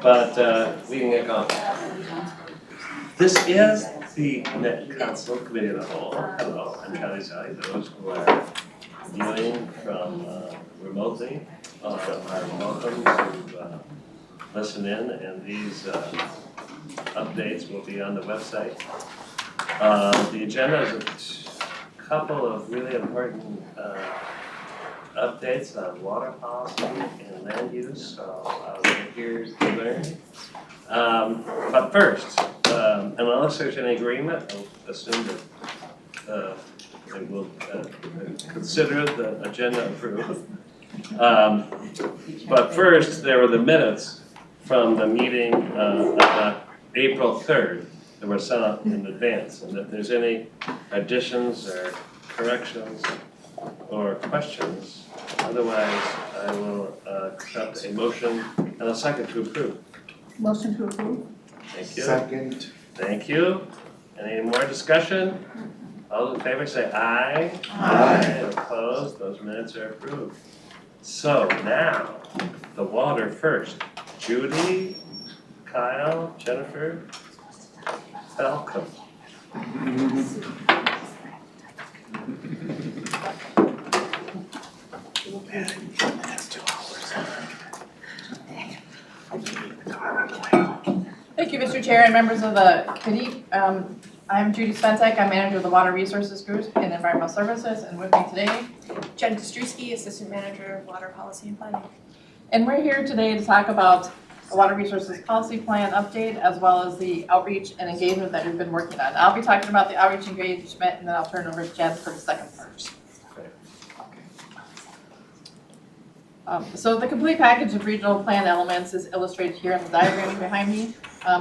but we can get going. This is the Net Council Committee of the Whole. Hello, I'm Charlie Sally. Those who are viewing from remotely are welcome to listen in, and these updates will be on the website. The agenda is a couple of really important updates on water policy and land use, so we're here to learn. But first, unless there's any agreement, I'll assume that they will consider the agenda approved. But first, there were the minutes from the meeting of April 3rd that were sent out in advance, and if there's any additions or corrections or questions, otherwise I will accept a motion and a second to approve. Motion to approve. Thank you. Second. Thank you. Any more discussion? All those in favor say aye. Aye. Opposed? Those minutes are approved. So now, the water first. Judy, Kyle, Jennifer, welcome. Thank you, Mr. Chair and members of the committee. I'm Judy Spentek. I'm manager of the Water Resources Group in Environmental Services, and with me today, Jen Kostrowski, Assistant Manager of Water Policy and Planning. and we're here today to talk about the Water Resources Policy Plan update, as well as the outreach and engagement that we've been working on. I'll be talking about the outreach engagement, and then I'll turn it over to Jen for the second part. So the complete package of regional plan elements is illustrated here in the diagram behind me.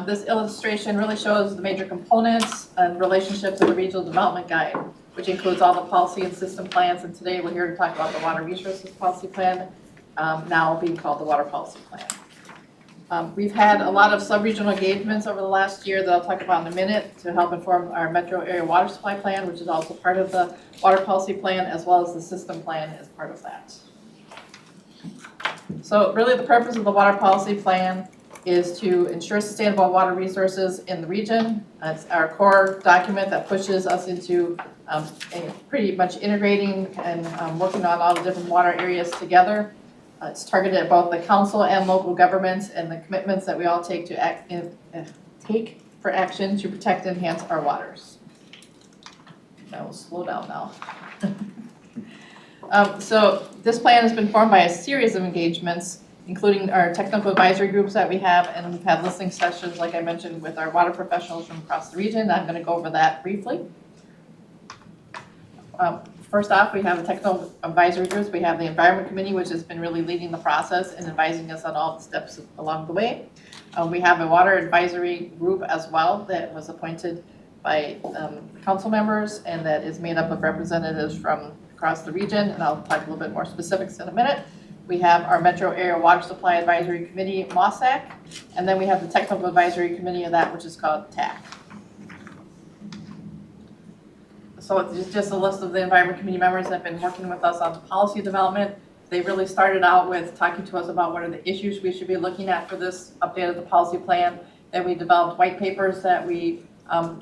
This illustration really shows the major components and relationships of the regional development guide, which includes all the policy and system plans. And today we're here to talk about the Water Resources Policy Plan, now being called the Water Policy Plan. We've had a lot of sub-regional engagements over the last year that I'll talk about in a minute to help inform our metro area water supply plan, which is also part of the Water Policy Plan, as well as the system plan as part of that. So really the purpose of the Water Policy Plan is to ensure sustainable water resources in the region. It's our core document that pushes us into pretty much integrating and working on all the different water areas together. It's targeted at both the council and local governments and the commitments that we all take to take for action to protect and enhance our waters. I will slow down now. So this plan has been formed by a series of engagements, including our technical advisory groups that we have, and we've had listening sessions, like I mentioned, with our water professionals from across the region. I'm going to go over that briefly. First off, we have the technical advisory groups. We have the Environment Committee, which has been really leading the process and advising us on all the steps along the way. We have a Water Advisory Group as well that was appointed by council members and that is made up of representatives from across the region, and I'll talk a little bit more specifics in a minute. We have our Metro Area Water Supply Advisory Committee, MOSAC, and then we have the Technical Advisory Committee of that, which is called TAC. So it's just a list of the Environment Committee members that have been working with us on the policy development. They really started out with talking to us about what are the issues we should be looking at for this update of the policy plan. Then we developed white papers that we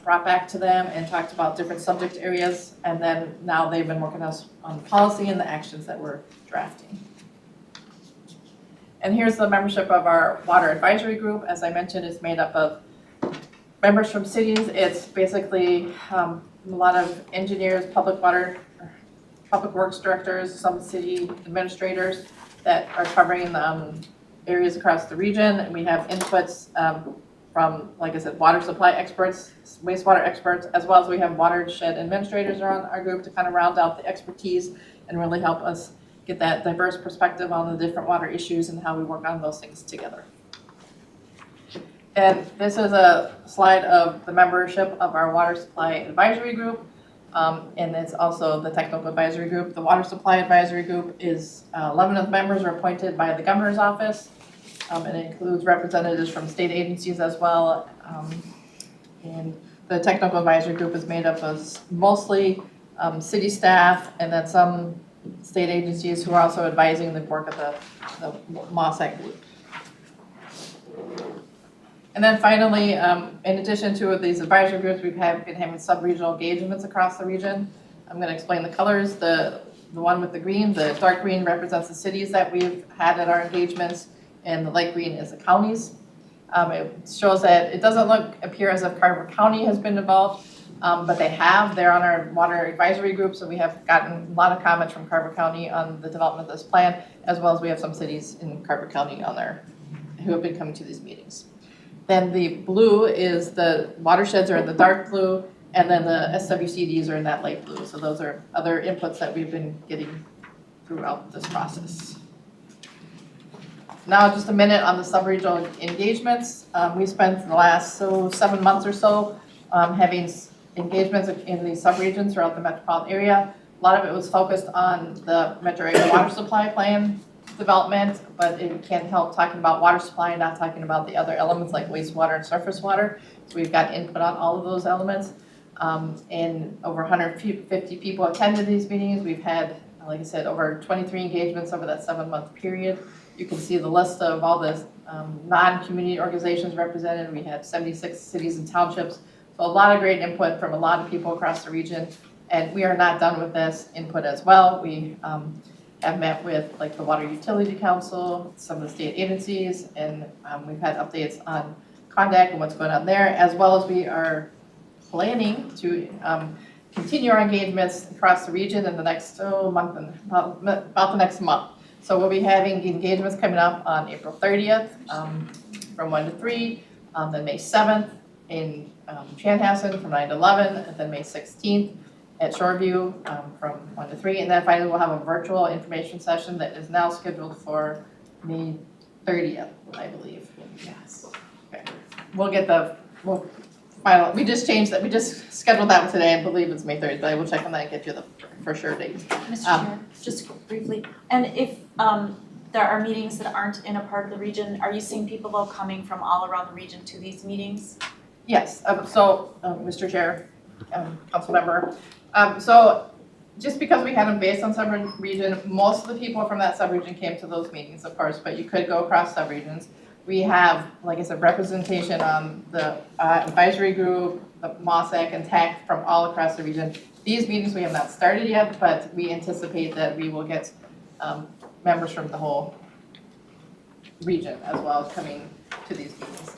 brought back to them and talked about different subject areas, and then now they've been working with us on policy and the actions that we're drafting. And here's the membership of our Water Advisory Group. As I mentioned, it's made up of members from cities. It's basically a lot of engineers, public works directors, some city administrators that are covering areas across the region. And we have inputs from, like I said, water supply experts, wastewater experts, as well as we have watershed administrators are on our group to kind of round out the expertise and really help us get that diverse perspective on the different water issues and how we work on those things together. And this is a slide of the membership of our Water Supply Advisory Group, and it's also the Technical Advisory Group. The Water Supply Advisory Group is 11 of the members are appointed by the Governor's Office. And it includes representatives from state agencies as well. And the technical advisory group is made up of mostly city staff and then some state agencies who are also advising the work of the MOSAC group. And then finally, in addition to these advisory groups, we've been having sub-regional engagements across the region. I'm gonna explain the colors. The one with the green, the dark green represents the cities that we've had at our engagements, and the light green is the counties. It shows that it doesn't appear as if Carver County has been involved, but they're on our water advisory group, so we have gotten a lot of comments from Carver County on the development of this plan, as well as we have some cities in Carver County on there who have been coming to these meetings. Then the blue is the watersheds are in the dark blue, and then the SWCDs are in that light blue. So those are other inputs that we've been getting throughout this process. Now just a minute on the sub-regional engagements. We spent the last 7 months or so having engagements in the sub-regions throughout the metropolitan area. A lot of it was focused on the metro area water supply plan development, but it can't help talking about water supply and not talking about the other elements like wastewater and surface water. So we've got input on all of those elements. And over 150 people attended these meetings. We've had, like I said, over 23 engagements over that 7-month period. You can see the list of all the non-community organizations represented. We had 76 cities and townships. So a lot of great input from a lot of people across the region. And we are not done with this input as well. We have met with like the Water Utility Council, some of the state agencies, and we've had updates on Condac and what's going on there, as well as we are planning to continue our engagements across the region in the next month and about the next month. So we'll be having engagements coming up on April 30th from 1 to 3, then May 7th in Chanhassen from 9 to 11, and then May 16th at Shoreview from 1 to 3, and then finally we'll have a virtual information session that is now scheduled for May 30th, I believe. Yes. Okay. We just changed that. We just scheduled that one today. I believe it's May 30th, but I will check on that and get you the for sure date. Mr. Chair, just briefly, and if there are meetings that aren't in a part of the region, are you seeing people though coming from all around the region to these meetings? Yes, Mr. Chair, council member, so just because we had them based on sub-region, most of the people from that sub-region came to those meetings, of course, but you could go across sub-regions. We have, like I said, representation on the advisory group, the MOSAC and TAC from all across the region. These meetings we have not started yet, but we anticipate that we will get members from the whole region as well as coming to these meetings.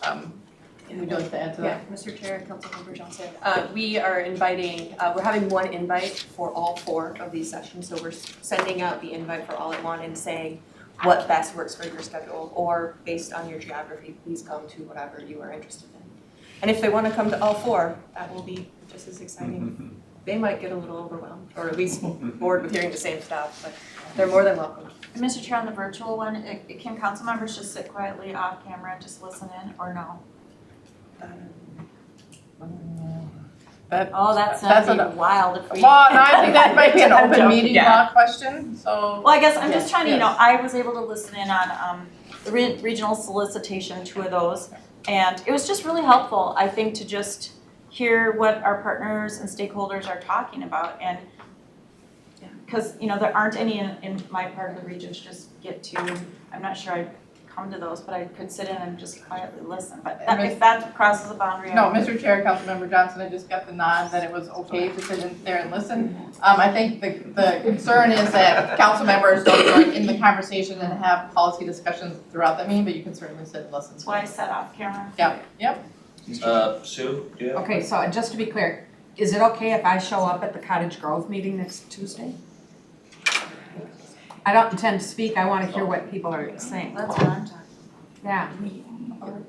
Would you like to add to that? Yeah, Mr. Chair, Councilmember Johnson. We are inviting, we're having one invite for all 4 of these sessions. So we're sending out the invite for all at one and saying what best works for your schedule, or based on your geography, please come to whatever you are interested in. And if they want to come to all 4, that will be just as exciting. They might get a little overwhelmed, or at least bored with hearing the same stuff, but they're more than welcome. And Mr. Chair, on the virtual one, can council members just sit quietly off camera and just listen in, or no? That's Wild if we. Well, no, I think that might be an I'm open joking, meeting yeah. law question, so. Well, I guess I'm just Yes, trying to, yes. I was able to listen in on the regional solicitation, 2 of those, and it was just really helpful, I think, to just hear what our partners and stakeholders are talking about, and because, there aren't any in my part of the region to just get to. I'm not sure I'd come to those, but I could sit in and just quietly listen, but if that crosses the boundary. No, Mr. Chair, Councilmember Johnson, I just got the nod that it was okay to sit in there and listen. I think the concern is that council members don't join in the conversation and have policy discussions throughout the meeting, but you can certainly sit and listen. That's why I sat off camera. Yep. Sue, do you have? Okay, so just to be clear, is it okay if I show up at the Cottage Grove meeting next Tuesday? I don't intend to speak, I wanna hear what people are saying. That's what I'm talking Yeah. about.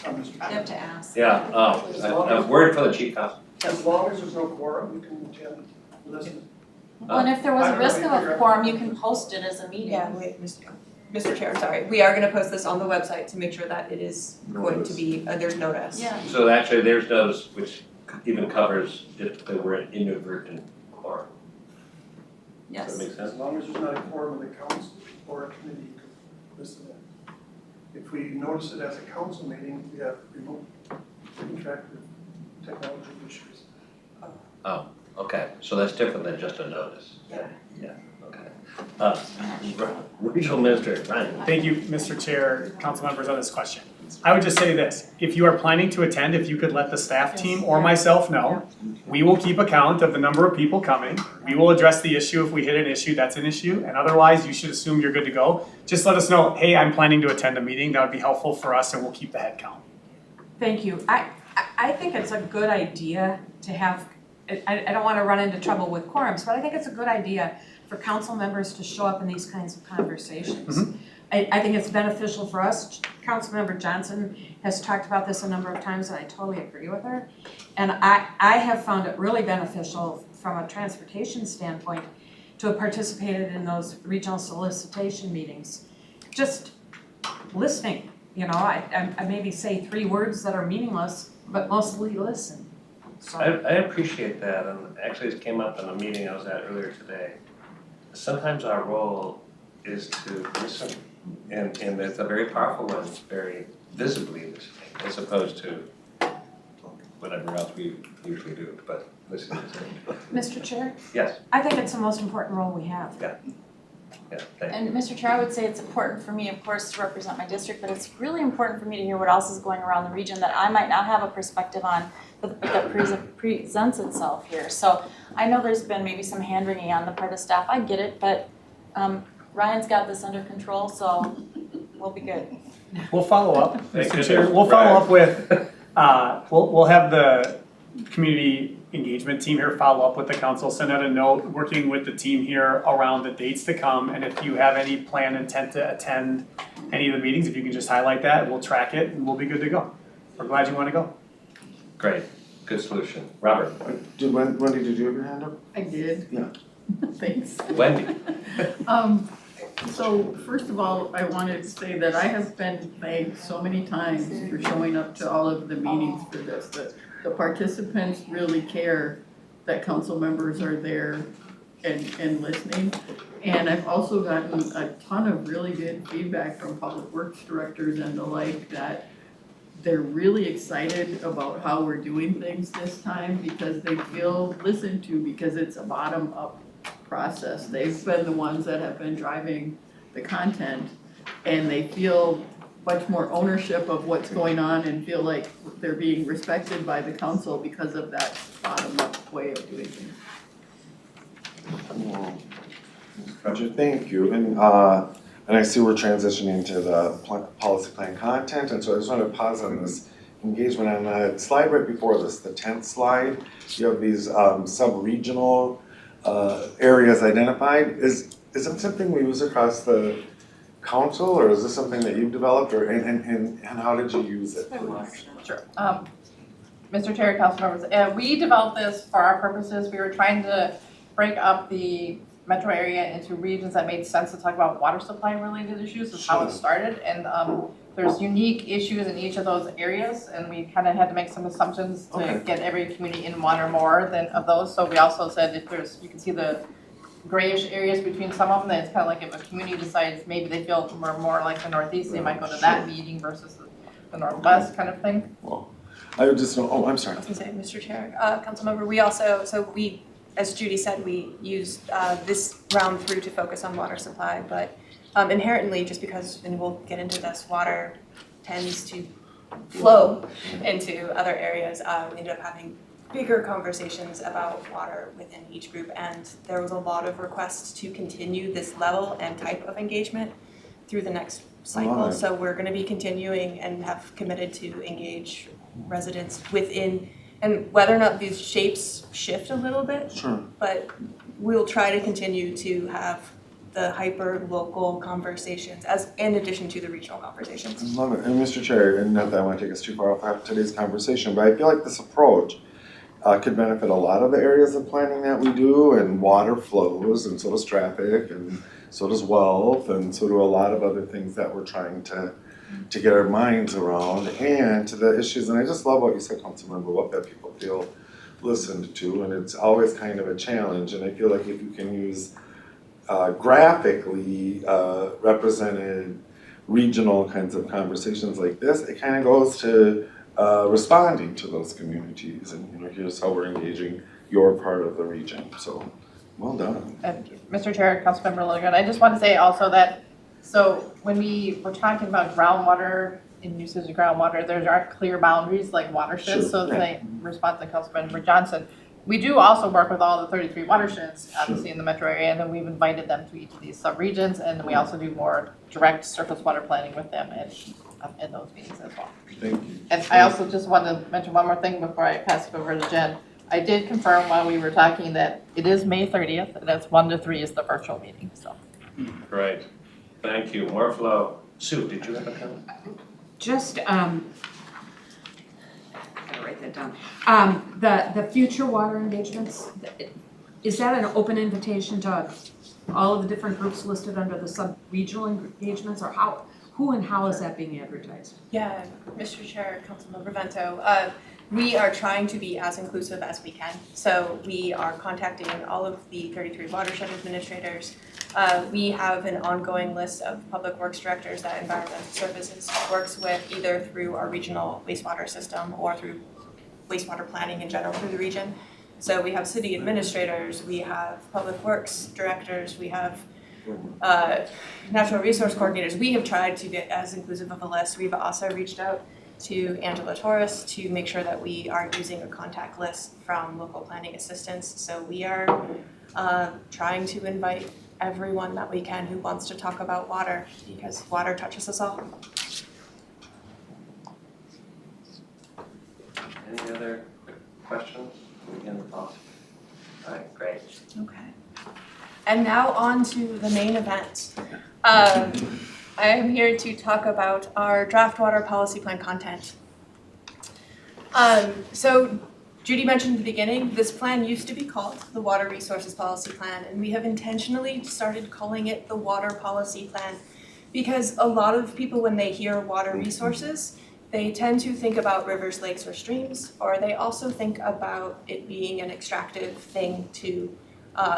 You have to ask. Yeah, a word for the chief counsel. As long as there's no quorum, you can attend, listen. Well, and if there was a risk of a quorum, you can post it as a meeting. Yeah, wait, Mr. Chair, I'm sorry. We are going to post this on the website to make sure that it is going to be, there's notice. Yeah. So actually, there's notice which even covers if there were an inadvertent quorum. Does Yes. that make sense? As long as there's not a quorum in the council or a committee, you can listen in. If we notice it as a council meeting, we have remote interactive technology issues. Okay, so that's different than just a notice. Yeah. Okay. Regional Minister, Ryan. Thank you, Mr. Chair, council members, on this question. I would just say this, if you are planning to attend, if you could let the staff team or myself know, we will keep account of the number of people coming. We will address the issue. If we hit an issue, that's an issue, and otherwise, you should assume you're good to go. Just let us know, hey, I'm planning to attend a meeting. That would be helpful for us, and we'll keep the head count. Thank you. I think it's a good idea to have, I don't wanna run into trouble with quorums, but I think it's a good idea for council members to show up in these kinds of conversations. I think it's beneficial for us. Councilmember Johnson has talked about this a number of times, and I totally agree with her. And I have found it really beneficial from a transportation standpoint to have participated in those regional solicitation meetings. Just listening, you know, I maybe say 3 words that are meaningless, but mostly listen. So, I appreciate that, and actually it came up in a meeting I was at earlier today. Sometimes our role is to listen, and it's a very powerful one, very visibly listening, as opposed to whatever else we usually do, but listening is Mr. Chair, yes, I think it's the most important role we have. yeah, thank you. And Mr. Chair, I would say it's important for me, of course, to represent my district, but it's really important for me to hear what else is going around the region that I might not have a perspective on, but that presents itself here. So I know there's been maybe some hand-wringing on the part of staff, I get it, but Ryan's got this under control, so we'll be good. We'll follow up, Thank Mr. Chair. goodness. We'll follow up with, we'll have the community engagement team here follow up with the council, send out a note, working with the team here around the dates to come. And if you have any planned intent to attend any of the meetings, if you can just highlight that, we'll track it and we'll be good to go. We're glad you want to go. Great, good solution. Robert, Wendy, did you have your hand up? I did. Yeah. Thanks. Wendy, So first of all, I wanted to say that I have been thanked so many times for showing up to all of the meetings for this. The participants really care that council members are there and listening. And I've also gotten a ton of really good feedback from public works directors and the like, that they're really excited about how we're doing things this time because they feel listened to, because it's a bottom-up process. They've been the ones that have been driving the content, and they feel much more ownership of what's going on and feel like they're being respected by the council because of that bottom-up way of doing things. Roger, thank you. And I see we're transitioning to the policy plan content, and so I just want to pause on this engagement. On the slide right before this, the 10th slide, you have these sub-regional areas identified. Is it something we use across the council, or is this something that you've developed, or and how did you use it? Sure. Mr. Chair, council members, we developed this for our purposes. We were trying to break up the metro area into regions that made sense to talk about water supply related issues, is how it started. And there's unique issues in each of those areas, and we kind of had to make some assumptions to get every community in one or more than of those. So we also said if there's, you can see the grayish areas between some of them, that it's kind of like if a community decides maybe they feel more like the Northeast, they might go to that meeting versus the Northwest kind of thing. Well, I would just know, I'm sorry. I was gonna say, Mr. Chair, Councilmember, we also, as Judy said, we used this round through to focus on water supply, but inherently, just because, and we'll get into this, water tends to flow into other areas, we ended up having bigger conversations about water within each group, and there was a lot of requests to continue this level and type of engagement through the next cycle. So we're gonna be continuing and have committed to engage residents within, and whether or not these shapes shift a little bit, Sure. but we'll try to continue to have the hyper-local conversations as in addition to the regional conversations. I love it. And Mr. Chair, and not that I want to take us too far off today's conversation, but I feel like this approach could benefit a lot of the areas of planning that we do, and water flows, and so does traffic, and so does wealth, and so do a lot of other things that we're trying to get our minds around, and to the issues. And I just love what you said, Councilmember, what that people feel listened to, and it's always kind of a challenge. And I feel like if you can use graphically represented regional kinds of conversations like this, it kind of goes to responding to those communities, and here's how we're engaging your part of the region. So, well done. And Mr. Chair, Councilmember Logan, I just want to say also that, so when we were talking about groundwater in usage of groundwater, there aren't clear boundaries like watersheds, Sure, so yeah. they respond to Councilmember Johnson. We do also work with all the 33 watersheds, obviously in the metro area, and then we've invited them to each of these subregions, and we also do more direct surface water planning with them in those meetings as well. Thank you. And I also just wanted to mention one more thing before I pass it over to Jen. I did confirm while we were talking that it is May 30th, and that's 1 to 3 is the virtual meeting, so. Great, thank you, more flow. Sue, did you have a comment? Just, gotta write that down. The future water engagements, is that an open invitation to all of the different groups listed under the sub-regional engagements, or who and how is that being advertised? Yeah, Mr. Chair, Councilmember Vento, we are trying to be as inclusive as we can. So we are contacting all of the 33 watershed administrators. We have an ongoing list of public works directors that Environmental Services works with, either through our regional wastewater system or through wastewater planning in general through the region. So we have city administrators, we have public works directors, we have natural resource coordinators. We have tried to get as inclusive of a list. We've also reached out to Angela Torres to make sure that we are using a contact list from local planning assistants. So we are trying to invite everyone that we can who wants to talk about water, because water touches us all. Any other quick questions? Begin the thought. All right, great. Okay. And now on to the main event. I am here to talk about our draft water policy plan content. So Judy mentioned at the beginning, this plan used to be called the Water Resources Policy Plan, and we have intentionally started calling it the Water Policy Plan because a lot of people, when they hear water resources, they tend to think about rivers, lakes, or streams, or they also think about it being an extractive thing to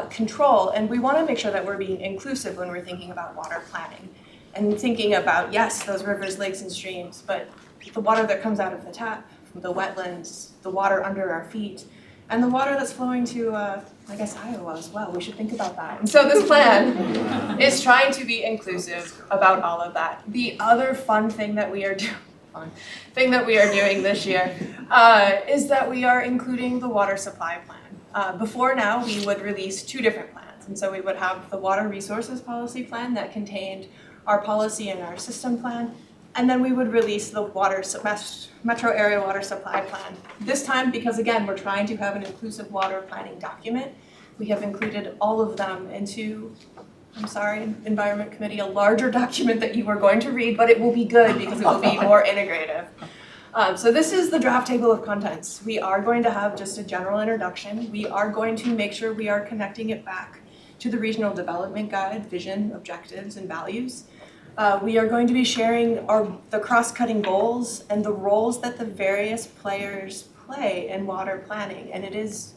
control. And we want to make sure that we're being inclusive when we're thinking about water planning and thinking about, yes, those rivers, lakes, and streams, but the water that comes out of the tap, from the wetlands, the water under our feet, and the water that's flowing to, I guess, Iowa as well. We should think about that. And so this plan is trying to be inclusive about all of that. The other fun thing that we are doing this year is that we are including the water supply plan. Before now, we would release 2 different plans. And so we would have the Water Resources Policy Plan that contained our policy and our system plan. And then we would release the Metro Area Water Supply Plan. This time, because again, we're trying to have an inclusive water planning document, we have included all of them into, I'm sorry, Environment Committee, a larger document that you are going to read, but it will be good because it will be more integrative. So this is the draft table of contents. We are going to have just a general introduction. We are going to make sure we are connecting it back to the Regional Development Guide, vision, objectives, and values. We are going to be sharing the cross-cutting goals and the roles that the various players play in water planning. And it is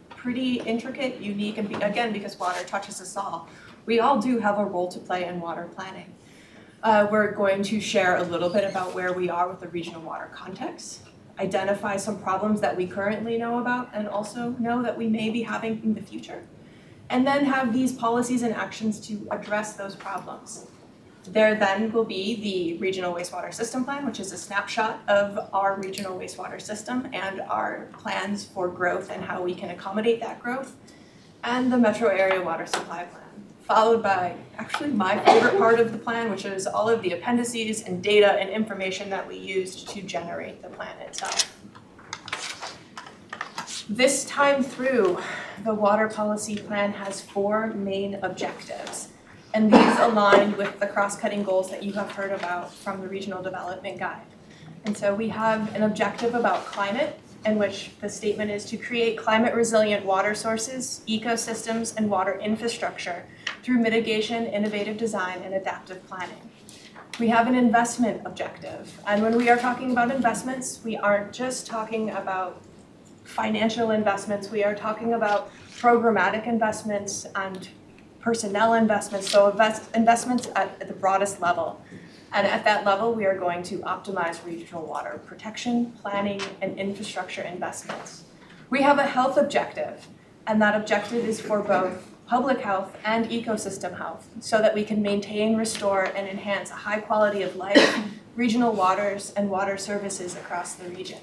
pretty intricate, unique, and again, because water touches us all. We all do have a role to play in water planning. We're going to share a little bit about where we are with the regional water context, identify some problems that we currently know about and also know that we may be having in the future, and then have these policies and actions to address those problems. There then will be the Regional Wastewater System Plan, which is a snapshot of our regional wastewater system and our plans for growth and how we can accommodate that growth, and the Metro Area Water Supply Plan, followed by actually my favorite part of the plan, which is all of the appendices and data and information that we used to generate the plan itself. This time through, the water policy plan has 4 main objectives. And these align with the cross-cutting goals that you have heard about from the Regional Development Guide. And so we have an objective about climate, in which the statement is to create climate-resilient water sources, ecosystems, and water infrastructure through mitigation, innovative design, and adaptive planning. We have an investment objective. And when we are talking about investments, we aren't just talking about financial investments. We are talking about programmatic investments and personnel investments, so investments at the broadest level. And at that level, we are going to optimize regional water protection, planning, and infrastructure investments. We have a health objective, and that objective is for both public health and ecosystem health, so that we can maintain, restore, and enhance a high quality of life regional waters and water services across the region.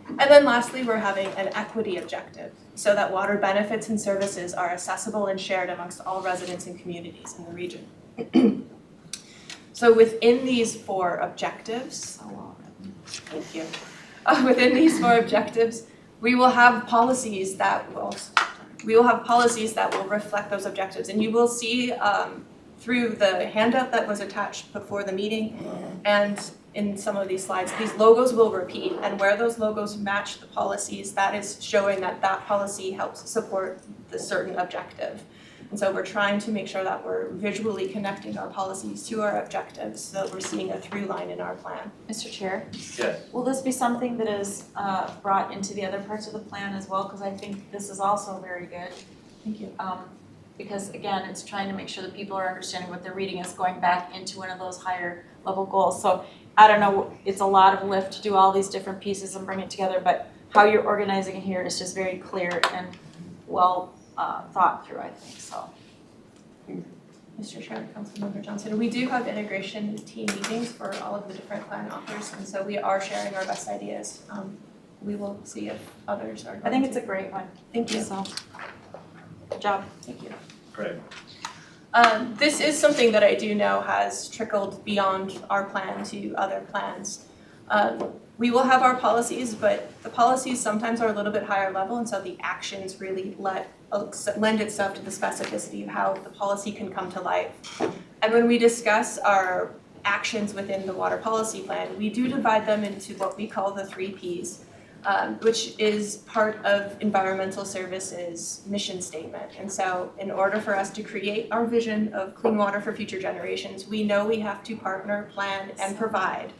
And then lastly, we're having an equity objective, so that water benefits and services are accessible and shared amongst all residents and communities in the region. So within these 4 objectives, thank you. Within these 4 objectives, we will have policies that will reflect those objectives. And you will see through the handout that was attached before the meeting and in some of these slides, these logos will repeat, and where those logos match the policies, that is showing that that policy helps support the certain objective. And so we're trying to make sure that we're visually connecting our policies to our objectives, so that we're seeing a through line in our plan. Mr. Chair, Yes. will this be something that is brought into the other parts of the plan as well? Because I think this is also very good. Thank you. Because again, it's trying to make sure that people are understanding what they're reading is going back into one of those higher level goals. So I don't know, it's a lot of lift to do all these different pieces and bring it together, but how you're organizing it here is just very clear and well thought through, I think, so. Mr. Chair, Councilmember Johnson, we do have integration team meetings for all of the different plan authors, and so we are sharing our best ideas. We will see if others are going to. I think it's a great one. Thank you. So, good job. Thank you. Great. This is something that I do know has trickled beyond our plan to other plans. We will have our policies, but the policies sometimes are a little bit higher level, and so the actions really lend itself to the specificity of how the policy can come to life. And when we discuss our actions within the water policy plan, we do divide them into what we call the 3 Ps, which is part of environmental services mission statement. And so in order for us to create our vision of clean water for future generations, we know we have to partner, plan, and provide.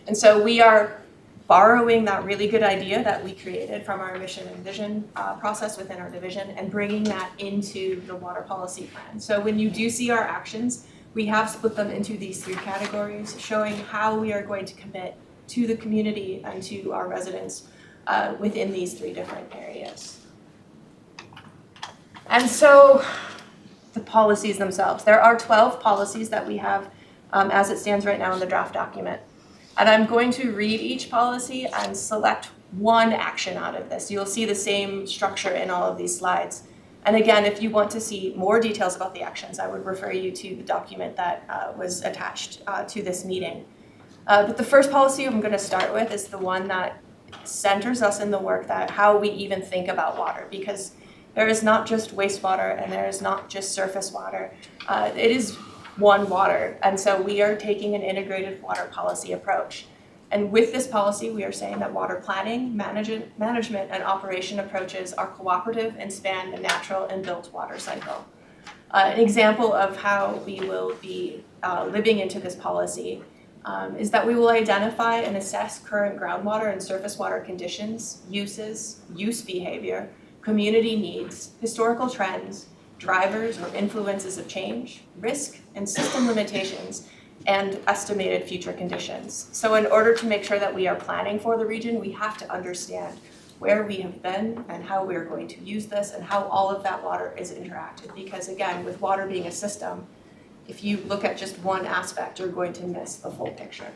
And so we are borrowing that really good idea that we created from our mission and vision process within our division and bringing that into the water policy plan. So when you do see our actions, we have split them into these 3 categories, showing how we are going to commit to the community and to our residents within these 3 different areas. And so the policies themselves. There are 12 policies that we have as it stands right now in the draft document. And I'm going to read each policy and select one action out of this. You'll see the same structure in all of these slides. And again, if you want to see more details about the actions, I would refer you to the document that was attached to this meeting. But the first policy I'm going to start with is the one that centers us in the work that how we even think about water, because there is not just wastewater and there is not just surface water. It is one water, and so we are taking an integrated water policy approach. And with this policy, we are saying that water planning, management, and operation approaches are cooperative and span the natural and built water cycle. An example of how we will be living into this policy is that we will identify and assess current groundwater and surface water conditions, uses, use behavior, community needs, historical trends, drivers or influences of change, risk, and system limitations, and estimated future conditions. So in order to make sure that we are planning for the region, we have to understand where we have been and how we are going to use this and how all of that water is interacted. Because again, with water being a system, if you look at just one aspect, you're going to miss the full picture.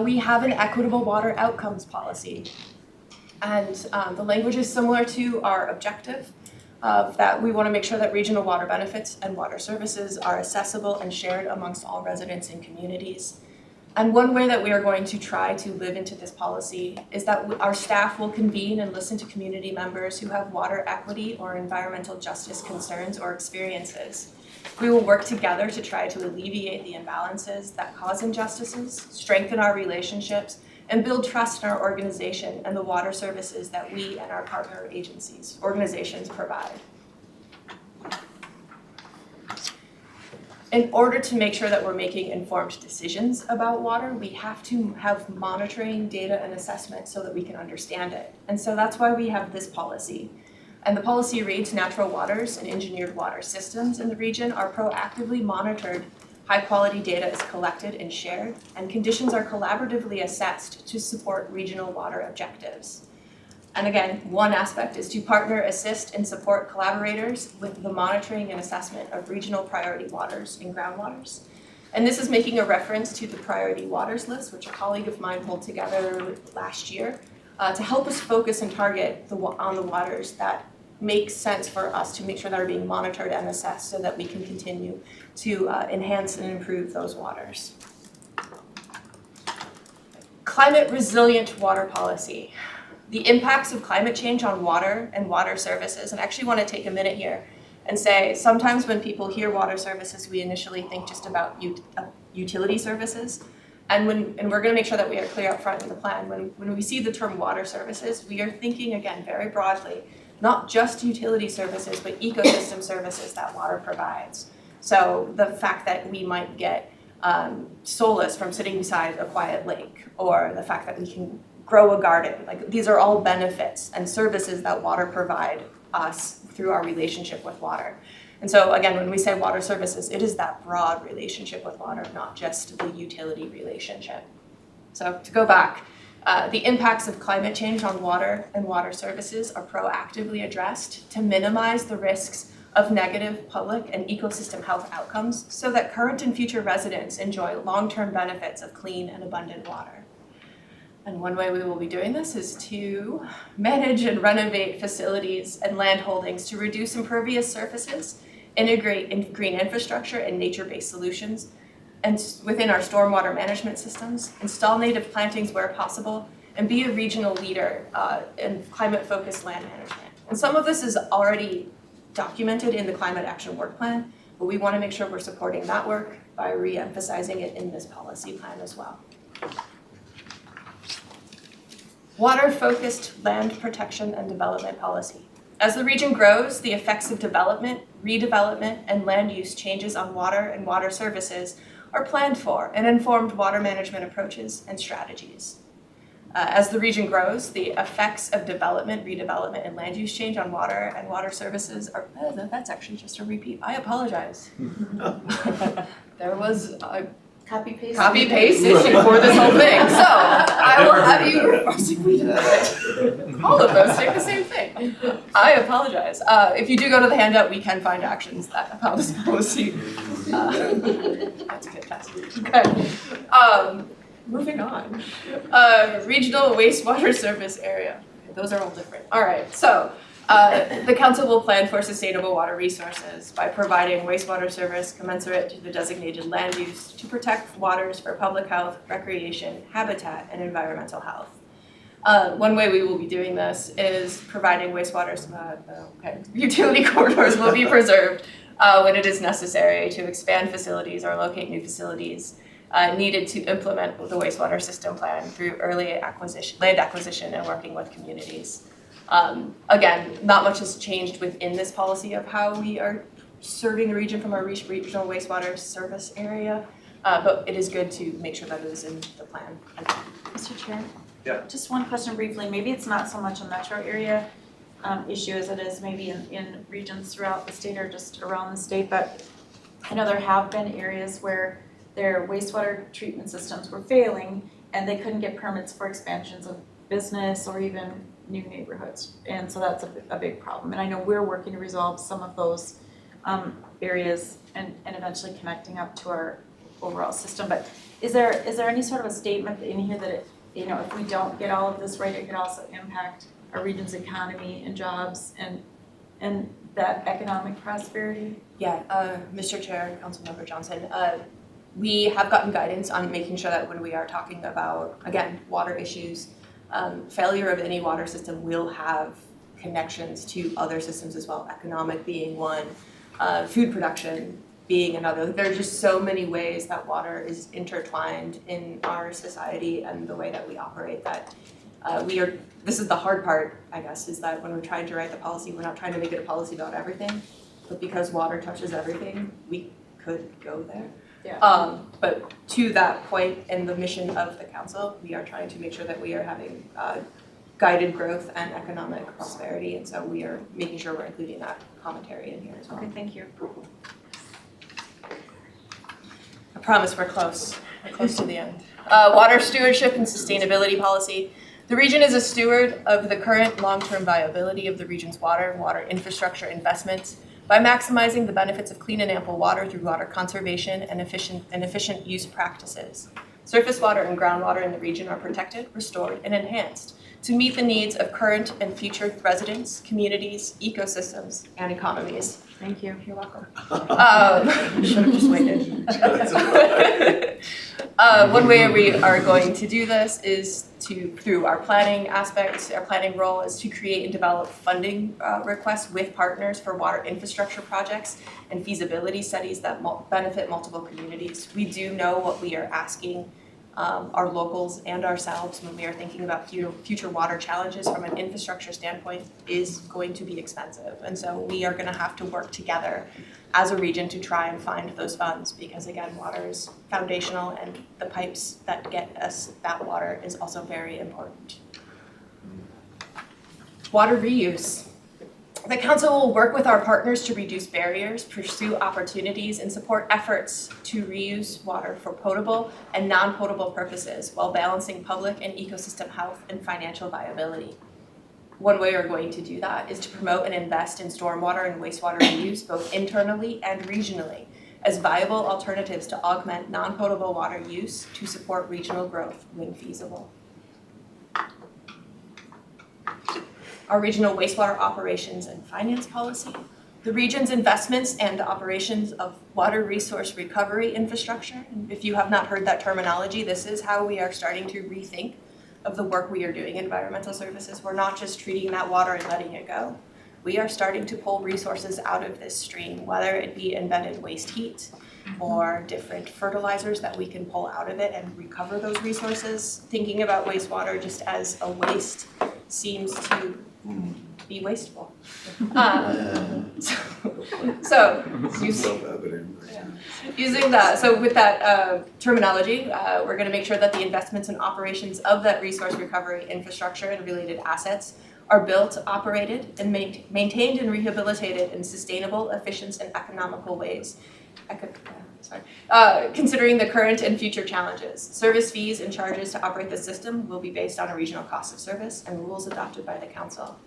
We have an equitable water outcomes policy. And the language is similar to our objective of that we want to make sure that regional water benefits and water services are accessible and shared amongst all residents and communities. And one way that we are going to try to live into this policy is that our staff will convene and listen to community members who have water equity or environmental justice concerns or experiences. We will work together to try to alleviate the imbalances that cause injustices, strengthen our relationships, and build trust in our organization and the water services that we and our partner organizations provide. In order to make sure that we're making informed decisions about water, we have to have monitoring, data, and assessment so that we can understand it. And so that's why we have this policy. And the policy reads, natural waters and engineered water systems in the region are proactively monitored. High-quality data is collected and shared, and conditions are collaboratively assessed to support regional water objectives. And again, one aspect is to partner, assist, and support collaborators with the monitoring and assessment of regional priority waters and groundwaters. And this is making a reference to the priority waters list, which a colleague of mine pulled together last year to help us focus and target on the waters that make sense for us to make sure that are being monitored and assessed so that we can continue to enhance and improve those waters. Climate resilient water policy. The impacts of climate change on water and water services, and I actually want to take a minute here and say sometimes when people hear water services, we initially think just about utility services. And we're going to make sure that we are clear up front in the plan. When we see the term water services, we are thinking, again, very broadly, not just utility services, but ecosystem services that water provides. So the fact that we might get solace from sitting beside a quiet lake, or the fact that we can grow a garden, like these are all benefits and services that water provide us through our relationship with water. And so again, when we say water services, it is that broad relationship with water, not just the utility relationship. So to go back, the impacts of climate change on water and water services are proactively addressed to minimize the risks of negative public and ecosystem health outcomes so that current and future residents enjoy long-term benefits of clean and abundant water. And one way we will be doing this is to manage and renovate facilities and land holdings to reduce impervious surfaces, integrate in green infrastructure and nature-based solutions, and within our stormwater management systems, install native plantings where possible, and be a regional leader in climate-focused land management. And some of this is already documented in the Climate Action Work Plan, but we want to make sure we're supporting that work by re-emphasizing it in this policy plan as well. Water-focused land protection and development policy. As the region grows, the effects of development, redevelopment, and land use changes on water and water services are planned for and informed water management approaches and strategies. As the region grows, the effects of development, redevelopment, and land use change on water and water services are, that's actually just a repeat. I apologize. There was a Copy-paste. copy-paste issue for this whole thing. So I will have you, all of those say the same thing. I apologize. If you do go to the handout, we can find actions that how this policy. That's fantastic. Okay. Moving on. Regional wastewater service area. Those are all different. All right. So the council will plan for sustainable water resources by providing wastewater service commensurate to the designated land use to protect waters for public health, recreation, habitat, and environmental health. One way we will be doing this is providing wastewater, utility corridors will be preserved when it is necessary to expand facilities or locate new facilities needed to implement the wastewater system plan through early land acquisition and working with communities. Again, not much has changed within this policy of how we are serving the region from our regional wastewater service area, but it is good to make sure that it is in the plan. Mr. Chair? Yeah. Just one question briefly. Maybe it's not so much a metro area issue as it is maybe in regions throughout the state or just around the state, but I know there have been areas where their wastewater treatment systems were failing and they couldn't get permits for expansions of business or even new neighborhoods. And so that's a big problem. And I know we're working to resolve some of those areas and eventually connecting up to our overall system. But is there any sort of a statement in here that if we don't get all of this right, it could also impact our region's economy and jobs and that economic prosperity? Yeah, Mr. Chair, Councilmember Johnson, we have gotten guidance on making sure that when we are talking about, again, water issues, failure of any water system will have connections to other systems as well, economic being one, food production being another. There are just so many ways that water is intertwined in our society and the way that we operate that this is the hard part, I guess, is that when we're trying to write the policy, we're not trying to make it a policy about everything, but because water touches everything, we could go there. Yeah. But to that point in the mission of the council, we are trying to make sure that we are having guided growth and economic prosperity, and so we are making sure we're including that commentary in here as well. Okay, thank you. I promise we're close. We're close to the end. Water stewardship and sustainability policy. The region is a steward of the current long-term viability of the region's water infrastructure investments by maximizing the benefits of clean and ample water through water conservation and efficient use practices. Surface water and groundwater in the region are protected, restored, and enhanced to meet the needs of current and future residents, communities, ecosystems, and economies. Thank you. You're welcome. Should have just waited. One way we are going to do this is through our planning aspect, our planning role is to create and develop funding requests with partners for water infrastructure projects and feasibility studies that benefit multiple communities. We do know what we are asking our locals and ourselves when we are thinking about future water challenges from an infrastructure standpoint is going to be expensive. And so we are gonna have to work together as a region to try and find those funds because again, water is foundational and the pipes that get us that water is also very important. Water reuse. The council will work with our partners to reduce barriers, pursue opportunities, and support efforts to reuse water for potable and non-potable purposes while balancing public and ecosystem health and financial viability. One way we're going to do that is to promote and invest in stormwater and wastewater reuse both internally and regionally as viable alternatives to augment non-potable water use to support regional growth when feasible. Our regional wastewater operations and finance policy, the region's investments and operations of water resource recovery infrastructure. And if you have not heard that terminology, this is how we are starting to rethink of the work we are doing in environmental services. We're not just treating that water and letting it go. We are starting to pull resources out of this stream, whether it be embedded waste heat or different fertilizers that we can pull out of it and recover those resources. Thinking about wastewater just as a waste seems to be wasteful. So using that, so with that terminology, we're going to make sure that the investments and operations of that resource recovery infrastructure and related assets are built, operated, and maintained and rehabilitated in sustainable, efficient, and economical ways. Considering the current and future challenges. Service fees and charges to operate the system will be based on a regional cost of service and rules adopted by the council.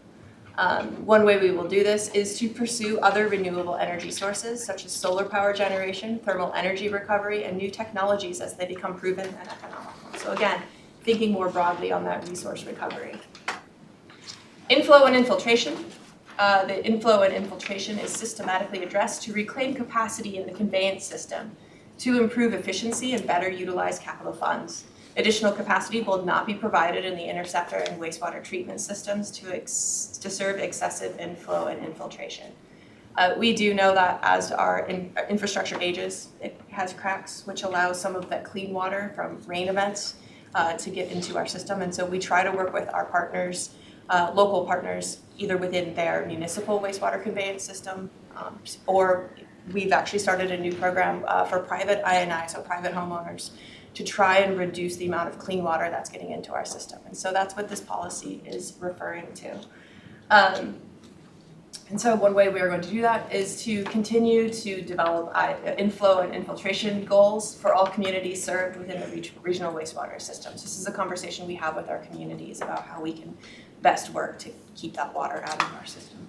One way we will do this is to pursue other renewable energy sources such as solar power generation, thermal energy recovery, and new technologies as they become proven and economical. So again, thinking more broadly on that resource recovery. Inflow and infiltration. The inflow and infiltration is systematically addressed to reclaim capacity in the conveyance system to improve efficiency and better utilize capital funds. Additional capacity will not be provided in the interceptor and wastewater treatment systems to serve excessive inflow and infiltration. We do know that as our infrastructure ages, it has cracks, which allows some of that clean water from rain events to get into our system. And so we try to work with our partners, local partners, either within their municipal wastewater conveyance system, or we've actually started a new program for private I&I, so private homeowners, to try and reduce the amount of clean water that's getting into our system. And so that's what this policy is referring to. And so one way we are going to do that is to continue to develop inflow and infiltration goals for all communities served within the regional wastewater systems. This is a conversation we have with our communities about how we can best work to keep that water out of our system.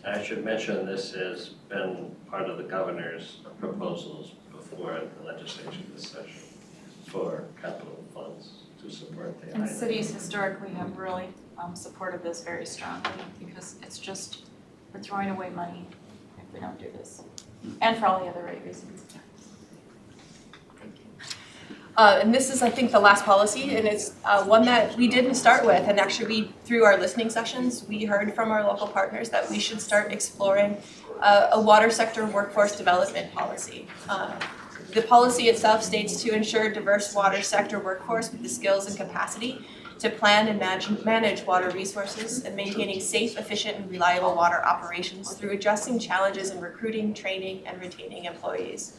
I should mention this has been part of the governor's proposals before the legislation this session for capital funds to support the And island. cities historically have really supported this very strongly because it's just, we're throwing away money if we don't do this. And for all the other right reasons. And this is, I think, the last policy, and it's one that we didn't start with. And actually, through our listening sessions, we heard from our local partners that we should start exploring a water sector workforce development policy. The policy itself states to ensure diverse water sector workforce with the skills and capacity to plan and manage water resources and maintaining safe, efficient, and reliable water operations through addressing challenges in recruiting, training, and retaining employees.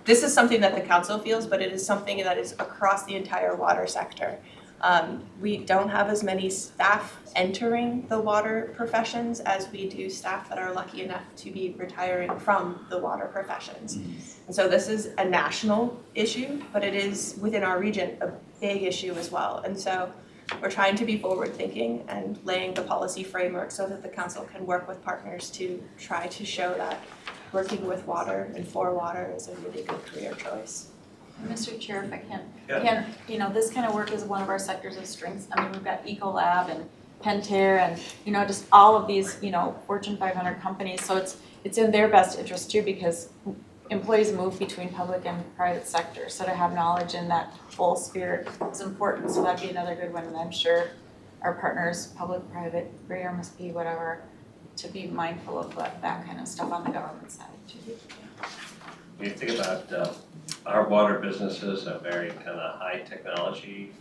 This is something that the council feels, but it is something that is across the entire water sector. We don't have as many staff entering the water professions as we do staff that are lucky enough to be retiring from the water professions. And so this is a national issue, but it is within our region a big issue as well. And so we're trying to be forward thinking and laying the policy framework so that the council can work with partners to try to show that working with water and for water is a really good career choice. Mr. Chair, if I can, Yeah. again, you know, this kind of work is one of our sectors of strengths. I mean, we've got Ecolab and Pentair and, you know, just all of these, you know, Fortune 500 companies. So it's in their best interest too, because employees move between public and private sector. So to have knowledge in that whole sphere is important. So that'd be another good one. And I'm sure our partners, public, private, rare, MSP, whatever, to be mindful of that kind of stuff on the government side too. When you think about, our water businesses are very kind of high technology,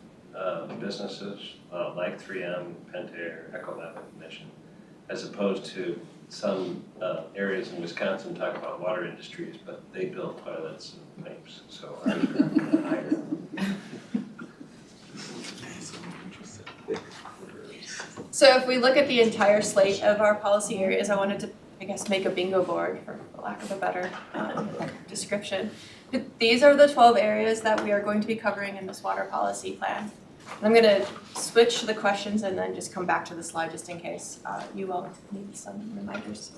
businesses, like 3M, Pentair, Ecolab, Mission, as opposed to some, areas in Wisconsin talk about water industries, but they build toilets and pipes, so I'm higher. So if we look at the entire slate of our policy areas, I wanted to, I guess, make a bingo board, for lack of a better description. But these are the 12 areas that we are going to be covering in this water policy plan. And I'm gonna switch the questions and then just come back to the slide just in case you all need some reminders.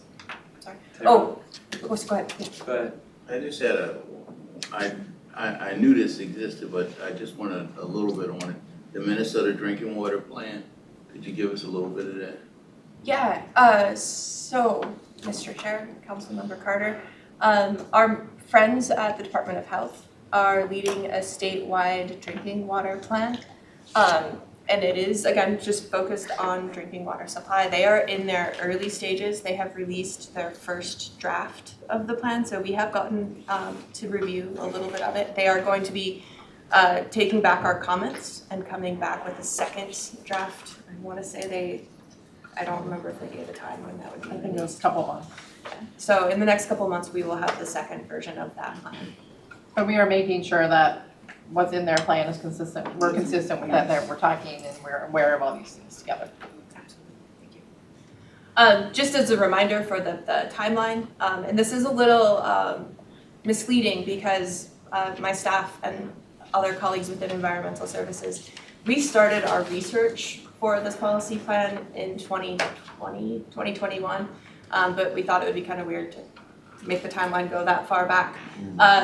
Sorry. Oh, go ahead. Yeah. Go ahead. I just had I knew this existed, but I just wanted a little bit on it. The Minnesota Drinking Water Plan, could you give us a little bit of that? Yeah, so, Mr. Chair, Councilmember Carter, our friends at the Department of Health are leading a statewide drinking water plan. And it is, again, just focused on drinking water supply. They are in their early stages. They have released their first draft of the plan, so we have gotten to review a little bit of it. They are going to be taking back our comments and coming back with a second draft. I want to say I don't remember if they gave a time when that would be. I think it was a couple months. So in the next couple months, we will have the second version of that plan. But we are making sure that what's in their plan is consistent, we're consistent with that we're talking and we're aware of all these things together. Thank you. Just as a reminder for the timeline, and this is a little misleading because my staff and other colleagues within environmental services, we started our research for this policy plan in 2021, but we thought it would be kind of weird to make the timeline go that far back.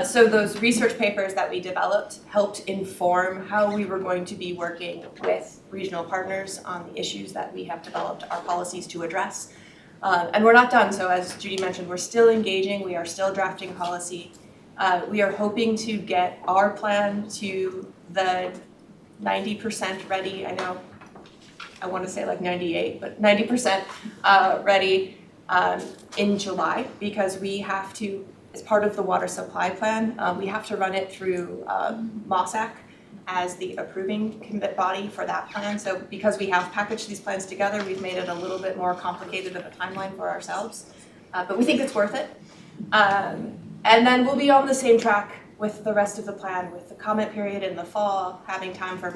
So those research papers that we developed helped inform how we were going to be working with regional partners on the issues that we have developed our policies to address. And we're not done, so as Judy mentioned, we're still engaging, we are still drafting policy. We are hoping to get our plan to the 90% ready. I know I want to say like 98, but 90% ready in July, because we have to, as part of the water supply plan, we have to run it through MOSAC as the approving body for that plan. So because we have packaged these plans together, we've made it a little bit more complicated of a timeline for ourselves, but we think it's worth it. And then we'll be on the same track with the rest of the plan, with the comment period in the fall, having time for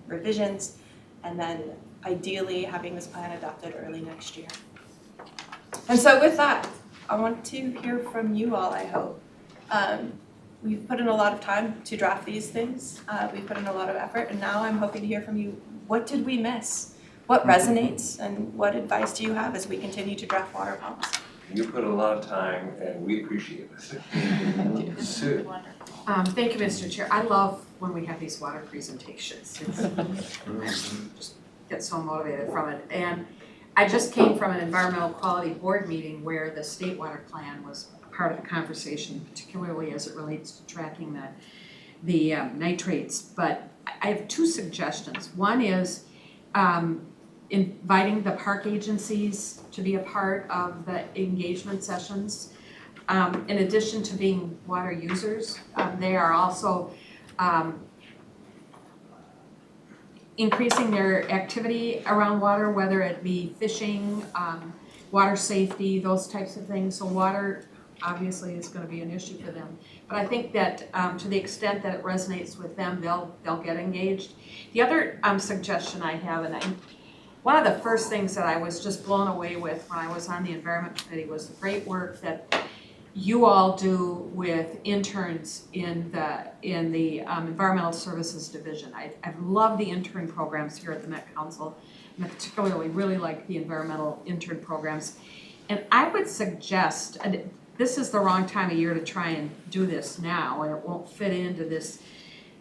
revisions, and then ideally having this plan adopted early next year. And so with that, I want to hear from you all, I hope. We've put in a lot of time to draft these things. We've put in a lot of effort, and now I'm hoping to hear from you. What did we miss? What resonates, and what advice do you have as we continue to draft water policy? You put a lot of time and we appreciate it. Sue. Thank you, Mr. Chair. I love when we have these water presentations. Just get so motivated from it. And I just came from an environmental quality board meeting where the state water plan was part of the conversation, particularly as it relates to tracking the nitrates. But I have two suggestions. One is inviting the park agencies to be a part of the engagement sessions. In addition to being water users, they are also increasing their activity around water, whether it be fishing, water safety, those types of things. So water obviously is going to be an issue for them. But I think that to the extent that it resonates with them, they'll get engaged. The other suggestion I have, and one of the first things that I was just blown away with when I was on the Environment Committee was the great work that you all do with interns in the Environmental Services Division. I've loved the intern programs here at the Met Council, and I particularly really like the environmental intern programs. And I would suggest, this is the wrong time of year to try and do this now, and it won't fit into this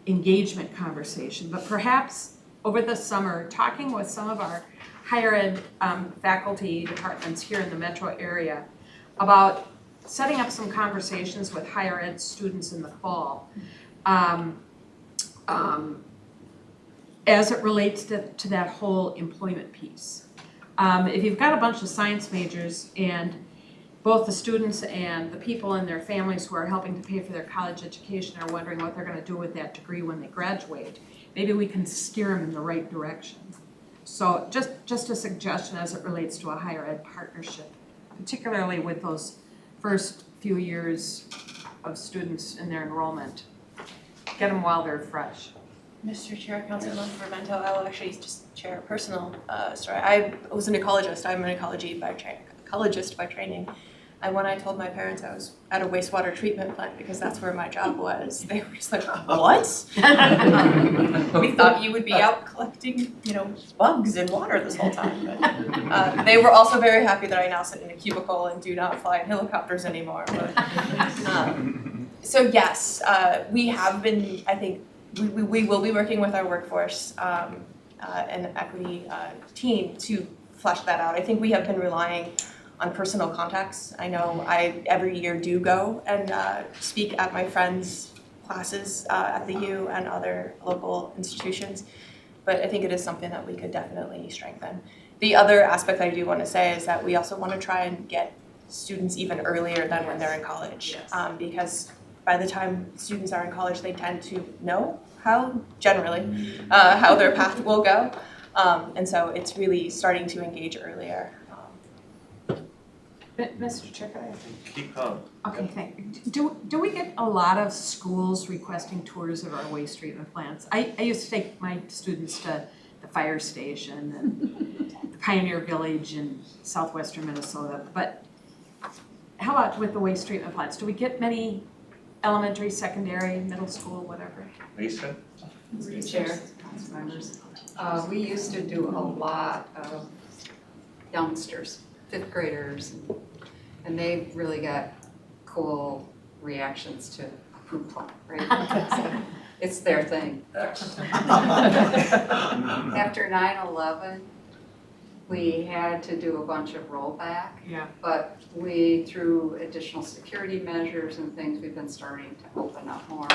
engagement conversation, but perhaps over the summer, talking with some of our higher ed faculty departments here in the metro area about setting up some conversations with higher ed students in the fall as it relates to that whole employment piece. If you've got a bunch of science majors and both the students and the people and their families who are helping to pay for their college education are wondering what they're gonna do with that degree when they graduate, maybe we can steer them in the right direction. So just a suggestion as it relates to a higher ed partnership, particularly with those first few years of students in their enrollment. Get them while they're fresh. Mr. Chair, Councilman Fermento, I will actually just share a personal story. I was an ecologist. I'm an ecologist by training. And when I told my parents I was at a wastewater treatment plant because that's where my job was, they were just like, what? We thought you would be out collecting, bugs in water this whole time. But, they were also very happy that I now sit in a cubicle and do not fly in helicopters anymore. But, so yes, we have been, I think, we will be working with our workforce and equity team to flesh that out. I think we have been relying on personal contacts. I know I every year do go and speak at my friends' classes at the U and other local institutions, but I think it is something that we could definitely strengthen. The other aspect I do want to say is that we also want to try and get students even earlier than when they're in college, because by the time students are in college, they tend to know how their path will go, and so it's really starting to engage earlier. Mr. Chair, could I ask? Keep going. Okay, thank you. Do we get a lot of schools requesting tours of our waste treatment plants? I used to take my students to the fire station and the Pioneer Village in southwestern Minnesota, but how about with the waste treatment plants? Do we get many elementary, secondary, middle school, whatever? Lisa? Mr. Chair, council members, we used to do a lot of youngsters, 5th graders, and they really got cool reactions to a poop plant, right? So it's their thing. Excellent. After 9/11, we had to do a bunch of rollback. Yeah. But we, through additional security measures and things, we've been starting to open up more.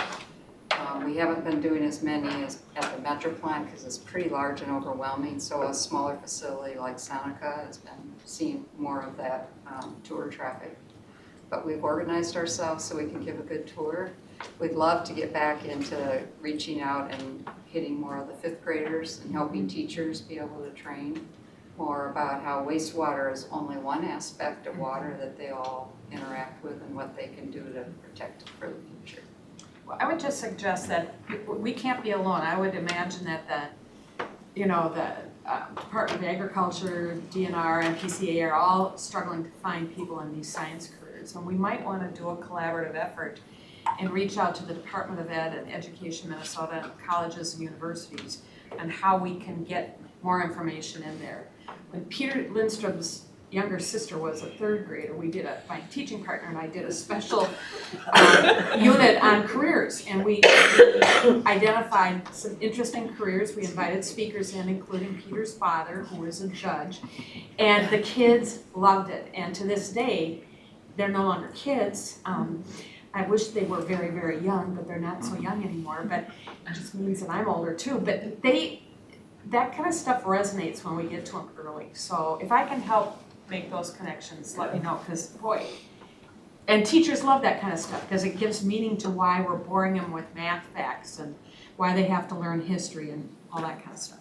We haven't been doing as many as at the Metropolitan because it's pretty large and overwhelming. So a smaller facility like Seneca has been seeing more of that tour traffic. But we've organized ourselves so we can give a good tour. We'd love to get back into reaching out and hitting more of the 5th graders and helping teachers be able to train more about how wastewater is only one aspect of water that they all interact with and what they can do to protect it for the future. Well, I would just suggest that we can't be alone. I would imagine that the Department of Agriculture, DNR, and PCA are all struggling to find people in these science careers. And we might want to do a collaborative effort and reach out to the Department of Ed and Education Minnesota and colleges and universities on how we can get more information in there. When Peter Lindstrom's younger sister was a 3rd grader, my teaching partner and I did a special unit on careers, and we identified some interesting careers. We invited speakers in, including Peter's father, who was a judge, and the kids loved it. And to this day, they're no longer kids. I wish they were very, very young, but they're not so young anymore, but it just means that I'm older too. But that kind of stuff resonates when we get to them early. So if I can help make those connections, let me know, because boy, and teachers love that kind of stuff because it gives meaning to why we're boring them with math facts and why they have to learn history and all that kind of stuff.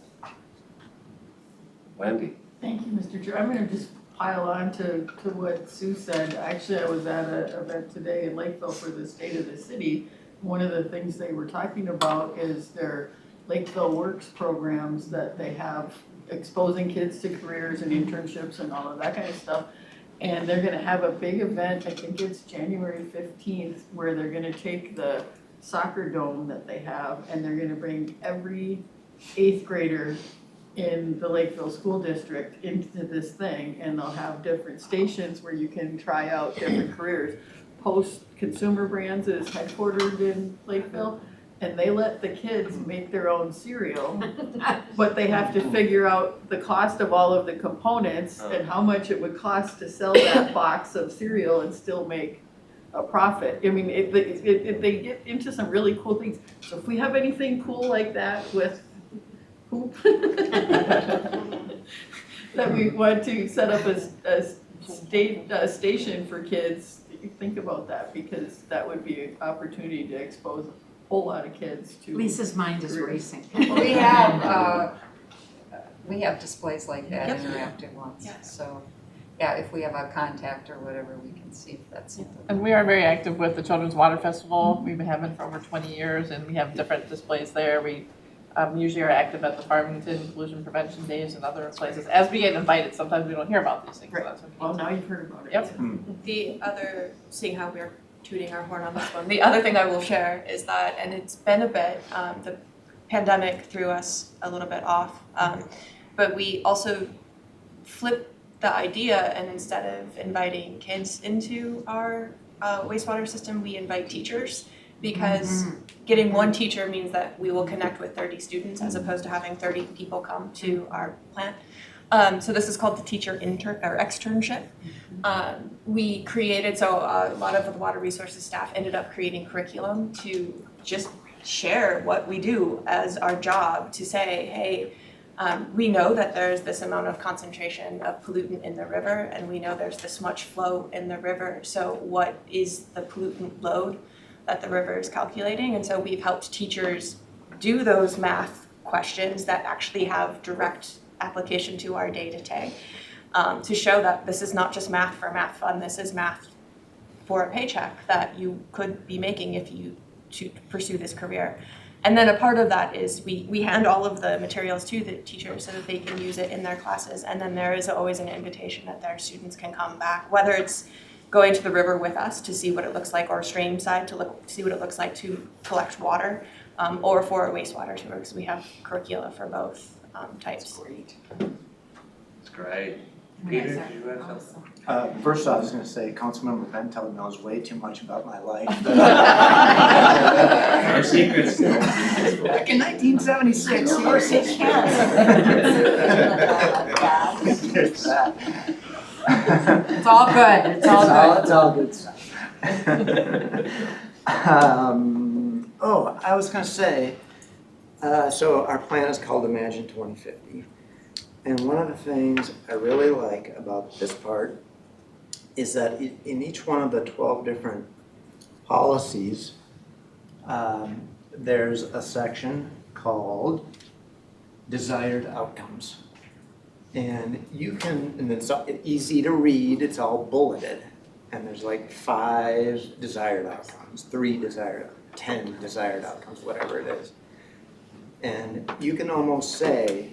Wendy? Thank you, Mr. Chair. I'm gonna just pile on to what Sue said. Actually, I was at an event today in Lakeville for the State of the City. One of the things they were talking about is their Lakeville Works programs that they have, exposing kids to careers and internships and all of that kind of stuff. And they're gonna have a big event, I think it's January 15th, where they're gonna take the soccer dome that they have and they're gonna bring every 8th grader in the Lakeville School District into this thing, and they'll have different stations where you can try out different careers. Post Consumer Brands is headquartered in Lakeville, and they let the kids make their own cereal, but they have to figure out the cost of all of the components and how much it would cost to sell that box of cereal and still make a profit. I mean, they get into some really cool things. So if we have anything cool like that with poop that we want to set up a station for kids, you think about that, because that would be an opportunity to expose a whole lot of kids to. Lisa's mind is racing. We have displays like that, Yep. interactive ones, Yeah. so, yeah, if we have a contact or whatever, we can see if that's something. And we are very active with the Children's Water Festival. We've been having it for over 20 years, and we have different displays there. We usually are active at the Farmington Pollution Prevention Days and other places. As we get invited, sometimes we don't hear about these things, so that's what Well, now you've heard about it. Yep. The other, seeing how we're tooting our horn on this one, the other thing I will share is that, and it's been a bit, the pandemic threw us a little bit off, but we also flipped the idea, and instead of inviting kids into our wastewater system, we invite teachers, because getting one teacher means that we will connect with 30 students as opposed to having 30 people come to our plant. So this is called the teacher externship. We created, so a lot of the water resources staff ended up creating curriculum to just share what we do as our job, to say, hey, we know that there's this amount of concentration of pollutant in the river, and we know there's this much flow in the river. So what is the pollutant load that the river is calculating? And so we've helped teachers do those math questions that actually have direct application to our day-to-day, to show that this is not just math for math fun, this is math for a paycheck that you could be making if you to pursue this career. And then a part of that is we hand all of the materials to the teachers so that they can use it in their classes, and then there is always an invitation that their students can come back, whether it's going to the river with us to see what it looks like, or stream side to see what it looks like to collect water, or for a wastewater tour, because we have curricula for both types. It's great. Peter, do you have something? First off, I was gonna say, Councilmember Bentel knows way too much about my life. No secrets. Back in 1976, Of course he can. It's all good, it's all good. It's all good stuff. I was gonna say, so our plan is called Imagine 2050. And one of the things I really like about this part is that in each one of the 12 different policies, there's a section called Desired Outcomes. And you can, and it's easy to read, it's all bulleted. And there's like 5 desired outcomes, 3 desired, 10 desired outcomes, whatever it is. And you can almost say,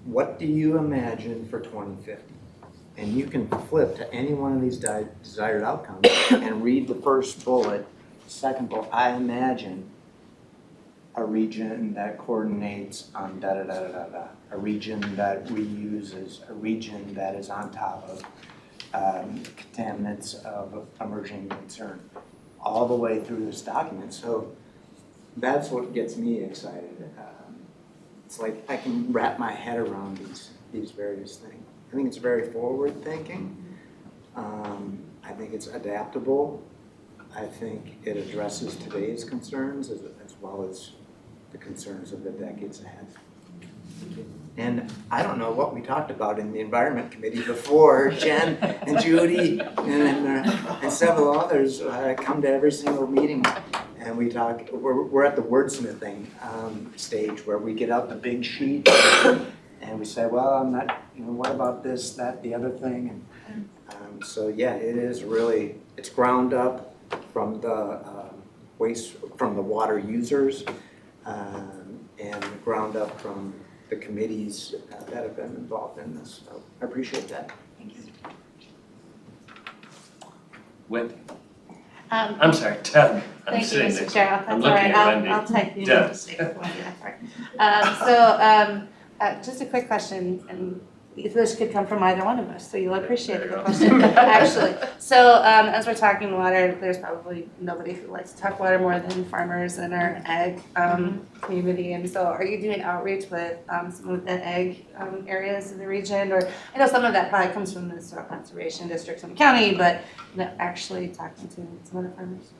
what do you imagine for 2050? And you can flip to any one of these desired outcomes and read the first bullet, second bullet. I imagine a region that coordinates on da-da-da-da-da-da, a region that reuses, a region that is on top of contaminants of emerging concern, all the way through this document. So that's what gets me excited. It's like I can wrap my head around these various things. I think it's very forward thinking. I think it's adaptable. I think it addresses today's concerns as well as the concerns of the decades ahead. And I don't know what we talked about in the Environment Committee before. Jen and Judy and several others come to every single meeting. And we talk, we're at the wordsmithing stage where we get out the big sheet and we say, well, I'm not, what about this, that, the other thing? And so yeah, it is really, it's ground up from the from the water users and ground up from the committees that have been involved in this. So I appreciate that. Thank you. Wendy. I'm sorry, Deb. I'm Thank you, sitting Mr. next- Chair. I'm That's all looking right. at Wendy. I'll take the Deb. initiative. Wendy, that's right. Just a quick question, and this could come from either one of us, so you'll appreciate There you the go. question, actually. So, as we're talking water, there's probably nobody who likes to talk water more than farmers in our ag, community. And so are you doing outreach with, some of the ag, areas in the region? Or, I know some of that probably comes from the soil conservation districts in the county, but actually talking to some other farmers?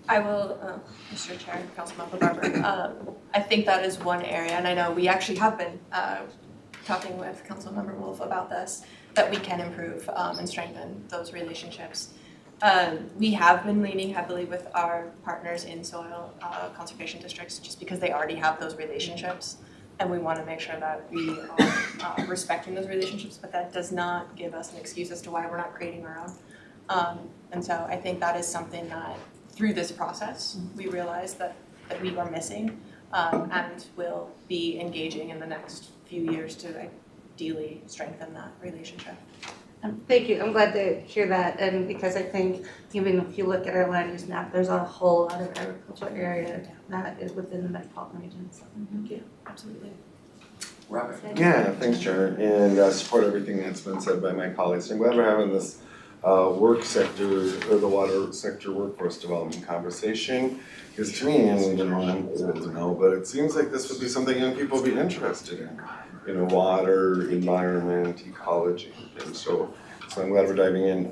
I will, Mr. Chair, Councilmember Barber, I think that is one area, and I know we actually have been talking with Councilmember Wolf about this, that we can improve and strengthen those relationships. We have been leaning heavily with our partners in soil conservation districts just because they already have those relationships, and we want to make sure that we are respecting those relationships, but that does not give us an excuse as to why we're not creating our own. And so I think that is something that through this process, we realized that we are missing and will be engaging in the next few years to ideally strengthen that relationship. Thank you, I'm glad to hear that, and because I think even if you look at our land use map, there's a whole lot of agricultural area that is within the metropolitan region, so thank you. Absolutely. Robert. Yeah, thanks, Sharon, and support everything that's been said by my colleagues. I'm glad we're having this work sector, or the water sector workforce development conversation. Because to me, and I'm old now, but it seems like this would be something young people would be interested in. You know, water, environment, ecology, and so I'm glad we're diving in.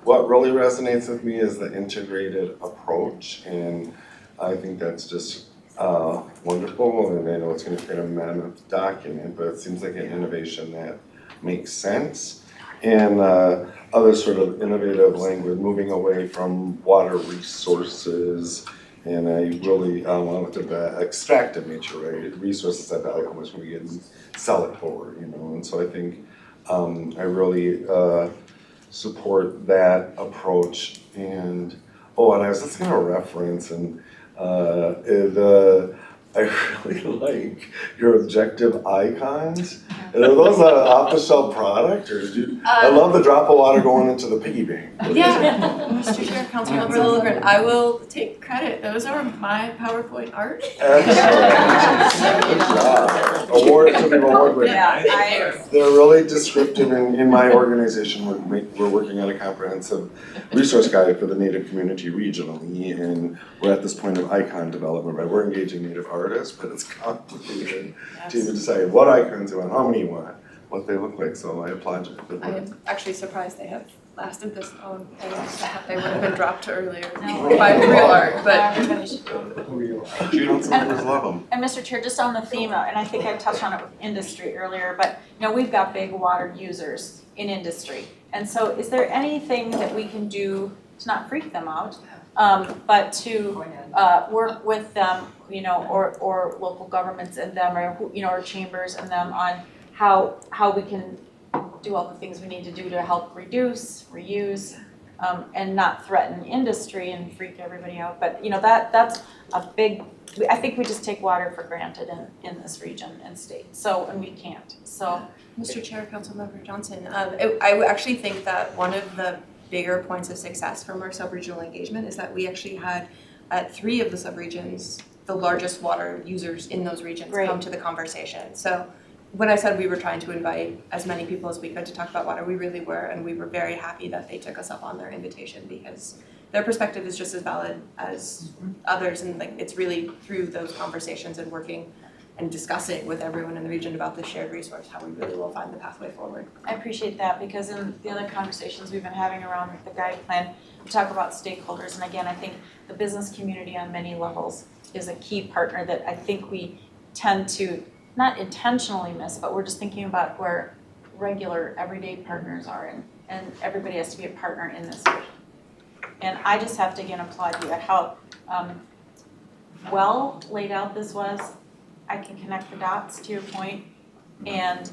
What really resonates with me is the integrated approach, and I think that's just wonderful, and I know it's gonna create a mammoth document, but it seems like an innovation that makes sense. And other sort of innovative language, moving away from water resources, and I really want it to be extractive nature, right? Resources that value, how much we get and sell it for, you know, and so I think I really support that approach. And I was just gonna reference, and I really like your objective icons. And are those an off-the-shelf product, or did you? I love the drop of water going into the piggy bank. Yeah, Mr. Chair, Councilmember Lilligren, I will take credit. Those are my PowerPoint art. Excellent. Good job. Award to the award winner. Yeah, They're really descriptive. In my organization, we're working on a comprehensive resource guide for the Native community regionally, and we're at this point of icon development, right? We're engaging Native artists, but it's complicated to even decide what icons you want, how many you want, what they look like, so I applaud you. Good I work. am actually surprised they have lasted this long. I thought they would have been dropped earlier No. by real art, but everybody should know. Council members love them. And Mr. Chair, just on the theme, and I think I touched on it with industry earlier, but you know, we've got big water users in industry. And so is there anything that we can do to not freak them out, but to work with them, you know, or local governments and them, or you know, or chambers and them on how we can do all the things we need to do to help reduce, reuse, and not threaten industry and freak everybody out. But you know, that's a big, I think we just take water for granted in this region and state, so, and we can't, so. Mr. Chair, Councilmember Johnson, I would actually think that one of the bigger points of success from our sub-regional engagement is that we actually had at 3 of the sub-regions, the largest water users in those regions come to the conversation. So when I said we were trying to invite as many people as we could to talk about water, we really were, and we were very happy that they took us up on their invitation because their perspective is just as valid as others, and like it's really through those conversations and working and discussing with everyone in the region about the shared resource, how we really will find the pathway forward. I appreciate that, because in the other conversations we've been having around the guide plan, we talk about stakeholders, and again, I think the business community on many levels is a key partner that I think we tend to not intentionally miss, but we're just thinking about where regular everyday partners are, and everybody has to be a partner in this vision. And I just have to again applaud you at how well laid out this was. I can connect the dots to your point, and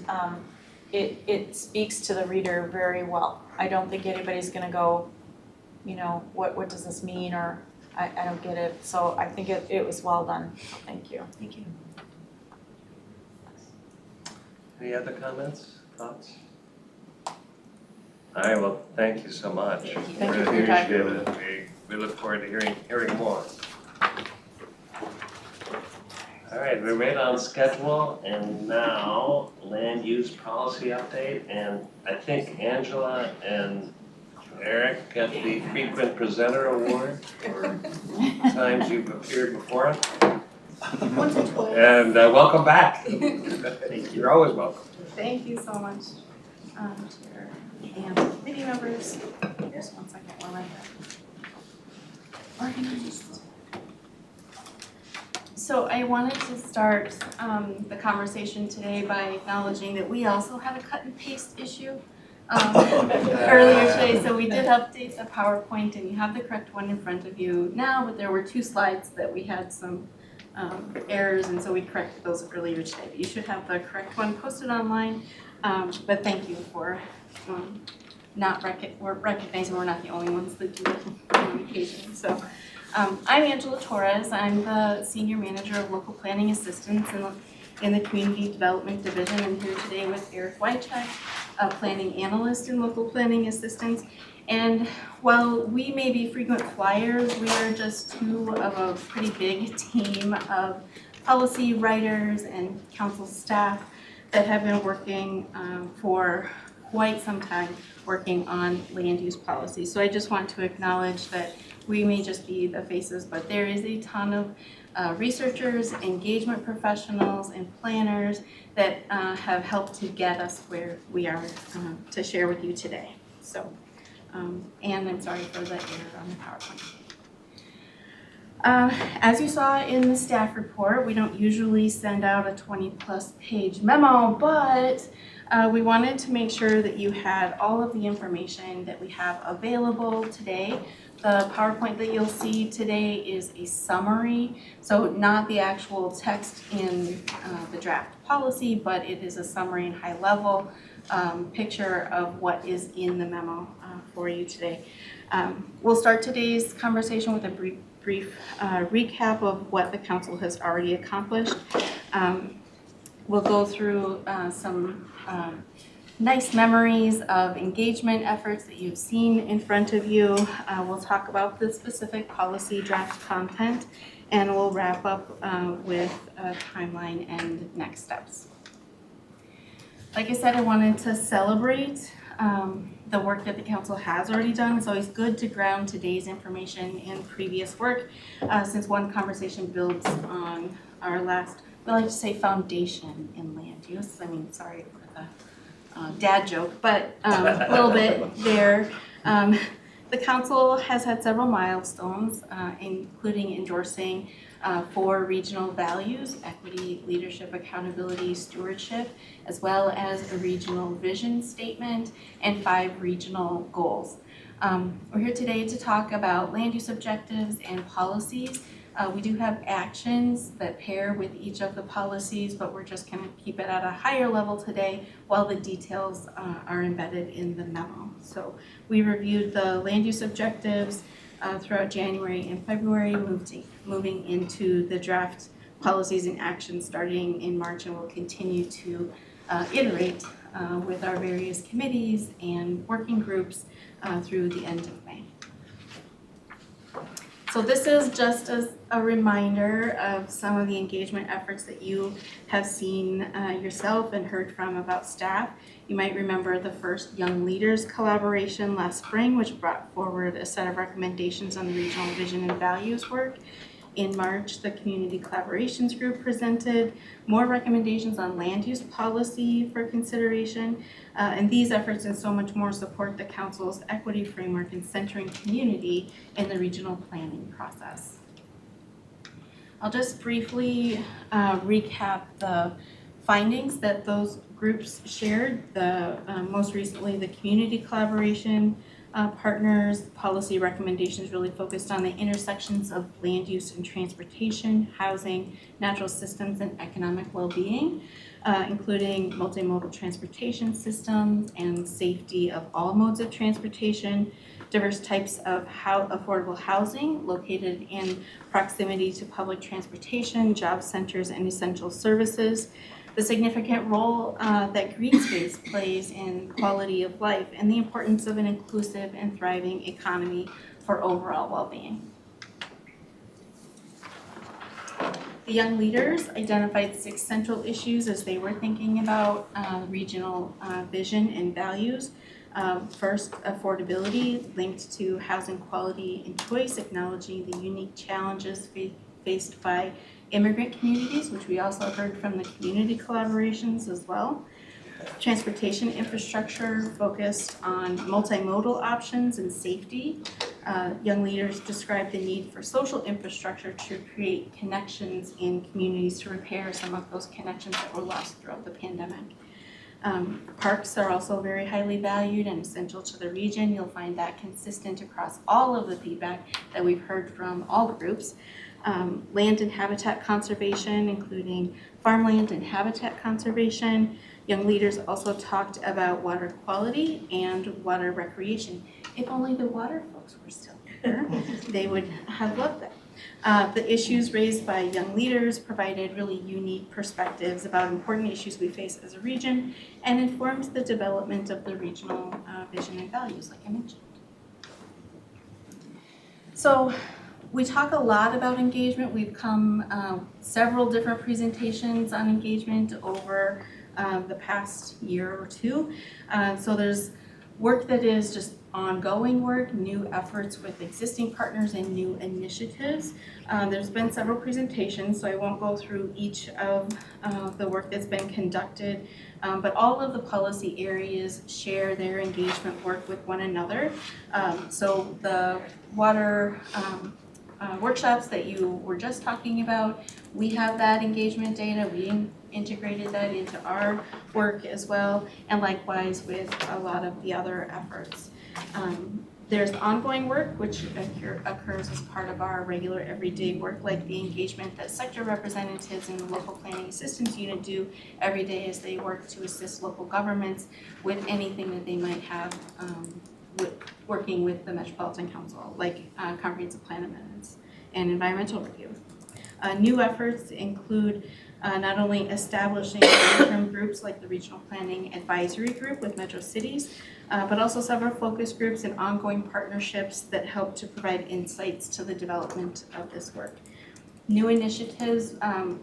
it speaks to the reader very well. I don't think anybody's gonna go, you know, what does this mean, or I don't get it. So I think it was well done. So thank you. Thank you. Any other comments, thoughts? All right, well, thank you so much. Thank you. Thank you for your time. Appreciate it. We look forward to hearing more. All right, we're right on schedule, and now land use policy update, and I think Angela and Eric get the frequent presenter award for times you've appeared before us. Once or twice. And welcome back. You're always welcome. Thank you so much, Chair and committee members. Just one second while I get organized. So I wanted to start the conversation today by acknowledging that we also had a cut and paste issue earlier today. So we did update the PowerPoint and you have the correct one in front of you now, but there were 2 slides that we had some errors, and so we corrected those earlier today. But you should have the correct one posted online. But thank you for recognizing we're not the only ones that do communication. So I'm Angela Torres. I'm the Senior Manager of Local Planning Assistance in the Community Development Division. I'm here today with Eric Wycheck, a Planning Analyst in Local Planning Assistance. And while we may be frequent flyers, we are just 2 of a pretty big team of policy writers and council staff that have been working for quite some time working on land use policy. So I just want to acknowledge that we may just be the faces, but there is a ton of researchers, engagement professionals, and planners that have helped to get us where we are to share with you today. So. And I'm sorry for the error on the PowerPoint. As you saw in the staff report, we don't usually send out a 20+ page memo, but we wanted to make sure that you had all of the information that we have available today. The PowerPoint that you'll see today is a summary, so not the actual text in the draft policy, but it is a summary and high level picture of what is in the memo for you today. We'll start today's conversation with a brief recap of what the council has already accomplished. We'll go through some nice memories of engagement efforts that you've seen in front of you. We'll talk about the specific policy draft content, and we'll wrap up with a timeline and next steps. Like I said, I wanted to celebrate the work that the council has already done. It's always good to ground today's information in previous work, since one conversation builds on our last, we like to say, foundation in land use. I mean, sorry for the dad joke, but a little bit there. The council has had several milestones, including endorsing 4 regional values: equity, leadership, accountability, stewardship, as well as a regional vision statement and 5 regional goals. We're here today to talk about land use objectives and policies. We do have actions that pair with each of the policies, but we're just going to keep it at a higher level today while the details are embedded in the memo. So we reviewed the land use objectives throughout January and February, moving into the draft policies and actions starting in March, and we'll continue to iterate with our various committees and working groups through the end of May. So this is just as a reminder of some of the engagement efforts that you have seen yourself and heard from about staff. You might remember the first Young Leaders collaboration last spring, which brought forward a set of recommendations on the regional vision and values work. In March, the Community Collaborations Group presented more recommendations on land use policy for consideration. And these efforts and so much more support the Council's equity framework and centering community in the regional planning process. I'll just briefly recap the findings that those groups shared. Most recently, the community collaboration partners policy recommendations really focused on the intersections of land use and transportation, housing, natural systems, and economic well-being, including multimodal transportation systems and safety of all modes of transportation, diverse types of affordable housing located in proximity to public transportation, job centers, and essential services, the significant role that green space plays in quality of life, and the importance of an inclusive and thriving economy for overall well-being. The young leaders identified 6 central issues as they were thinking about regional vision and values. First, affordability linked to housing quality and choice, acknowledging the unique challenges faced by immigrant communities, which we also heard from the community collaborations as well. Transportation infrastructure focused on multimodal options and safety. Young leaders described the need for social infrastructure to create connections in communities to repair some of those connections that were lost throughout the pandemic. Parks are also very highly valued and essential to the region. You'll find that consistent across all of the feedback that we've heard from all groups. Land and habitat conservation, including farmland and habitat conservation. Young leaders also talked about water quality and water recreation. If only the water folks were still here, they would have loved that. The issues raised by young leaders provided really unique perspectives about important issues we face as a region and informs the development of the regional vision and values, like I mentioned. So we talk a lot about engagement. We've come several different presentations on engagement over the past year or two. So there's work that is just ongoing work, new efforts with existing partners and new initiatives. There's been several presentations, so I won't go through each of the work that's been conducted, but all of the policy areas share their engagement work with one another. So the water workshops that you were just talking about, we have that engagement data. We integrated that into our work as well, and likewise with a lot of the other efforts. There's ongoing work which occurs as part of our regular everyday work, like the engagement that sector representatives in the local planning assistance unit do every day as they work to assist local governments with anything that they might have working with the Metropolitan Council, like comprehensive plan amendments and environmental review. New efforts include not only establishing long-term groups like the Regional Planning Advisory Group with Metro Cities, but also several focus groups and ongoing partnerships that help to provide insights to the development of this work. New initiatives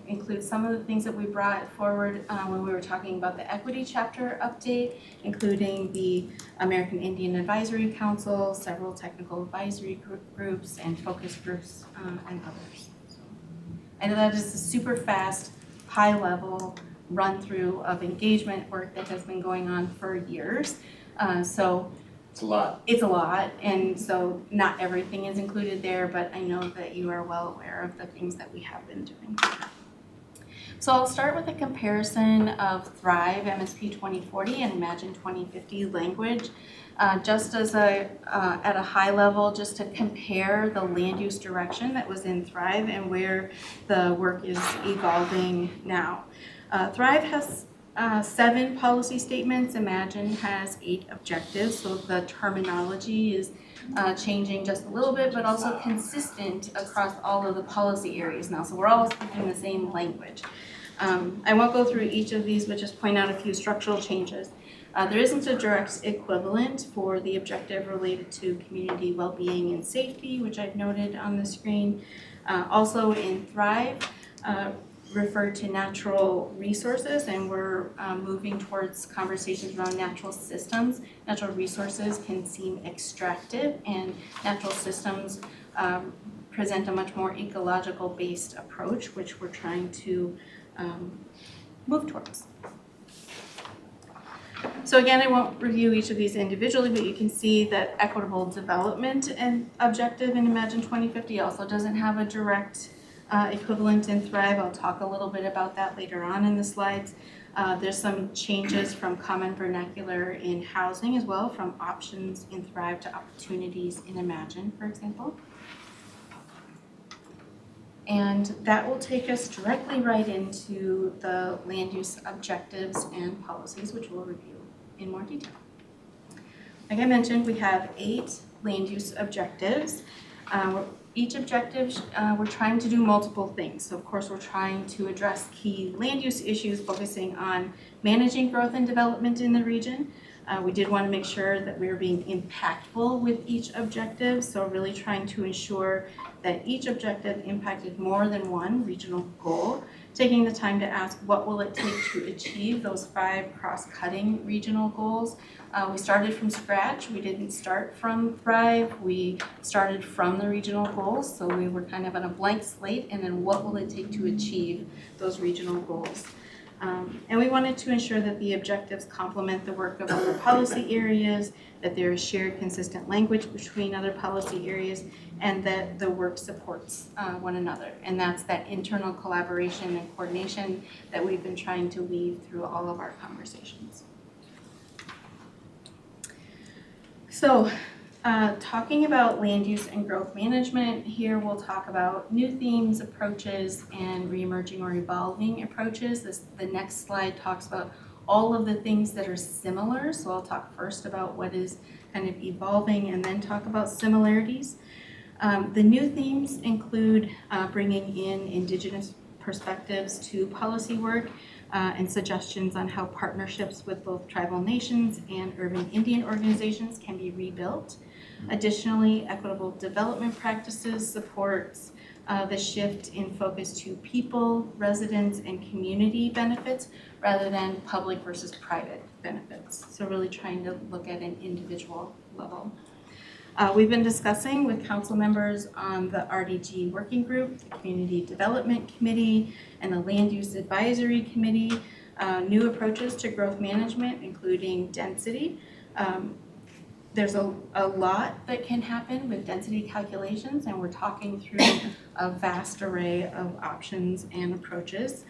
include some of the things that we brought forward when we were talking about the equity chapter update, including the American Indian Advisory Council, several technical advisory groups, and focus groups, and others. So, I know that is a super fast, high-level run-through of engagement work that has been going on for years. So It's a lot. it's a lot, and so not everything is included there, but I know that you are well aware of the things that we have been doing. So I'll start with a comparison of Thrive MSP 2040 and Imagine 2050 language, just as at a high level, just to compare the land use direction that was in Thrive and where the work is evolving now. Thrive has 7 policy statements. Imagine has 8 objectives, so the terminology is changing just a little bit, but also consistent across all of the policy areas now. So we're all speaking the same language. I won't go through each of these, but just point out a few structural changes. There isn't a direct equivalent for the objective related to community well-being and safety, which I've noted on the screen. Also in Thrive, referred to natural resources, and we're moving towards conversations around natural systems. Natural resources can seem extractive, and natural systems present a much more ecological based approach, which we're trying to move towards. So again, I won't review each of these individually, but you can see that equitable development and objective in Imagine 2050 also doesn't have a direct equivalent in Thrive. I'll talk a little bit about that later on in the slides. There's some changes from common vernacular in housing as well, from options in Thrive to opportunities in Imagine, for example. And that will take us directly right into the land use objectives and policies, which we'll review in more detail. Like I mentioned, we have 8 land use objectives. Each objective, we're trying to do multiple things. So of course, we're trying to address key land use issues, focusing on managing growth and development in the region, We did want to make sure that we were being impactful with each objective, so really trying to ensure that each objective impacted more than one regional goal, taking the time to ask what will it take to achieve those 5 cross-cutting regional goals. We started from scratch. We didn't start from Thrive. We started from the regional goals, so we were kind of on a blank slate, and then what will it take to achieve those regional goals. And we wanted to ensure that the objectives complement the work of other policy areas, that there is shared consistent language between other policy areas, and that the work supports one another. And that's that internal collaboration and coordination that we've been trying to weave through all of our conversations. So, talking about land use and growth management, here we'll talk about new themes, approaches, and re-emerging or evolving approaches. The next slide talks about all of the things that are similar. So I'll talk first about what is kind of evolving and then talk about similarities. The new themes include bringing in Indigenous perspectives to policy work and suggestions on how partnerships with both tribal nations and urban Indian organizations can be rebuilt. Additionally, equitable development practices supports the shift in focus to people, residents, and community benefits rather than public versus private benefits. So really trying to look at an individual level. We've been discussing with council members on the RDG Working Group, the Community Development Committee, and the Land Use Advisory Committee, new approaches to growth management, including density. There's a lot that can happen with density calculations, and we're talking through a vast array of options and approaches.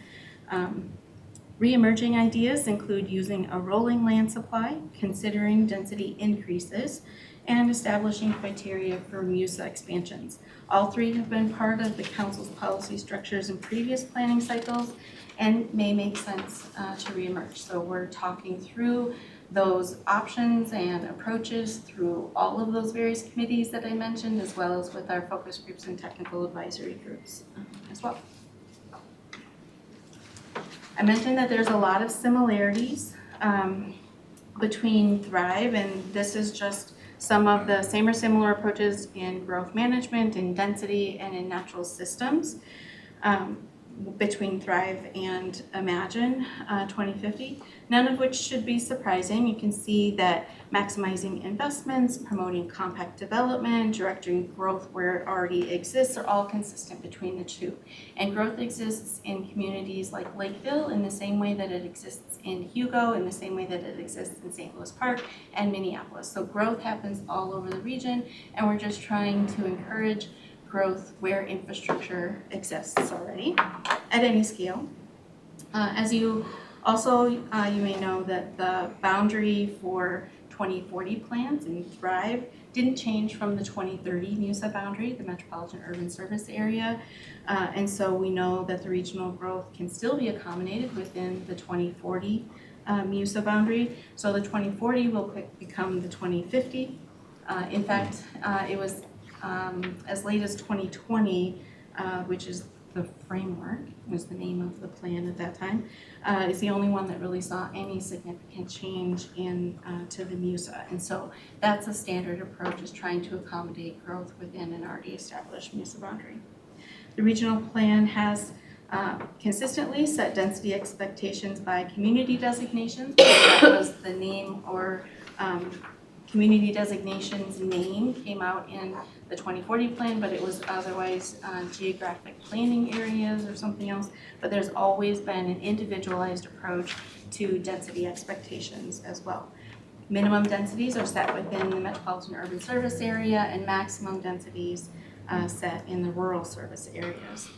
Re-emerging ideas include using a rolling land supply, considering density increases, and establishing criteria for MUSA expansions. All 3 have been part of the council's policy structures in previous planning cycles and may make sense to reemerge. So we're talking through those options and approaches through all of those various committees that I mentioned, as well as with our focus groups and technical advisory groups as well. I mentioned that there's a lot of similarities between Thrive, and this is just some of the same or similar approaches in growth management, in density, and in natural systems between Thrive and Imagine 2050, none of which should be surprising. You can see that maximizing investments, promoting compact development, directing growth where it already exists are all consistent between the 2. And growth exists in communities like Lakeville in the same way that it exists in Hugo, in the same way that it exists in St. Louis Park and Minneapolis. So growth happens all over the region, and we're just trying to encourage growth where infrastructure exists already at any scale. As you also, you may know that the boundary for 2040 plans in Thrive didn't change from the 2030 MUSA boundary, the Metropolitan Urban Service Area. And so we know that the regional growth can still be accommodated within the 2040 MUSA boundary. So the 2040 will become the 2050. In fact, it was as late as 2020, which is the framework, was the name of the plan at that time, is the only one that really saw any significant change in to the MUSA. And so that's a standard approach, is trying to accommodate growth within an already established MUSA boundary. The regional plan has consistently set density expectations by community designations. That was the name or community designation's name came out in the 2040 plan, but it was otherwise geographic planning areas or something else. But there's always been an individualized approach to density expectations as well. Minimum densities are set within the Metropolitan Urban Service Area, and maximum densities set in the rural service areas.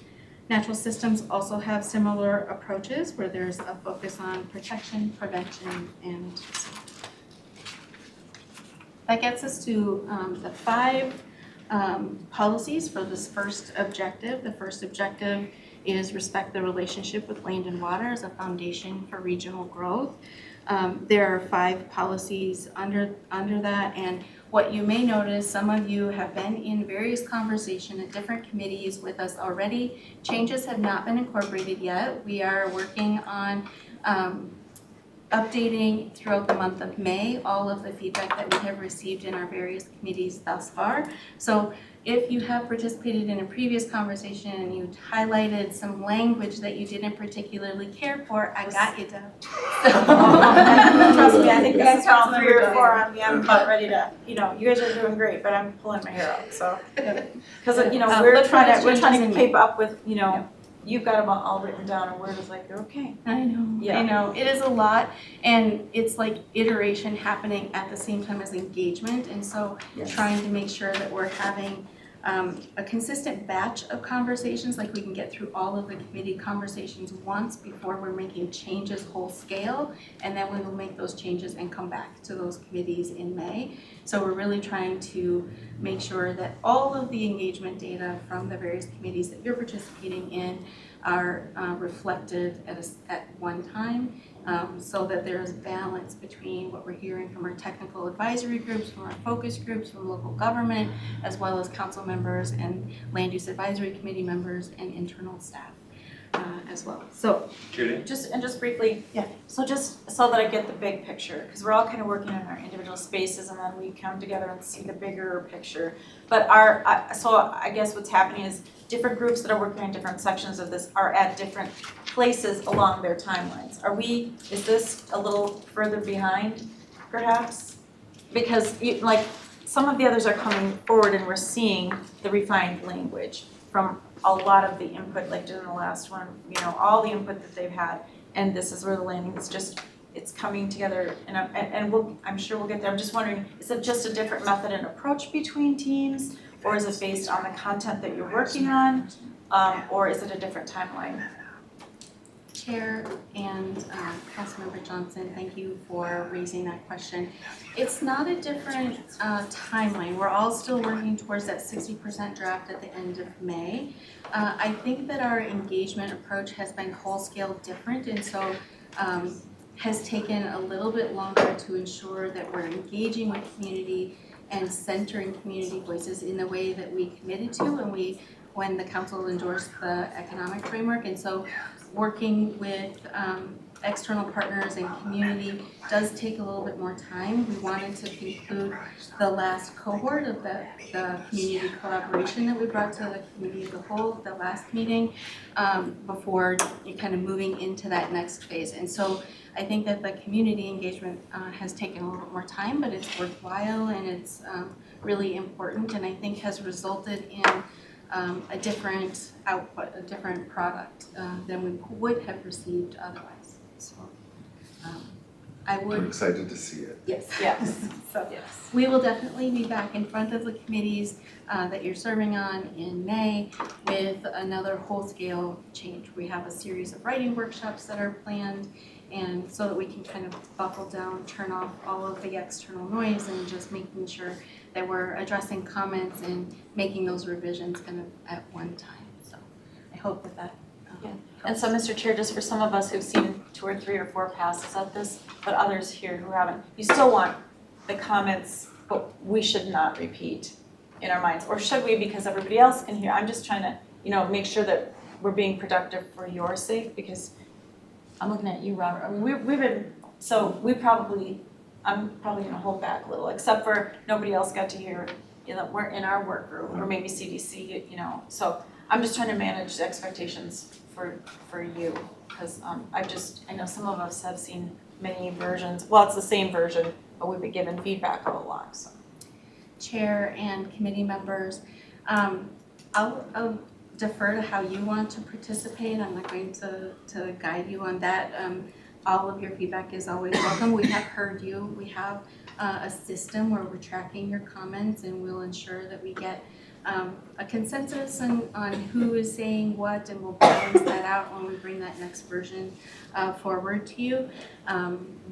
Natural systems also have similar approaches where there's a focus on protection, prevention, and safety. That gets us to the 5 policies for this first objective. The first objective is respect the relationship with land and water as a foundation for regional growth. There are 5 policies under that, and what you may notice, some of you have been in various conversations at different committees with us already. Changes have not been incorporated yet. We are working on updating throughout the month of May all of the feedback that we have received in our various committees thus far. So if you have participated in a previous conversation and you highlighted some language that you didn't particularly care for, I got you, Deb. Trust me, I think this is round 3 or 4 on me, I'm about ready to, you guys are doing great, but I'm pulling my hair out, so. Cause we're look for the trying changes to in keep up with, you've got them all written down and we're just like, okay. I know, Yeah. I know, it is a lot, and it's like iteration happening at the same time as engagement, and so trying to make sure that we're having a consistent batch of conversations, like we can get through all of the committee conversations once before we're making changes whole scale, and then we will make those changes and come back to those committees in May. So we're really trying to make sure that all of the engagement data from the various committees that you're participating in are reflected at one time, so that there is balance between what we're hearing from our technical advisory groups, from our focus groups, from local government, as well as council members and land use advisory committee members and internal staff as well. So Judy? Just briefly. Yeah. So just so that I get the big picture, because we're all kind of working in our individual spaces and then we come together and see the bigger picture. But so I guess what's happening is different groups that are working on different sections of this are at different places along their timelines. Is this a little further behind perhaps? Because some of the others are coming forward and we're seeing the refined language from a lot of the input, like in the last one, all the input that they've had, and this is where the landing is it's coming together, and I'm sure we'll get there. I'm just wondering, is it just a different method and approach between teams, or is it based on the content that you're working on, or is it a different timeline? Chair and Councilmember Johnson, thank you for raising that question. It's not a different timeline. We're all still working towards that 60% draft at the end of May. I think that our engagement approach has been whole scale different, and so has taken a little bit longer to ensure that we're engaging with community and centering community voices in the way that we committed to when the council endorsed the economic framework. And so working with external partners and community does take a little bit more time. We wanted to conclude the last cohort of the community collaboration that we brought to the community as a whole at the last meeting before kind of moving into that next phase. And so I think that the community engagement has taken a little bit more time, but it's worthwhile and it's really important, and I think has resulted in a different output, a different product than we would have received otherwise. So I'm excited to see it. Yes. So yes, we will definitely be back in front of the committees that you're serving on in May with another whole-scale change. We have a series of writing workshops that are planned, and so that we can kind of buckle down, turn off all of the external noise, and just making sure that we're addressing comments and making those revisions kind of at one time. So I hope with that. And so, Mr. Chair, just for some of us who've seen 2 or 3 or 4 passes at this, but others here who haven't, you still want the comments, but we should not repeat in our minds, or should we, because everybody else can hear? I'm just trying to, make sure that we're being productive for your sake, because I'm looking at you, Robert. I mean, we've been, I'm probably gonna hold back a little, except for nobody else got to hear, we're in our work group, or maybe CDC, so I'm just trying to manage the expectations for you, because I know some of us have seen many versions. Well, it's the same version, but we've been given feedback all along. So, Chair and committee members, I'll defer to how you want to participate. I'm not going to guide you on that. All of your feedback is always welcome. We have heard you. We have a system where we're tracking your comments, and we'll ensure that we get a consensus on who is saying what, and we'll balance that out when we bring that next version forward to you.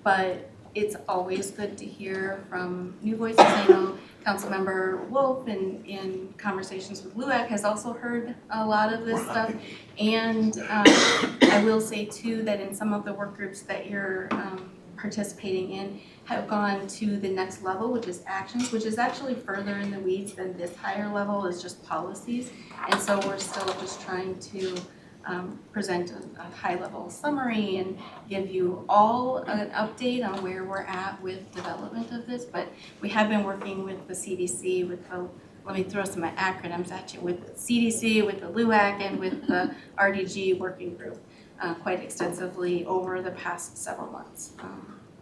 But it's always good to hear from new voices. I know Councilmember Wolf in conversations with LUAC has also heard a lot of this stuff. And I will say too that in some of the work groups that you're participating in have gone to the next level, which is actions, which is actually further in the weeds than this higher level is just policies. And so we're still just trying to present a high-level summary and give you all an update on where we're at with development of this, but we have been working with the CDC, with the, let me throw some acronyms at you, with the CDC, with the LUAC, and with the RDG working group quite extensively over the past several months.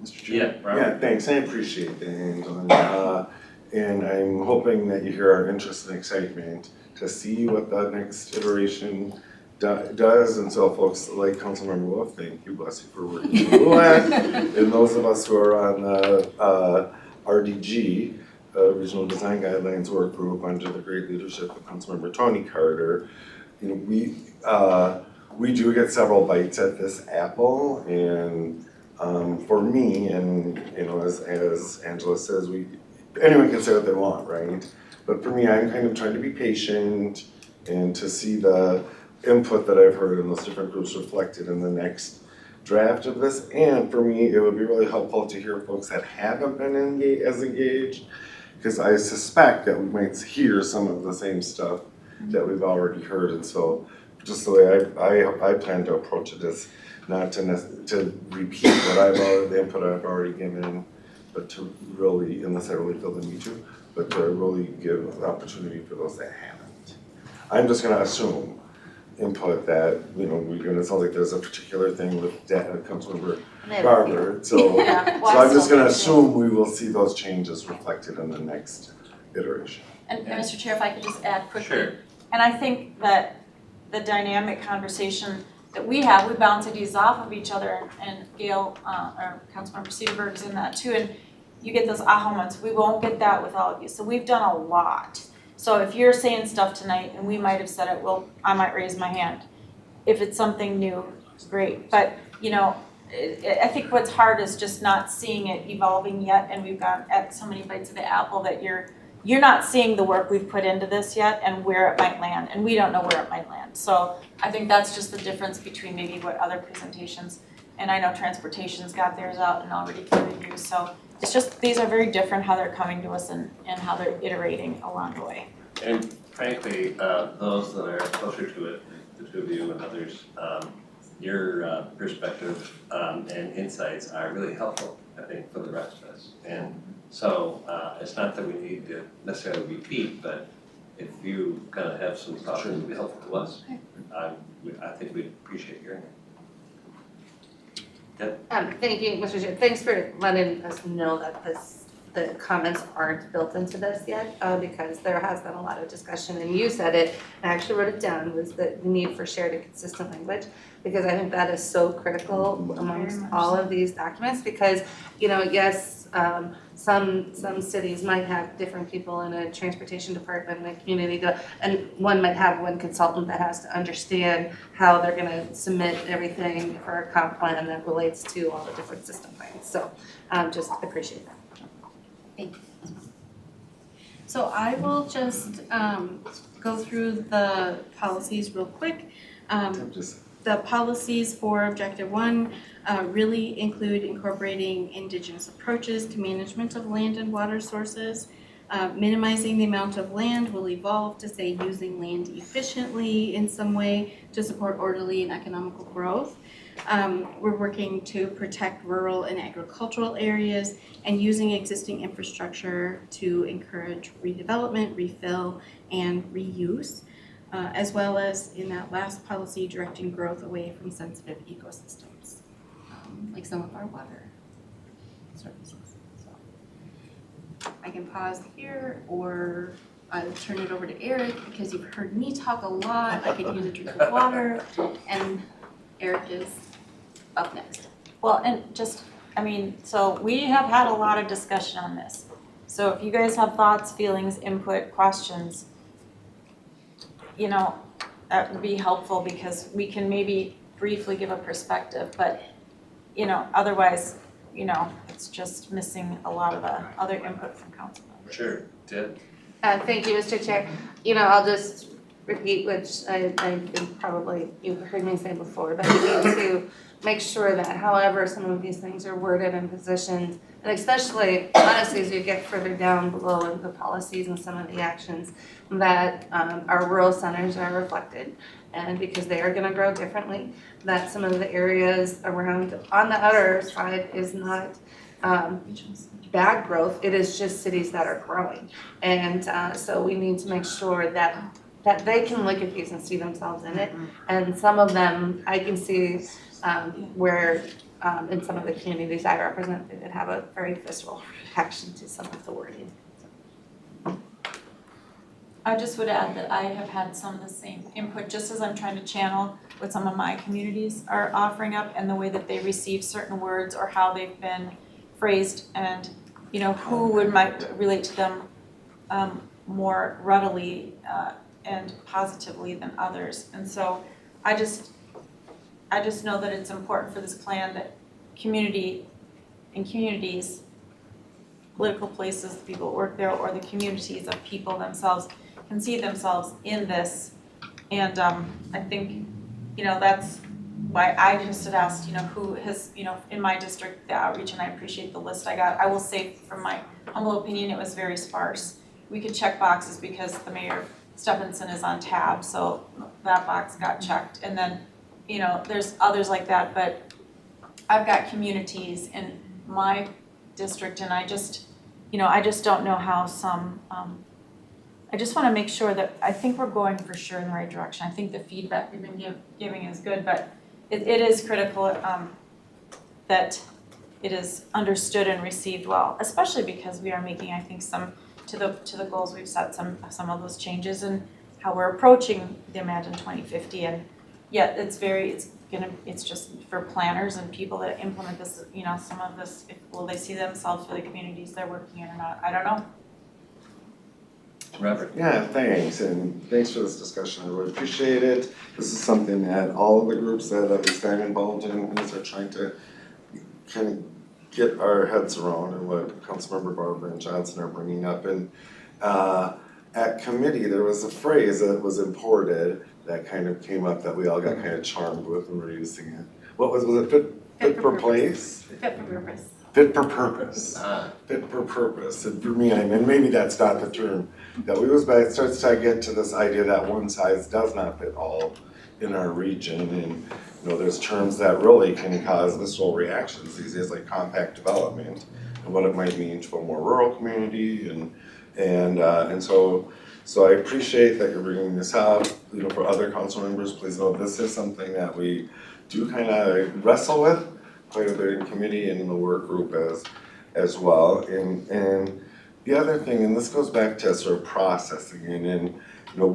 Mr. Chair? Yeah, Robert. Yeah, thanks, I appreciate that, Angela. And I'm hoping that you hear our interest and excitement to see what the next iteration does. And so folks like Councilmember Wolf, thank you, bless you for working with LUAC. And those of us who are on the RDG, Regional Design Guidelines Work Group under the great leadership of Councilmember Tony Carter, you know, we do get several bites at this apple, and for me, and you know, as Angela says, anyone can say what they want, right? But for me, I'm kind of trying to be patient and to see the input that I've heard in those different groups reflected in the next draft of this. And for me, it would be really helpful to hear folks that haven't been as engaged, because I suspect that we might hear some of the same stuff that we've already heard. And so just the way I plan to approach it is not to repeat the input I've already given, but to really, unless I really feel the need to, but to really give an opportunity for those that haven't. I'm just gonna assume input that, you know, it sounds like there's a particular thing with that Councilmember Garber, so I'm just gonna assume we will see those changes reflected in the next iteration. And Mr. Chair, if I could just add quickly. Sure. And I think that the dynamic conversation that we have, we bounce ideas off of each other, and Gail, or Councilmember Cedarberg is in that too, and you get those aha moments. We won't get that with all of you. So we've done a lot. So if you're saying stuff tonight, and we might have said it, well, I might raise my hand. If it's something new, great. But, you know, I think what's hard is just not seeing it evolving yet, and we've got at so many bites of the apple that you're not seeing the work we've put into this yet and where it might land, and we don't know where it might land. So I think that's just the difference between maybe what other presentations, and I know transportation's got theirs out and already given review, so it's just, these are very different how they're coming to us and how they're iterating along the way. And frankly, those that are closer to it, the two of you and others, your perspective and insights are really helpful, I think, for the rest of us. And so it's not that we need to necessarily repeat, but if you kind of have some thoughts that would be helpful to us, I think we'd appreciate hearing it. Thank you, Mr. Chair. Thanks for letting us know that the comments aren't built into this yet, because there has been a lot of discussion, and you said it, I actually wrote it down, was the need for shared and consistent language, because I think that is so critical amongst all of these documents, because, you know, yes, some cities might have different people in a transportation department and a community, and one might have one consultant that has to understand how they're gonna submit everything for a comp plan that relates to all the different system plans, so just appreciate that. Thank you. So I will just go through the policies real quick. The policies for Objective 1 really include incorporating indigenous approaches to management of land and water sources. Minimizing the amount of land will evolve to say using land efficiently in some way to support orderly and economical growth. We're working to protect rural and agricultural areas and using existing infrastructure to encourage redevelopment, refill, and reuse, as well as in that last policy, directing growth away from sensitive ecosystems, like some of our water services. So I can pause here, or I'll turn it over to Eric because you've heard me talk a lot. I could use a drink of water, and Eric is up next. Well, and just, I mean, so we have had a lot of discussion on this. So if you guys have thoughts, feelings, input, questions, you know, that would be helpful because we can maybe briefly give a perspective, but, you know, otherwise, you know, it's just missing a lot of the other input from council members. Sure, Deb? Thank you, Mr. Chair. You know, I'll just repeat, which I think probably you've heard me say before, but we need to make sure that however some of these things are worded and positioned, and especially honestly as you get further down below in the policies and some of the actions, that our rural centers are reflected, and because they are gonna grow differently, that some of the areas around, on the other side is not, bad growth, it is just cities that are growing. And, so we need to make sure that they can look at these and see themselves in it. And some of them, I can see, where, in some of the communities I represent, they would have a very visceral reaction to some of the wording. I just would add that I have had some of the same input, just as I'm trying to channel what some of my communities are offering up and the way that they receive certain words or how they've been phrased, and, you know, who might relate to them more readily and positively than others. And so I just know that it's important for this plan that communities, political places, the people that work there, or the communities of people themselves can see themselves in this. And I think, you know, that's why I just had asked, you know, who has, you know, in my district, the outreach, and I appreciate the list I got. I will say, from my humble opinion, it was very sparse. We could check boxes because the mayor, Stephenson, is on tab, so that box got checked. And then, you know, there's others like that, but I've got communities in my district, and I just don't know how some, I just wanna make sure that, I think we're going for sure in the right direction. I think the feedback we've been giving is good, but it is critical that it is understood and received well, especially because we are making, I think, some, to the goals we've set, some of those changes and how we're approaching the Imagine 2050. And yet it's just for planners and people that implement this, you know, some of this, will they see themselves for the communities they're working in or not? I don't know. Robert? Yeah, thanks, and thanks for this discussion, I really appreciate it. This is something that all of the groups that we stand involved in are trying to kind of get our heads around, and what Councilmember Barbara and Johnson are bringing up. And at committee, there was a phrase that was imported that kind of came up that we all got kind of charmed with and we're using it. What was it, fit for place? Fit for purpose. Fit for purpose. Fit for purpose. And for me, and maybe that's not the term that we use, but it starts to get to this idea that one size does not fit all in our region. And you know, there's terms that really can cause visceral reactions these days, like compact development and what it might mean to a more rural community. And so I appreciate that you're bringing this up. You know, for other council members, please know this is something that we do kind of wrestle with quite a bit in committee and in the work group as well. And the other thing, and this goes back to sort of processing, and you know,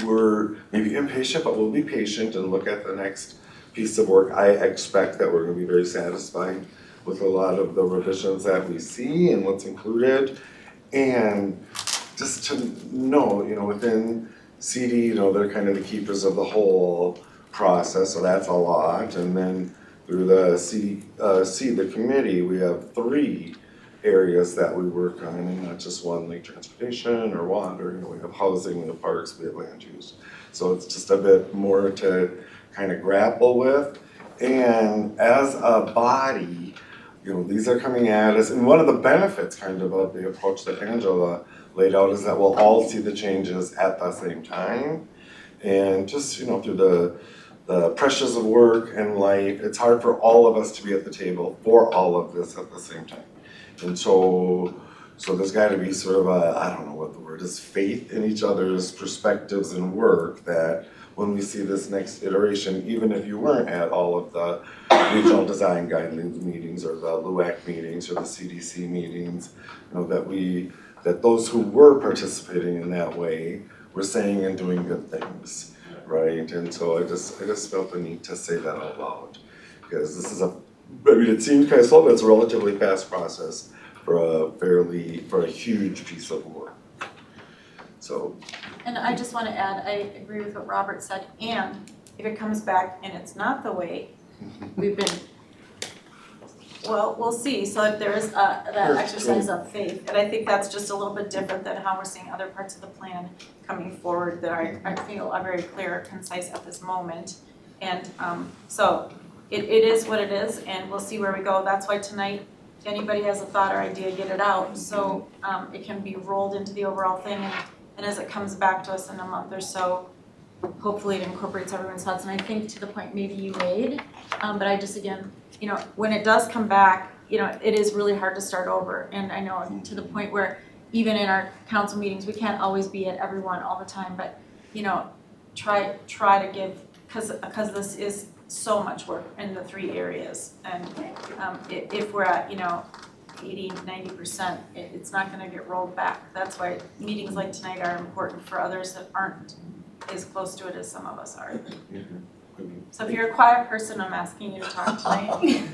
we're maybe impatient, but we'll be patient and look at the next piece of work. I expect that we're going to be very satisfied with a lot of the revisions that we see and what's included. And just to know, you know, within CD, you know, they're kind of the keepers of the whole process, so that's a lot. And then through the the committee, we have 3 areas that we work on, and not just one, like transportation or water. You know, we have housing, we have parks, we have land use. So it's just a bit more to kind of grapple with. And as a body, you know, these are coming at us, and one of the benefits kind of the approach that Angela laid out is that we'll all see the changes at the same time. And just, you know, through the pressures of work and life, it's hard for all of us to be at the table for all of this at the same time. And so there's got to be sort of I don't know what the word is, faith in each other's perspectives and work, that when we see this next iteration, even if you weren't at all of the regional design guidelines meetings or the LUAC meetings or the CDC meetings, you know, that those who were participating in that way were saying and doing good things, right? And so I just felt the need to say that out loud, because this is it seems kind of slow, but it's a relatively fast process for a huge piece of work. So. And I just want to add, I agree with what Robert said, and if it comes back and it's not the way we've been, well, we'll see. So if there is that exercise of faith, and I think that's just a little bit different than how we're seeing other parts of the plan coming forward that I feel are very clear, concise at this moment. And so it is what it is, and we'll see where we go. That's why tonight, if anybody has a thought or idea, get it out, so it can be rolled into the overall thing. And as it comes back to us in a month or so, hopefully it incorporates everyone's thoughts, and I think to the point maybe you made, but I just, again, you know, when it does come back, you know, it is really hard to start over, and I know to the point where even in our council meetings, we can't always be at everyone all the time, but, you know, try to give, because this is so much work in the 3 areas, and if we're at, you know, 80-90%, it's not gonna get rolled back. That's why meetings like tonight are important for others that aren't as close to it as some of us are. So if you're a quiet person, I'm asking you to talk tonight.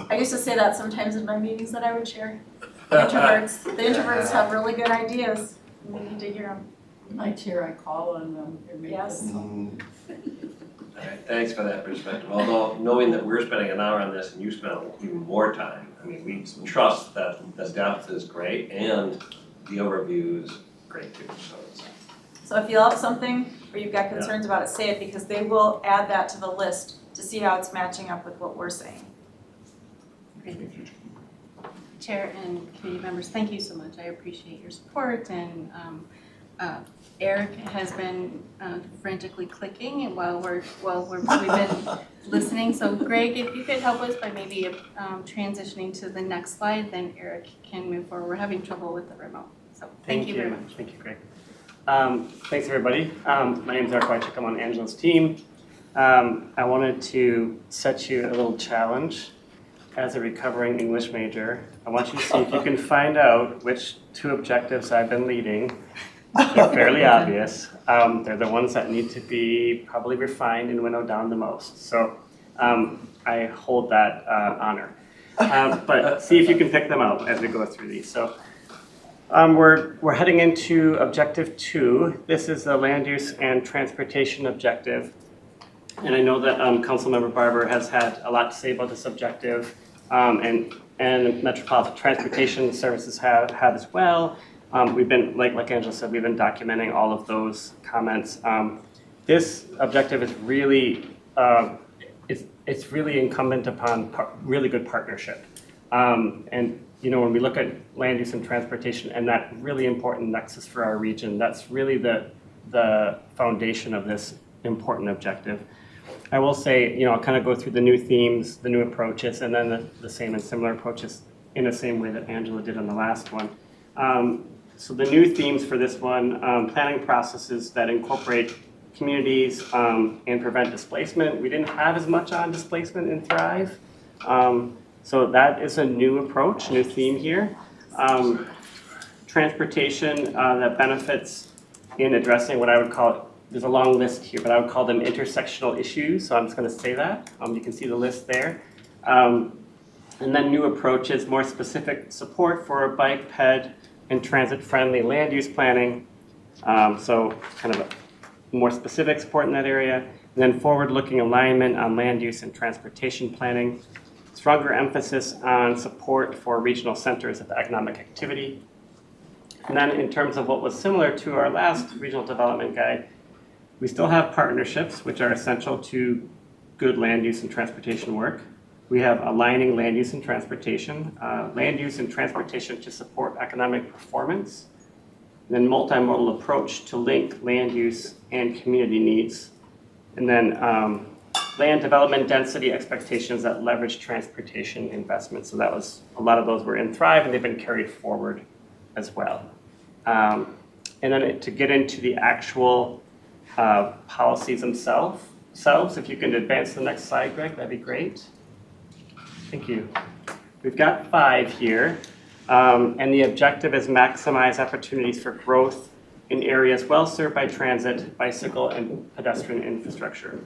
I used to say that sometimes in my meetings that I would share. The introverts have really good ideas, and we need to hear them. My chair, I call on them and make Yes. them. Alright, thanks for that perspective, although knowing that we're spending an hour on this and you spent even more time, I mean, we trust that the depth is great and the overview is great too, so it's. So if you have something or you've got concerns about it, say it, because they will add that to the list to see how it's matching up with what we're saying. Chair and committee members, thank you so much. I appreciate your support, and Eric has been frantically clicking and while we've been listening. So Greg, if you could help us by maybe transitioning to the next slide, then Eric can move forward. We're having trouble with the remote. So thank you very much. Thank you, Greg. Thanks, everybody. My name is Eric Wychick. I'm on Angela's team. I wanted to set you a little challenge. As a recovering English major, I want you to see if you can find out which 2 objectives I've been leading. They're fairly obvious. They're the ones that need to be probably refined and winnowed down the most. So I hold that honor. But see if you can pick them out as we go through these. So we're heading into objective 2. This is the land use and transportation objective. And I know that Councilmember Barber has had a lot to say about this objective, and Metropolitan Transportation Services have as well. We've been, like Angela said, we've been documenting all of those comments. This objective is really, it's really incumbent upon really good partnership. And you know, when we look at land use and transportation and that really important nexus for our region, that's really the foundation of this important objective. I will say, you know, I'll kind of go through the new themes, the new approaches, and then the same and similar approaches in the same way that Angela did on the last one. So the new themes for this one, planning processes that incorporate communities and prevent displacement. We didn't have as much on displacement in Thrive. So that is a new approach, new theme here. Transportation that benefits in addressing what I would call, there's a long list here, but I would call them intersectional issues, so I'm just going to say that. You can see the list there. And then new approaches, more specific support for bike, ped, and transit-friendly land use planning. So kind of more specific support in that area. And then forward-looking alignment on land use and transportation planning. Stronger emphasis on support for regional centers of economic activity. And then in terms of what was similar to our last regional development guide, we still have partnerships, which are essential to good land use and transportation work. We have aligning land use and transportation to support economic performance, and then multimodal approach to link land use and community needs, and then land development density expectations that leverage transportation investment. So that was, a lot of those were in Thrive and they've been carried forward as well. And then to get into the actual policies themselves, if you can advance to the next slide, Greg, that'd be great. Thank you. We've got 5 here, and the objective is maximize opportunities for growth in areas well served by transit, bicycle, and pedestrian infrastructure.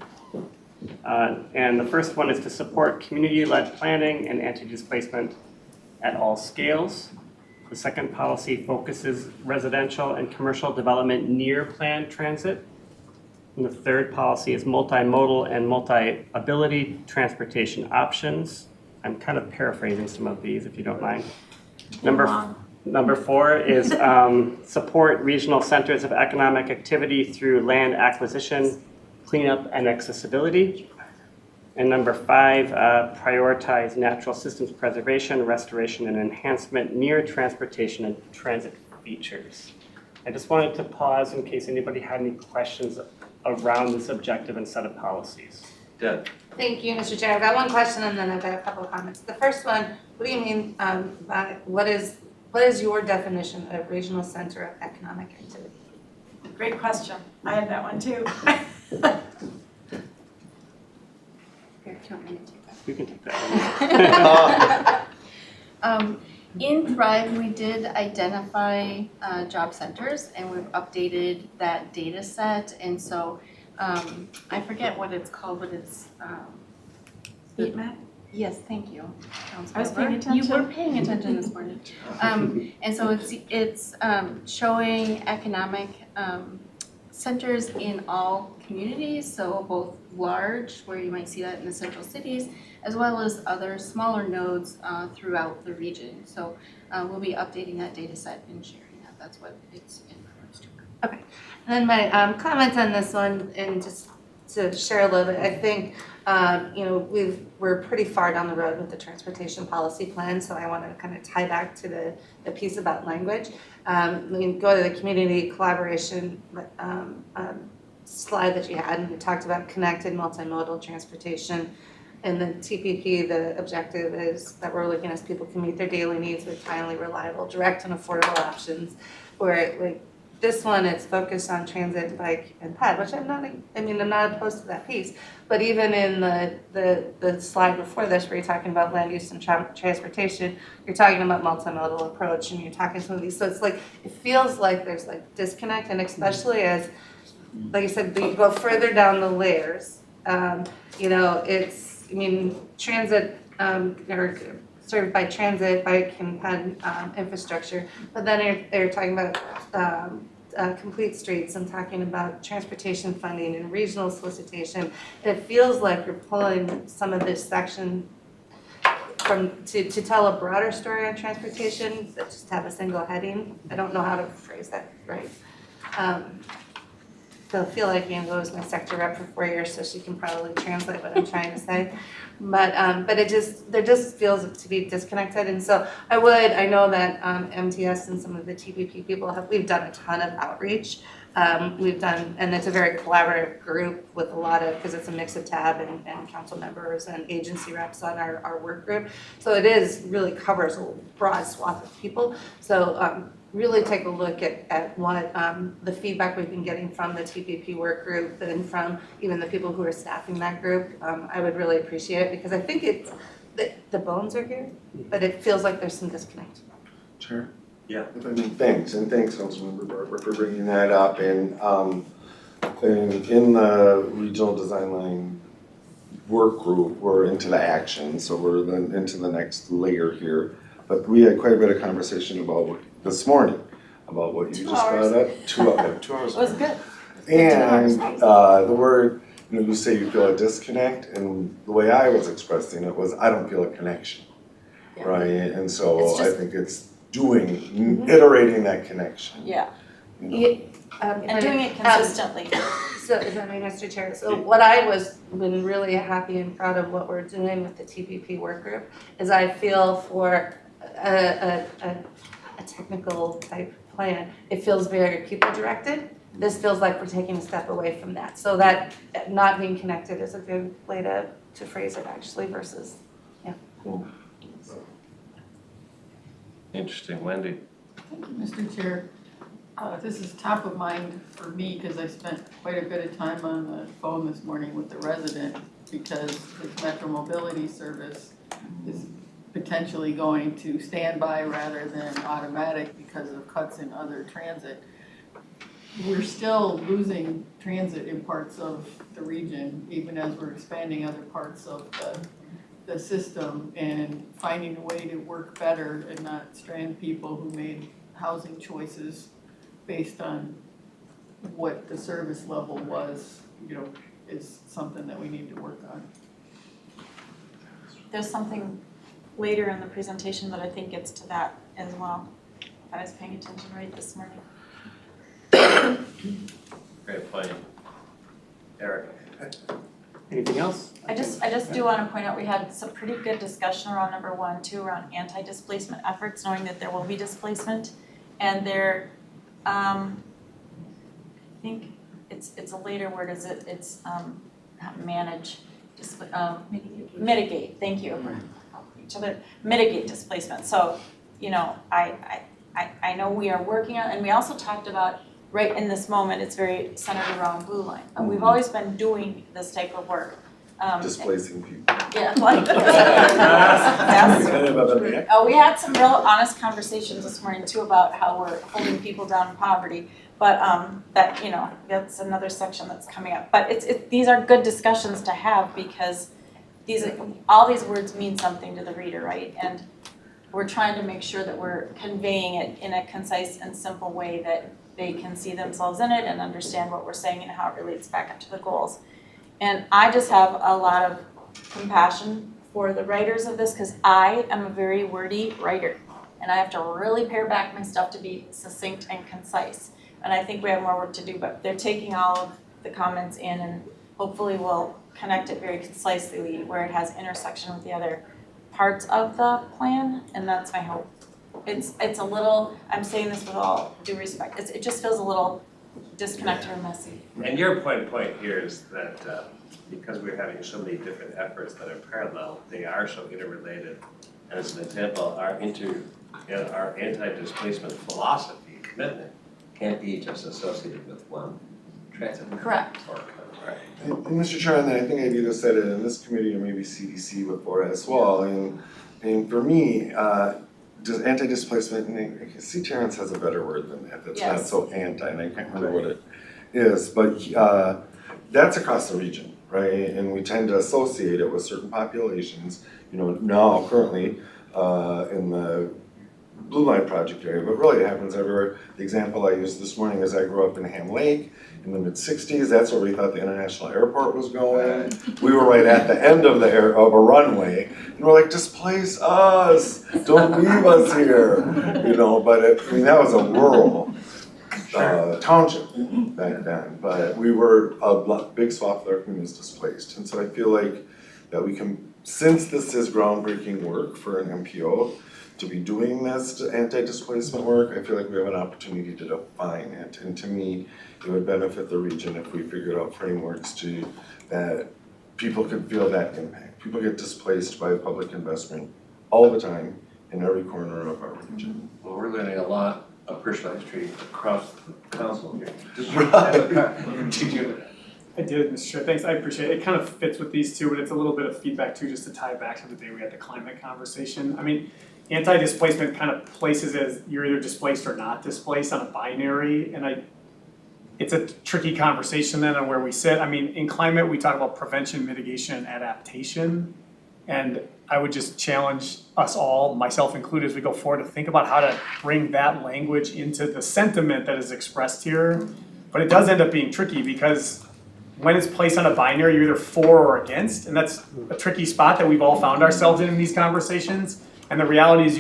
And the first one is to support community-led planning and anti-displacement at all scales. The second policy focuses residential and commercial development near planned transit. And the third policy is multimodal and multi-ability transportation options. I'm kind of paraphrasing some of these, if you don't mind. Number 4 is support regional centers of economic activity through land acquisition, cleanup, and accessibility. And number 5, prioritize natural systems preservation, restoration, and enhancement near transportation and transit features. I just wanted to pause in case anybody had any questions around this objective and set of policies. Deb? Thank you, Mr. Chair. I've got one question and then I've got a couple of comments. The first one, what do you mean by what is your definition of regional center of economic activity? Great question. I had that one too. Here, do you want me to take that? You can take that one. In Thrive, we did identify job centers and we've updated that data set. And so I forget what it's called, but it's Heat map? yes, thank you, I was Councilmember. paying attention. You were paying attention this morning. And so it's showing economic centers in all communities, so both large, where you might see that in the central cities, as well as other smaller nodes throughout the region. So we'll be updating that data set and sharing that. That's what it's in reference to. And then my comment on this one, and just to share a little bit, I think we're pretty far down the road with the transportation policy plan, so I want to kind of tie back to the piece about language. We can go to the community collaboration slide that you had, and we talked about connected multimodal transportation. And the TPP, the objective is that we're looking as people can meet their daily needs with timely, reliable, direct, and affordable options. Where like this one, it's focused on transit, bike, and ped, which I'm not opposed to that piece. But even in the slide before this, where you're talking about land use and transportation, you're talking about multimodal approach, and you're talking some of these. So it's like it feels like there's like disconnect, and especially as, like you said, you go further down the layers. Transit or served by transit, bike, and ped infrastructure. But then they're talking about complete streets and talking about transportation funding and regional solicitation. It feels like you're pulling some of this section to tell a broader story on transportation, but just have a single heading. I don't know how to phrase that right. So I feel like Angela was my sector rep for 4 years, so she can probably translate what I'm trying to say. But there just feels to be disconnected, and so I know that MTS and some of the TPP people we've done a ton of outreach. And it's a very collaborative group with a lot of, because it's a mix of TAB and council members and agency reps on our work group. So it really covers a broad swath of people. So really take a look at what the feedback we've been getting from the TPP work group and from even the people who are staffing that group. I would really appreciate it because I think the bones are here, but it feels like there's some disconnect. Sure. Yeah. Thanks Councilmember Barber for bringing that up, and in the regional design line work group, we're into the action, so we're then into the next layer here. But we had quite a bit of conversation about this morning, about what you 2 just hours. brought up. 2 hours. 2 hours. It was good. And the word, you say you feel a disconnect, and the way I was expressing it was, I don't feel a connection, right? And so It's just- I think it's iterating that connection. Yeah. You know? And doing it consistently. So, if I may, Mr. Chair, so what I was been really happy and proud of what we're doing with the TPP work group is I feel for a technical type plan, it feels very people directed. This feels like we're taking a step away from that. So that not being connected is a good way to phrase it actually versus, yeah. Cool. Interesting, Wendy. Thank you, Mr. Chair. This is top of mind for me because I spent quite a bit of time on the phone this morning with the resident because his Metro Mobility service is potentially going to standby rather than automatic because of cuts in other transit. We're still losing transit in parts of the region, even as we're expanding other parts of the system and finding a way to work better and not strand people who made housing choices based on what the service level was, is something that we need to work on. There's something later in the presentation that I think gets to that as well. I was paying attention right this morning. Great point. Eric? Anything else? I just do want to point out we had some pretty good discussion around number 1, 2, around anti-displacement efforts, knowing that there will be displacement. And I think it's a later word, it's not manage, mitigate, thank you. Each other, mitigate displacement, so, you know, I know we are working on, and we also talked about, right in this moment, it's very centered around Blue Line. We've always been doing this type of work. Displacing people. Yeah, like, yes. Kind of up in the air. We had some real honest conversations this morning too about how we're holding people down in poverty. But that, you know, that's another section that's coming up. But these are good discussions to have because all these words mean something to the reader, right? And we're trying to make sure that we're conveying it in a concise and simple way that they can see themselves in it and understand what we're saying and how it relates back up to the goals. And I just have a lot of compassion for the writers of this because I am a very wordy writer and I have to really pare back my stuff to be succinct and concise. And I think we have more work to do, but they're taking all of the comments in and hopefully we'll connect it very concisely where it has intersection with the other parts of the plan, and that's my hope. It's a little, I'm saying this with all due respect, it just feels a little disconnected or messy. And your point here is that because we're having so many different efforts that are parallel, they are so interrelated. And as an example, our anti-displacement philosophy commitment can't be just associated with one transit. Correct. Or, right. And Mr. Chair, and I think I've either said it in this committee or maybe CDC before as well. And for me, anti-displacement, and C-Terrence has a better word than that. That's not so anti, and I can't remember what it is. But that's across the region, right? And we tend to associate it with certain populations. You know, now currently in the Blue Line project area, but really it happens everywhere. The example I used this morning is I grew up in Ham Lake in the mid-60s. That's where we thought the international airport was going. We were right at the end of of a runway, and we're like, displace us, don't leave us here, you know. But that was a rural township back then. But we were a big swath of our community was displaced, and so I feel like that we can, since this is groundbreaking work for an MPO, to be doing this anti-displacement work, I feel like we have an opportunity to define it. And to me, it would benefit the region if we figured out frameworks that people could feel that impact. People get displaced by public investment all the time in every corner of our region. Well, we're learning a lot of personal history across the council here. I did, Mr. Chair, thanks, I appreciate it. It kind of fits with these two, but it's a little bit of feedback too, just to tie it back to the day we had the climate conversation. I mean, anti-displacement kind of places it as you're either displaced or not displaced on a binary, and it's a tricky conversation then on where we sit. I mean, in climate, we talk about prevention, mitigation, and adaptation, and I would just challenge us all, myself included, as we go forward to think about how to bring that language into the sentiment that is expressed here. But it does end up being tricky because when it's placed on a binary, you're either for or against, and that's a tricky spot that we've all found ourselves in these conversations. And the reality is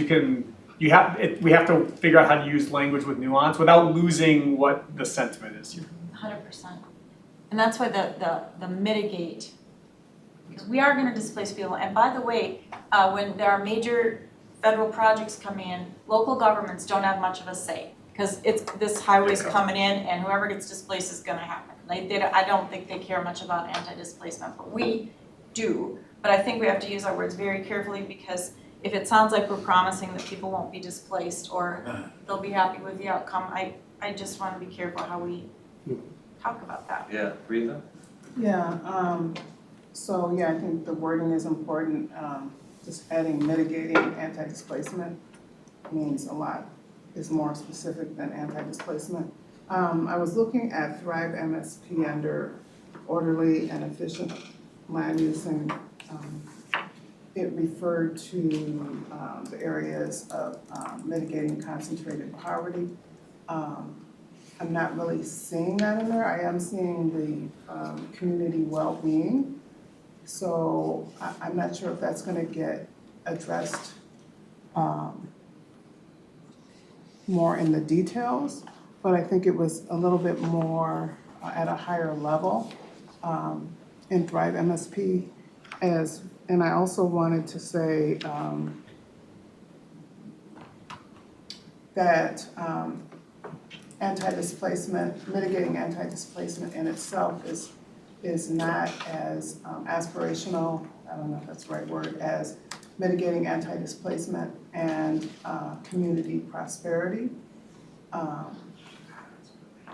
we have to figure out how to use language with nuance without losing what the sentiment is here. 100%. And that's why the mitigate, because we are going to displace people. And by the way, when there are major federal projects coming in, local governments don't have much of a say because this highway's coming in and whoever gets displaced is going to happen. I don't think they care much about anti-displacement, but we do. But I think we have to use our words very carefully because if it sounds like we're promising that people won't be displaced or they'll be happy with the outcome, I just want to be careful how we talk about that. Yeah, Rita? Yeah, I think the wording is important. Just adding mitigating anti-displacement means a lot, is more specific than anti-displacement. I was looking at Thrive MSP under orderly and efficient land use, and it referred to the areas of mitigating concentrated poverty. I'm not really seeing that in there. I am seeing the community well-being. So I'm not sure if that's gonna get addressed more in the details, but I think it was a little bit more at a higher level in Thrive MSP and I also wanted to say that anti-displacement, mitigating anti-displacement in itself is not as aspirational, I don't know if that's the right word, as mitigating anti-displacement and community prosperity.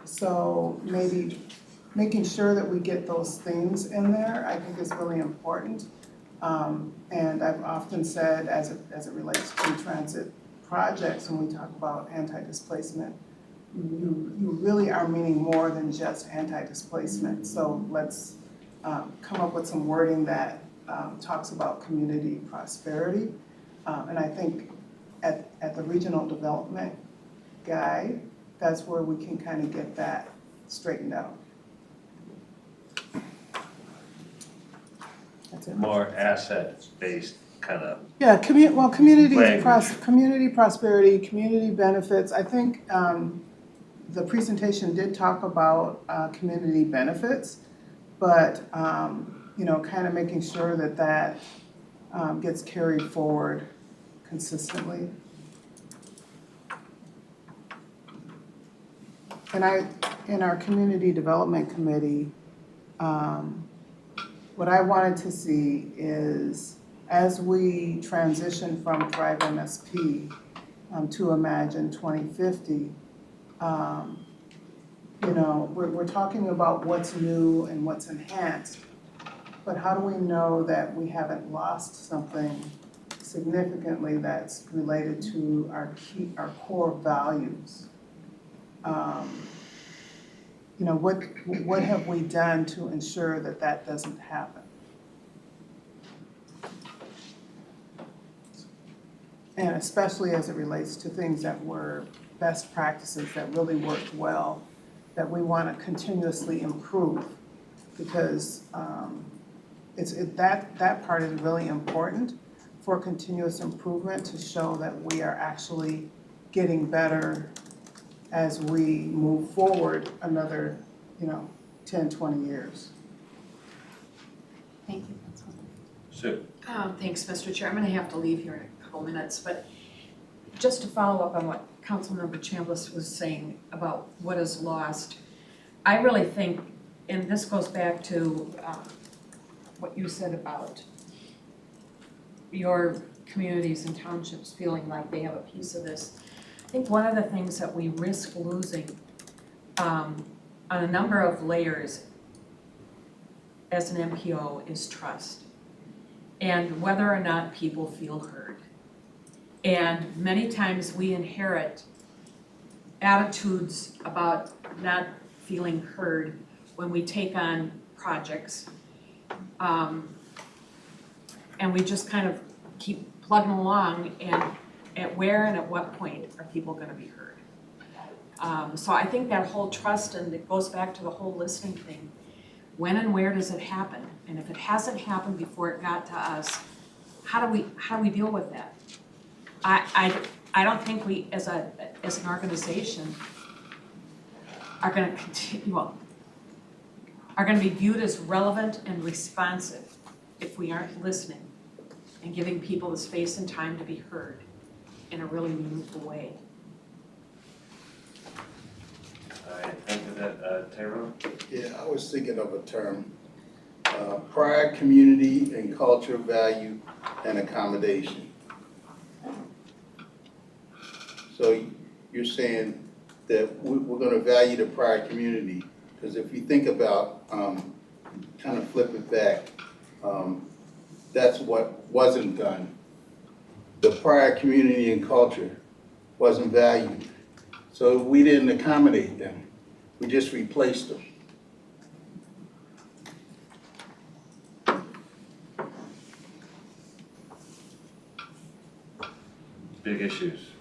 So maybe making sure that we get those things in there, I think is really important. And I've often said, as it relates to transit projects, when we talk about anti-displacement, you really are meaning more than just anti-displacement. So let's come up with some wording that talks about community prosperity. And I think at the regional development guide, that's where we can kind of get that straightened out. That's it. More asset-based kind of. Yeah, community Language. community prosperity, community benefits. I think the presentation did talk about community benefits, but kind of making sure that gets carried forward consistently. And in our community development committee, what I wanted to see is, as we transition from Thrive MSP to Imagine 2050, we're talking about what's new and what's enhanced, but how do we know that we haven't lost something significantly that's related to our core values? What have we done to ensure that doesn't happen? And especially as it relates to things that were best practices that really worked well, that we want to continuously improve, because that part is really important for continuous improvement, to show that we are actually getting better as we move forward another 10, 20 years. Thank you. Sue. Thanks, Mr. Chair. I'm gonna have to leave here in a couple minutes, but just to follow up on what Councilmember Chambliss was saying about what is lost, I really think, and this goes back to what you said about your communities and townships feeling like they have a piece of this. I think one of the things that we risk losing on a number of layers as an MPO is trust, and whether or not people feel heard. And many times we inherit attitudes about not feeling heard when we take on projects. And we just kind of keep plugging along, and at where and at what point are people gonna be heard? So I think that whole trust, and it goes back to the whole listening thing. When and where does it happen? And if it hasn't happened before it got to us, how do we deal with that? I don't think we as an organization are gonna are gonna be viewed as relevant and responsive if we aren't listening and giving people the space and time to be heard in a really meaningful way. All right, thank you for that, Tyrone. Yeah, I was thinking of a term, pride, community, and culture, value, and accommodation. So you're saying that we're gonna value the pride community, because if you think about, kind of flip it back, that's what wasn't done. The pride, community, and culture wasn't valued. So we didn't accommodate them, we just replaced them. Big issues.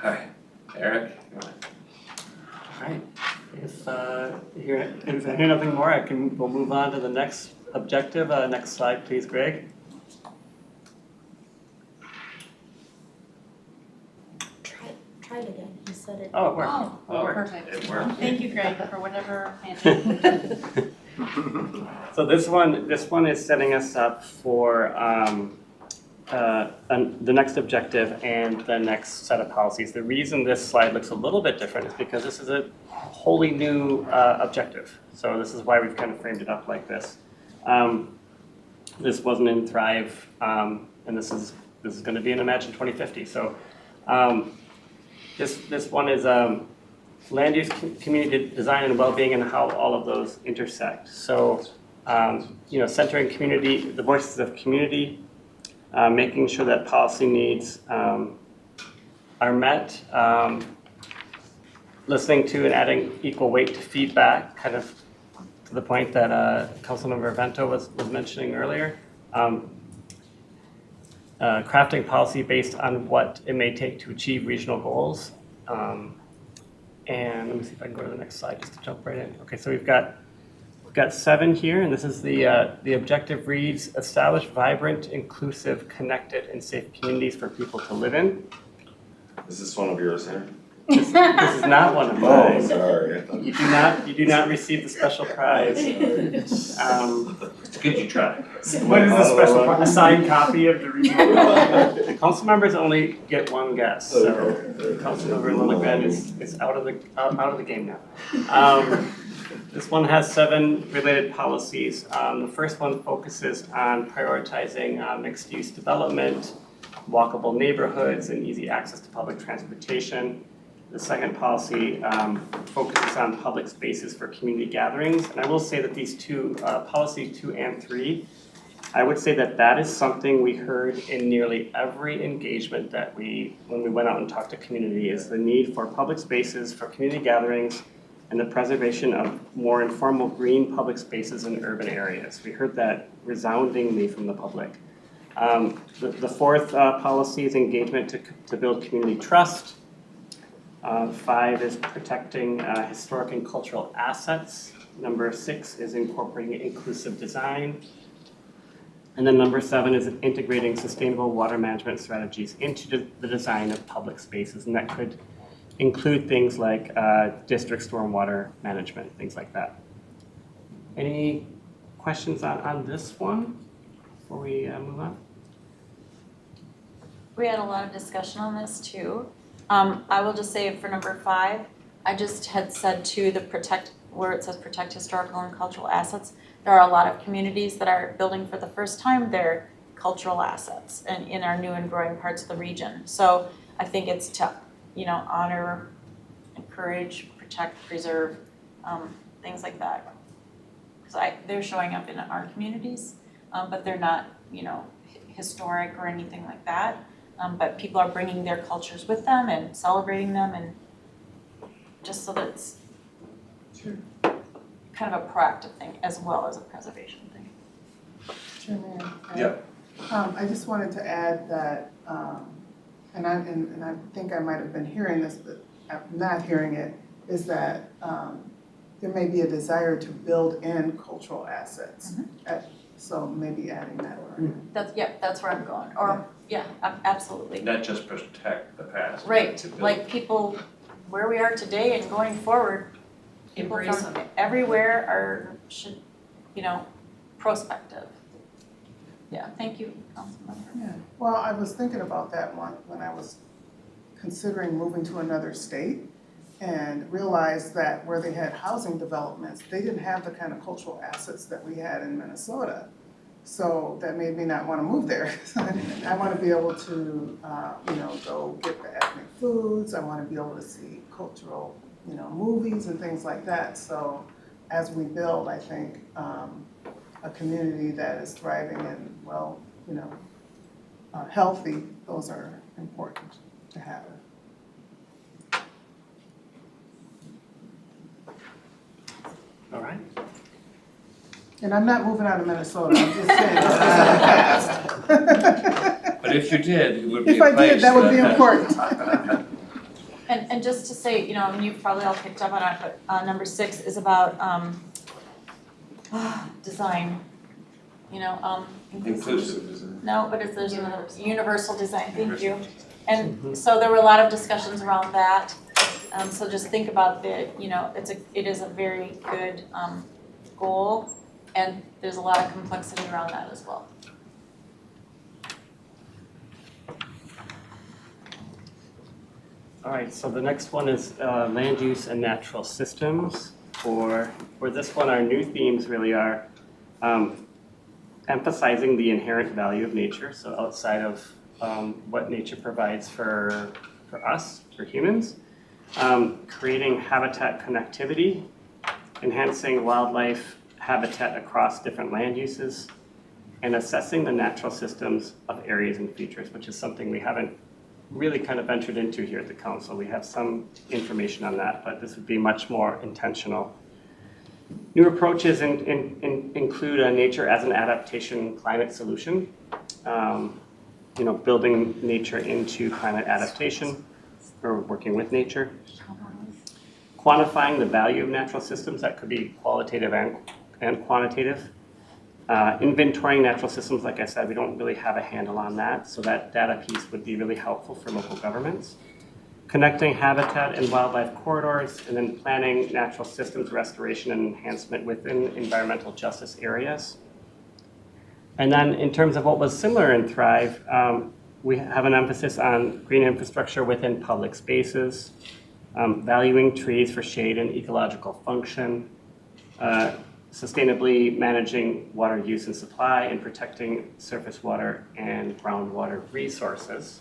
All right, Eric. Alright, if I hear nothing more, we'll move on to the next objective. Next slide, please, Greg. Try it again, he said it. Oh, it worked. Oh, Oh, it worked. perfect. It worked. Thank you, Greg, for whatever magic. So this one is setting us up for the next objective and the next set of policies. The reason this slide looks a little bit different is because this is a wholly new objective. So this is why we've kind of framed it up like this. This wasn't in Thrive, and this is going to be in Imagine 2050. So this one is land use, community design, and well-being, and how all of those intersect. So centering community, the voices of community, making sure that policy needs are met, listening to and adding equal weight to feedback, kind of to the point that Councilmember Vento was mentioning earlier. Crafting policy based on what it may take to achieve regional goals. And let me see if I can go to the next slide just to jump right in. Okay, so we've got 7 here, and this is the objective reads, establish vibrant, inclusive, connected, and safe communities for people to live in. Is this one of yours here? This is not one of mine. Oh, sorry. You do not receive the special prize. It's good you tried. What is the special part? A signed copy of the regional? Council members only get one guess, so Councilmember Lilligren is out of the game now. This one has 7 related policies. The first one focuses on prioritizing mixed-use development, walkable neighborhoods, and easy access to public transportation. The second policy focuses on public spaces for community gatherings. And I will say that these two, policy 2 and 3, I would say that is something we heard in nearly every engagement that when we went out and talked to community, is the need for public spaces for community gatherings and the preservation of more informal green public spaces in urban areas. We heard that resoundingly from the public. The fourth policy is engagement to build community trust. 5 is protecting historic and cultural assets. Number 6 is incorporating inclusive design. And then number 7 is integrating sustainable water management strategies into the design of public spaces. And that could include things like district stormwater management, things like that. Any questions on this one before we move on? We had a lot of discussion on this too. I will just say for number 5, I just had said to the where it says protect historical and cultural assets, there are a lot of communities that are building for the first time their cultural assets and in our new and growing parts of the region. So I think it's to, honor, encourage, protect, preserve, things like that. Because they're showing up in our communities, but they're not, historic or anything like that. But people are bringing their cultures with them and celebrating them, and just so that it's kind of a proactive thing as well as a preservation thing. Chairman. Yep. I just wanted to add that, and I think I might have been hearing this, but I'm not hearing it, is that there may be a desire to build in cultural assets. So maybe adding that word. That's where I'm going. Or absolutely. Not just protect the past. Right, to build. like people where we are today and going forward, people Embrace from them. everywhere should, prospective. Yeah, thank you, Councilmember. Yeah, well, I was thinking about that when I was considering moving to another state, and realized that where they had housing developments, they didn't have the kind of cultural assets that we had in Minnesota. So that made me not want to move there. I want to be able to, go get the ethnic foods. I want to be able to see cultural, movies and things like that. So as we build, I think, a community that is thriving and healthy, those are important to have. All right. And I'm not moving out of Minnesota, I'm just saying, this is the past. But if you did, it would be If a I place did, that would be important. And just to say, and you've probably all picked up on it, but number 6 is about design. Inclusive design. No, but there's a universal design, thank you. And so there were a lot of discussions around that. So just think about it is a very good goal, and there's a lot of complexity around that as well. All right, so the next one is land use and natural systems. For this one, our new themes really are emphasizing the inherent value of nature, so outside of what nature provides for us, for humans, creating habitat connectivity, enhancing wildlife habitat across different land uses, and assessing the natural systems of areas and features, which is something we haven't really kind of ventured into here at the council. We have some information on that, but this would be much more intentional. New approaches include nature as an adaptation climate solution, building nature into climate adaptation or working with nature. Quantifying the value of natural systems, that could be qualitative and quantitative. Inventorying natural systems, like I said, we don't really have a handle on that, so that data piece would be really helpful for local governments. Connecting habitat and wildlife corridors, and then planning natural systems restoration and enhancement within environmental justice areas. And then in terms of what was similar in Thrive, we have an emphasis on green infrastructure within public spaces, valuing trees for shade and ecological function, sustainably managing water use and supply, and protecting surface water and groundwater resources.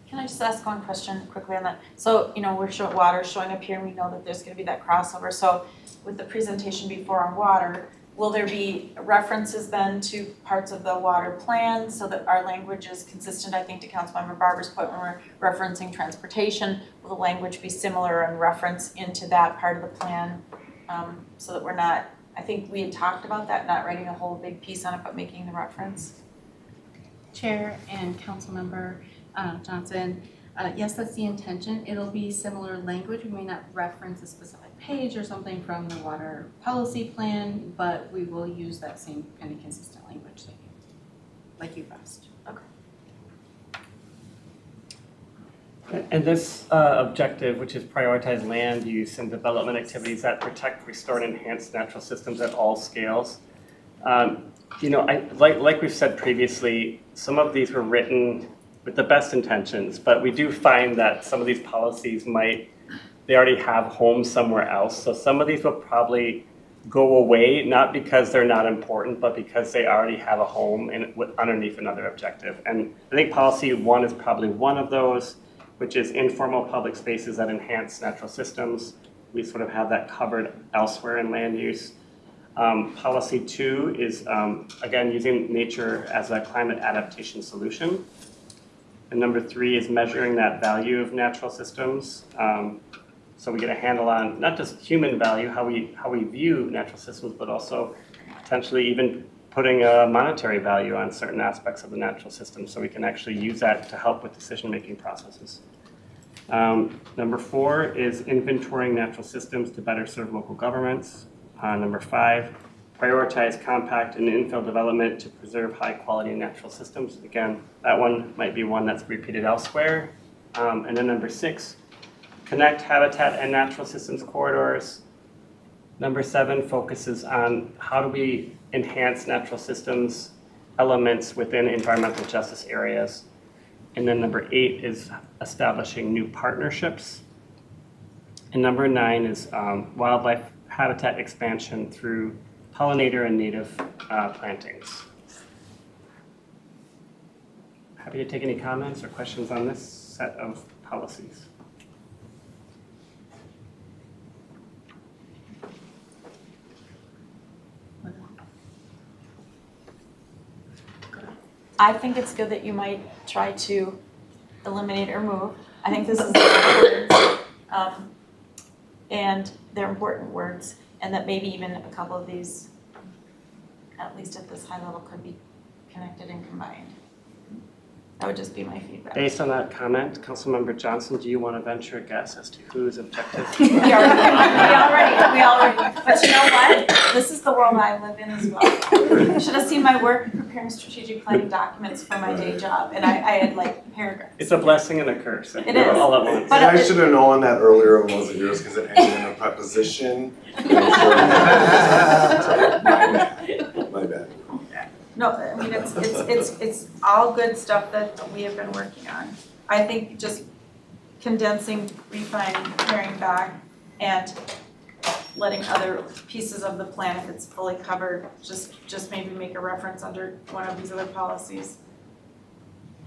Can I just ask one question quickly on that? So, we're showing water showing up here, and we know that there's gonna be that crossover. So with the presentation before on water, will there be references then to parts of the water plan so that our language is consistent? I think to Councilmember Barber's point, when we're referencing transportation, will the language be similar and reference into that part of the plan? So that we're not, I think we had talked about that, not writing a whole big piece on it, but making the reference. Chair and Councilmember Johnson, yes, that's the intention. It'll be similar language. We may not reference a specific page or something from the water policy plan, but we will use that same kind of consistent language that like you've asked. And this objective, which is prioritize land use and development activities that protect, restore, and enhance natural systems at all scales. Like we've said previously, some of these were written with the best intentions, but we do find that some of these policies they already have homes somewhere else. So some of these will probably go away, not because they're not important, but because they already have a home underneath another objective. And I think policy 1 is probably one of those, which is informal public spaces that enhance natural systems. We sort of have that covered elsewhere in land use. Policy 2 is, again, using nature as a climate adaptation solution. And number 3 is measuring that value of natural systems. So we get a handle on not just human value, how we view natural systems, but also potentially even putting a monetary value on certain aspects of the natural system, so we can actually use that to help with decision-making processes. Number 4 is inventorying natural systems to better serve local governments. Number 5, prioritize compact and infill development to preserve high-quality natural systems. Again, that one might be one that's repeated elsewhere. And then number 6, connect habitat and natural systems corridors. Number 7 focuses on how do we enhance natural systems elements within environmental justice areas. And then number 8 is establishing new partnerships. And number 9 is wildlife habitat expansion through pollinator and native plantings. Happy to take any comments or questions on this set of policies. I think it's good that you might try to eliminate or remove. I think this is important, and they're important words, and that maybe even a couple of these, at least at this high level, could be connected and combined. That would just be my feedback. Based on that comment, Councilmember Johnson, do you want to venture a guess as to whose objective? We already, but you know what? This is the world I live in as well. You should have seen my work preparing strategic planning documents for my day job, and I had like paragraphs. It's a blessing and a curse. It is. All at once. But I should have known that earlier it wasn't yours because it ended in a preposition. My bad. No, I mean, it's all good stuff that we have been working on. I think just condensing, refining, paring back, and letting other pieces of the plan, if it's fully covered, just maybe make a reference under one of these other policies.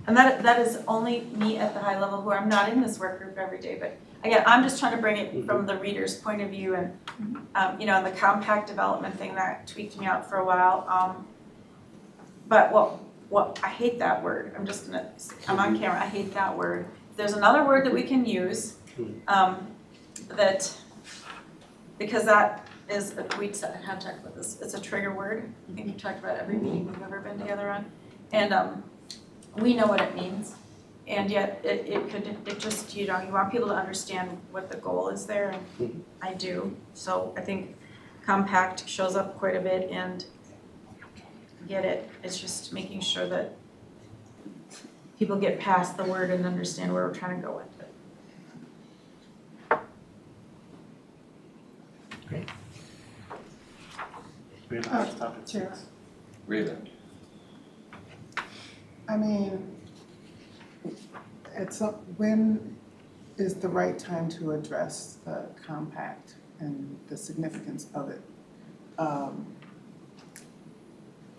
And that is only me at the high level, who I'm not in this work group every day, but again, I'm just trying to bring it from the reader's point of view, and and the compact development thing that tweaked me out for a while. But what I hate that word. I'm on camera. I hate that word. If there's another word that we can use, because that is we had talked about this. It's a trigger word. I think we've talked about every meeting we've ever been together on, and we know what it means. And yet it just, you want people to understand what the goal is there, and I do. So I think compact shows up quite a bit, and get it. It's just making sure that people get past the word and understand where we're trying to go with it. Great. We have our topic. Chair. Rita. I mean, when is the right time to address the compact and the significance of it?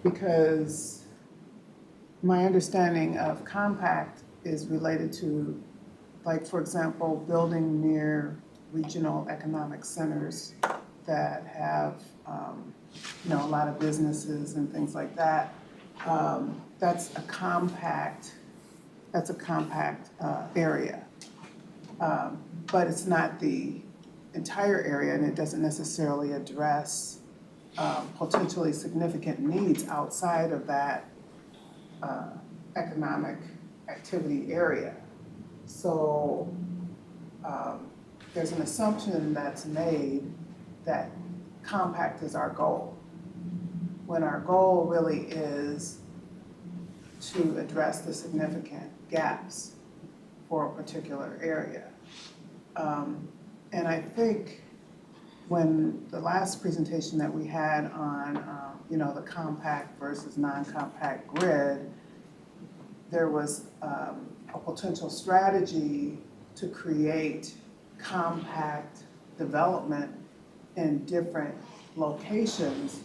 Because my understanding of compact is related to, like, for example, building near regional economic centers that have, a lot of businesses and things like that. That's a compact area. But it's not the entire area, and it doesn't necessarily address potentially significant needs outside of that economic activity area. So there's an assumption that's made that compact is our goal, when our goal really is to address the significant gaps for a particular area. And I think when the last presentation that we had on, the compact versus non-compact grid, there was a potential strategy to create compact development in different locations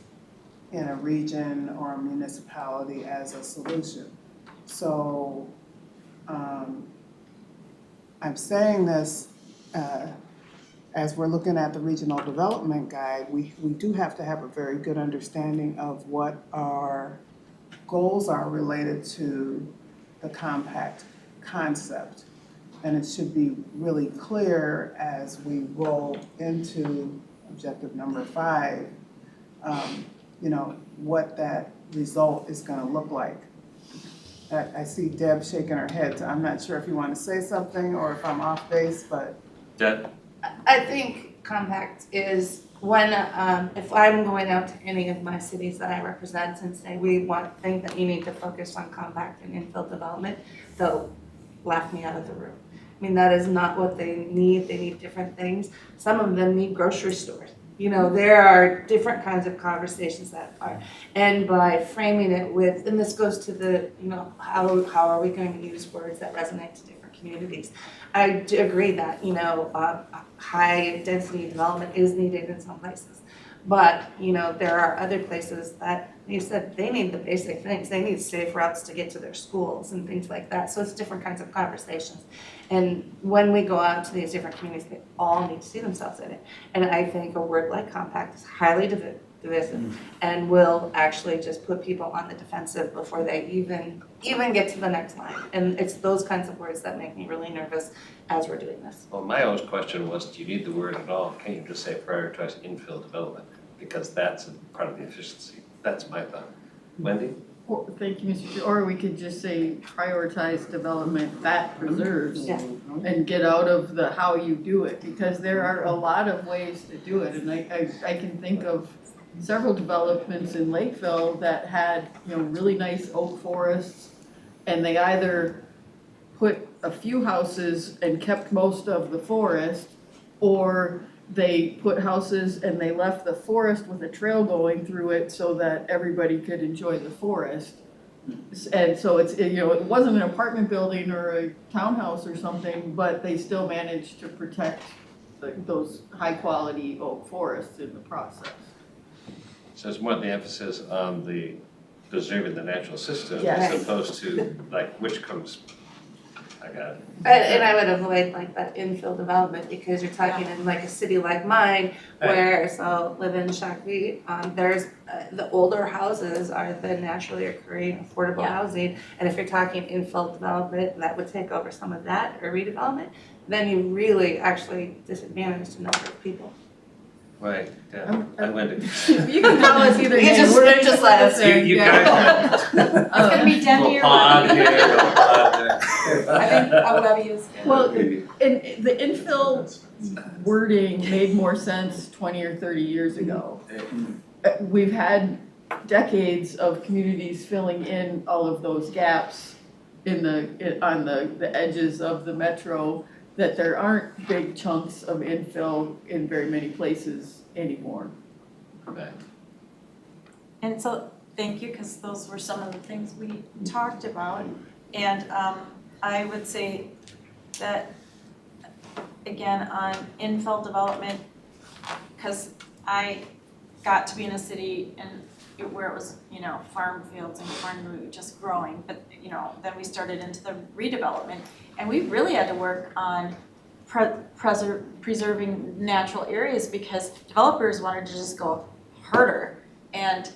in a region or a municipality as a solution. So I'm saying this as we're looking at the regional development guide, we do have to have a very good understanding of what our goals are related to the compact concept. And it should be really clear as we roll into objective number 5, what that result is going to look like. I see Deb shaking her head, so I'm not sure if you want to say something or if I'm off base, but. Deb? I think compact is when, if I'm going out to any of my cities that I represent and say, think that you need to focus on compact and infill development, they'll laugh me out of the room. I mean, that is not what they need different things. Some of them need grocery stores. There are different kinds of conversations that are, and by framing it with, and this goes to the, how are we going to use words that resonate to different communities? I do agree that, high density development is needed in some places. But, there are other places that, you said, they need the basic things. They need safe routes to get to their schools and things like that. So it's different kinds of conversations. And when we go out to these different communities, they all need to see themselves in it. And I think a word like compact is highly divisive and will actually just put people on the defensive before they even get to the next line. And it's those kinds of words that make me really nervous as we're doing this. Well, my own question was, do you need the word at all? Can't you just say prioritize infill development? Because that's a part of the efficiency. That's my thought. Wendy? Or, thank you, Mr. Chair. Or we could just say prioritize development that preserves and get out of the how you do it, because there are a lot of ways to do it. And I can think of several developments in Lakeville that had, really nice oak forests, and they either put a few houses and kept most of the forest, or they put houses and they left the forest with a trail going through it so that everybody could enjoy the forest. And so it's, you know, it wasn't an apartment building or a townhouse or something, but they still managed to protect those high-quality oak forests in the process. So it's more the emphasis on the preserving the natural system Yes. as opposed to like which comes, I got it. And I would avoid like that infill development because you're talking in like a city like mine where, so live in Shakopee, there's, the older houses are the naturally occurring affordable Yeah. housing. And if you're talking infill development, that would take over some of that or redevelopment, then you really actually disadvantage a number of people. Right, yeah, I went You can call us either You name, just- we're you gonna just let us You, you guys. It's gonna be Demi or Little pond Webby. here, little pond there. I think Webby is good. Well, and the infill wording made more sense 20 or 30 years ago. We've had decades of communities filling in all of those gaps on the edges of the metro, that there aren't big chunks of infill in very many places anymore. Right. And so, thank you, because those were some of the things we talked about. And I would say that, again, on infill development, because I got to be in a city where it was, you know, farm fields and corn just growing, but, you know, then we started into the redevelopment. And we really had to work on preserving natural areas because developers wanted to just go harder. And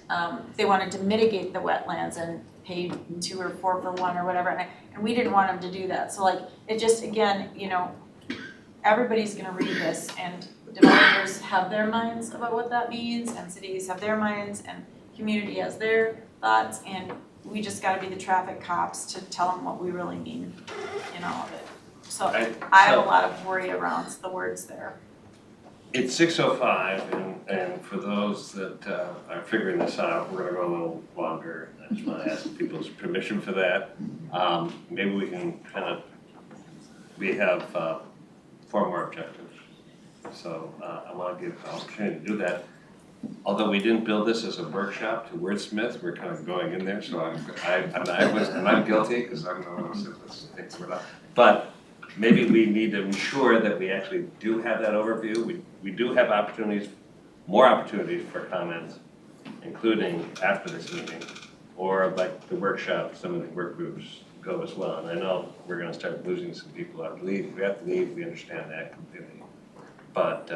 they wanted to mitigate the wetlands and pay 2 or 4 for 1 or whatever, and we didn't want them to do that. So like, it just, again, you know, everybody's gonna read this, and developers have their minds about what that means, and cities have their minds, and community has their thoughts, and we just gotta be the traffic cops to tell them what we really mean in all of it. So I have a lot of worry around the words there. It's 6:05, and for those that are figuring this out, we're gonna go a little longer. I just wanna ask people's permission for that. Maybe we can we have 4 more objectives. So I wanna give the opportunity to do that. Although we didn't build this as a workshop to wordsmith, we're kind of going in there, so I'm guilty, because I'm the one who said this, things were not. But maybe we need to ensure that we actually do have that overview. We do have more opportunities for comments, including after this meeting, or like the workshop, some of the work groups go as well. And I know we're gonna start losing some people out. If we have to leave, we understand that completely. But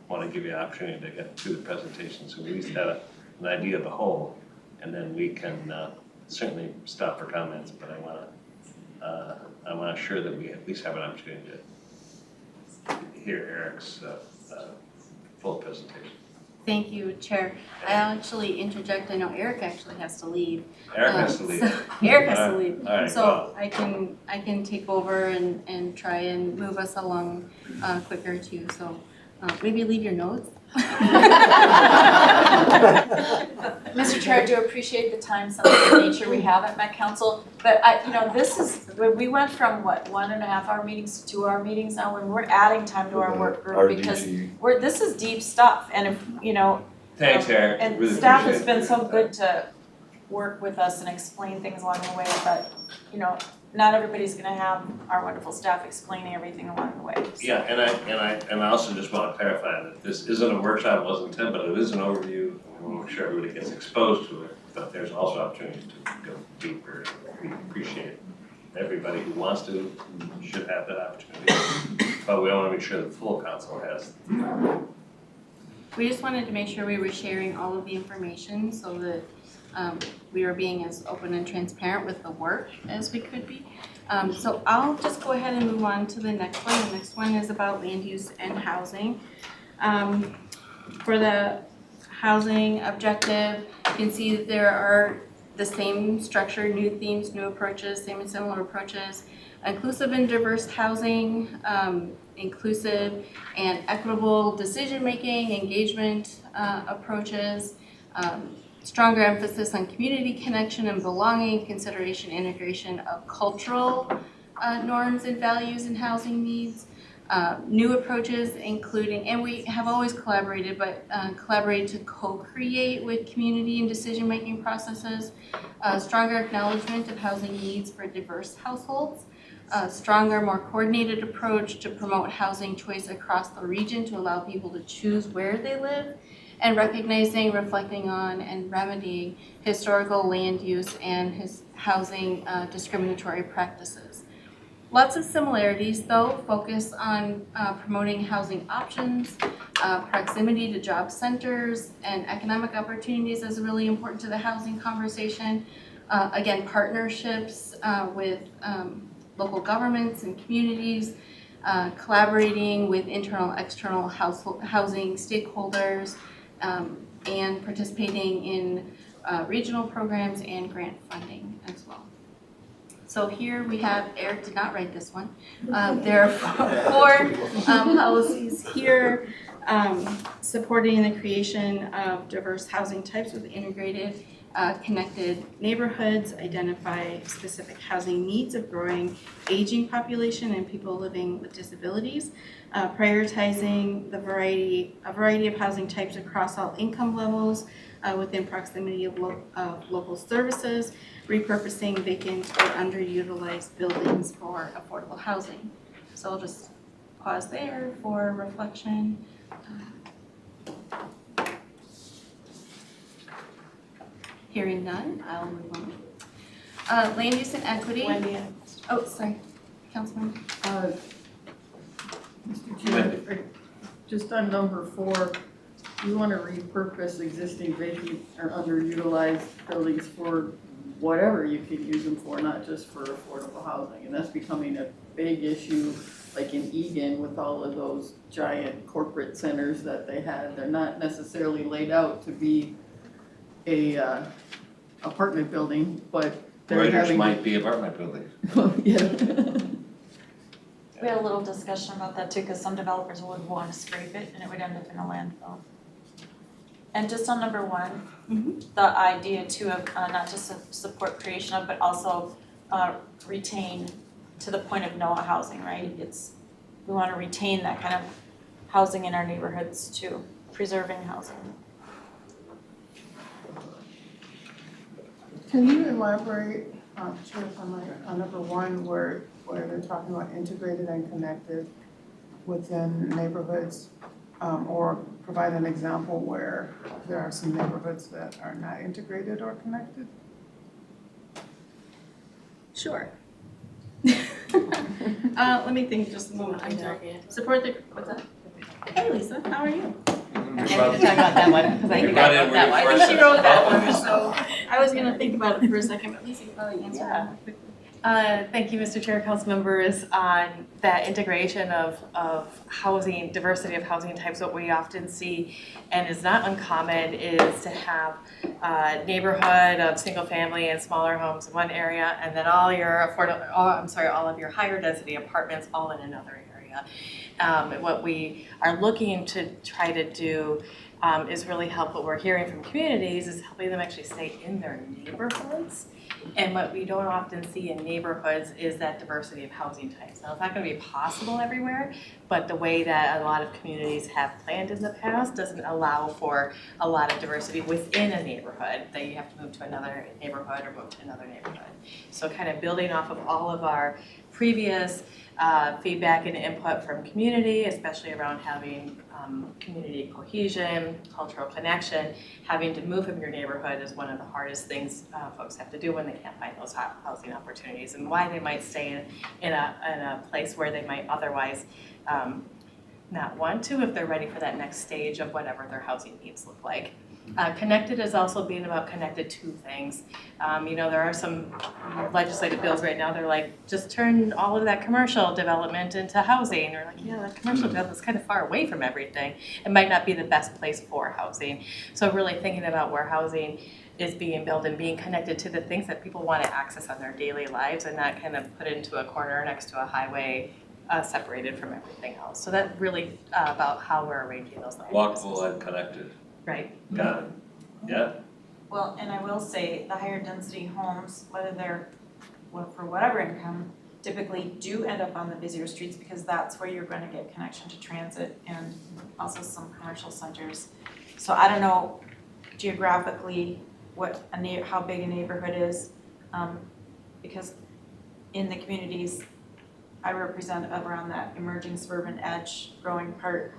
wanna give you an opportunity to get through the presentation, so we at least have an idea of the whole, and then we can certainly stop for comments, but I wanna assure that we at least have an opportunity to hear Eric's full presentation. Thank you, Chair. I'll actually interject, I know Eric actually has to leave. Eric has to leave. So Eric has to leave. All right, So I can take over and try and move us along quicker too, so maybe leave your notes. Mr. Chair, I do appreciate the time, some of the nature we have at Met Council, but this is, when we went from 1.5 hour meetings to 2 hour meetings now, when we're adding time to our work group, because this is deep stuff, and if, you know. Thanks, Eric. And Really staff has appreciate been it. so good to work with us and explain things along the way, but, you know, not everybody's gonna have our wonderful staff explaining everything along the way. So. Yeah, and I also just wanna clarify that this isn't a workshop, it wasn't intended, but it is an overview. We wanna make sure everybody gets exposed to it, but there's also opportunities to go deeper. We appreciate everybody who wants to, should have that opportunity. But we wanna make sure the full council has. We just wanted to make sure we were sharing all of the information so that we were being as open and transparent with the work as we could be. So I'll just go ahead and move on to the next one. The next one is about land use and housing. For the housing objective, you can see that there are the same structure, new themes, new approaches, same and similar approaches. Inclusive and diverse housing, inclusive and equitable decision-making, engagement approaches, stronger emphasis on community connection and belonging, consideration, integration of cultural norms and values and housing needs, new approaches, including, and we have always collaborated, but collaborated to co-create with community and decision-making processes, stronger acknowledgement of housing needs for diverse households, a stronger, more coordinated approach to promote housing choice across the region to allow people to choose where they live, and recognizing, reflecting on, and remedying historical land use and housing discriminatory practices. Lots of similarities, though, focus on promoting housing options, proximity to job centers, and economic opportunities is really important to the housing conversation. Again, partnerships with local governments and communities, collaborating with internal, external housing stakeholders, and participating in regional programs and grant funding as well. So here we have, Eric did not write this one. There are four policies here supporting the creation of diverse housing types with integrated, connected neighborhoods, identify specific housing needs of growing aging population and people living with disabilities, prioritizing a variety of housing types across all income levels within proximity of local services, repurposing vacant or underutilized buildings for affordable housing. So I'll just pause there for reflection. Hearing none, I'll move on. Land use and equity. Wendy. Oh, sorry, Councilman. Mr. Chair, just on number 4, we want to repurpose existing vacant or underutilized buildings for whatever you could use them for, not just for affordable housing. And that's becoming a big issue, like in Egan with all of those giant corporate centers that they had. They're not necessarily laid out to be a apartment building, but they're Raiders having. might be apartment buildings. Yeah. We had a little discussion about that too, because some developers would want to scrape it and it would end up in a landfill. And just on number 1, the idea too of not just support creation of, but also retain to the point of no housing, right? We want to retain that kind of housing in our neighborhoods too, preserving housing. Can you elaborate, Chair, on number 1 where they're talking about integrated and connected within neighborhoods, or provide an example where there are some neighborhoods that are not integrated or connected? Sure. Let me think just a moment. I'm sorry. Support the, what's that? Hey Lisa, how are you? I need to talk about that one, because I think I wrote that one. I think she wrote that one, so I was gonna think about it for a second, but Lisa can probably answer it more quickly. Thank you, Mr. Chair, council members, on that integration of housing, diversity of housing types. What we often see, and is not uncommon, is to have a neighborhood of single family and smaller homes in one area, and then all of your higher density apartments all in another area. What we are looking to try to do is really help. What we're hearing from communities is helping them actually stay in their neighborhoods. And what we don't often see in neighborhoods is that diversity of housing types. Now, it's not going to be possible everywhere, but the way that a lot of communities have planned in the past doesn't allow for a lot of diversity within a neighborhood, that you have to move to another neighborhood or move to another neighborhood. So kind of building off of all of our previous feedback and input from community, especially around having community cohesion, cultural connection. Having to move from your neighborhood is one of the hardest things folks have to do when they can't find those housing opportunities, and why they might stay in a place where they might otherwise not want to if they're ready for that next stage of whatever their housing needs look like. Connected is also being about connected to things. There are some legislative bills right now, they're like, just turn all of that commercial development into housing. Or like, yeah, that commercial development is kind of far away from everything. It might not be the best place for housing. So really thinking about where housing is being built and being connected to the things that people want to access on their daily lives, and not kind of put into a corner next to a highway separated from everything else. So that's really about how we're arranging those land uses. Walkable and connected. Right. Yeah. Well, and I will say the higher density homes, whether they're for whatever income typically do end up on the busier streets because that's where you're gonna get connection to transit and also some commercial centers. So I don't know geographically how big a neighborhood is, because in the communities I represent around that emerging suburban edge growing part,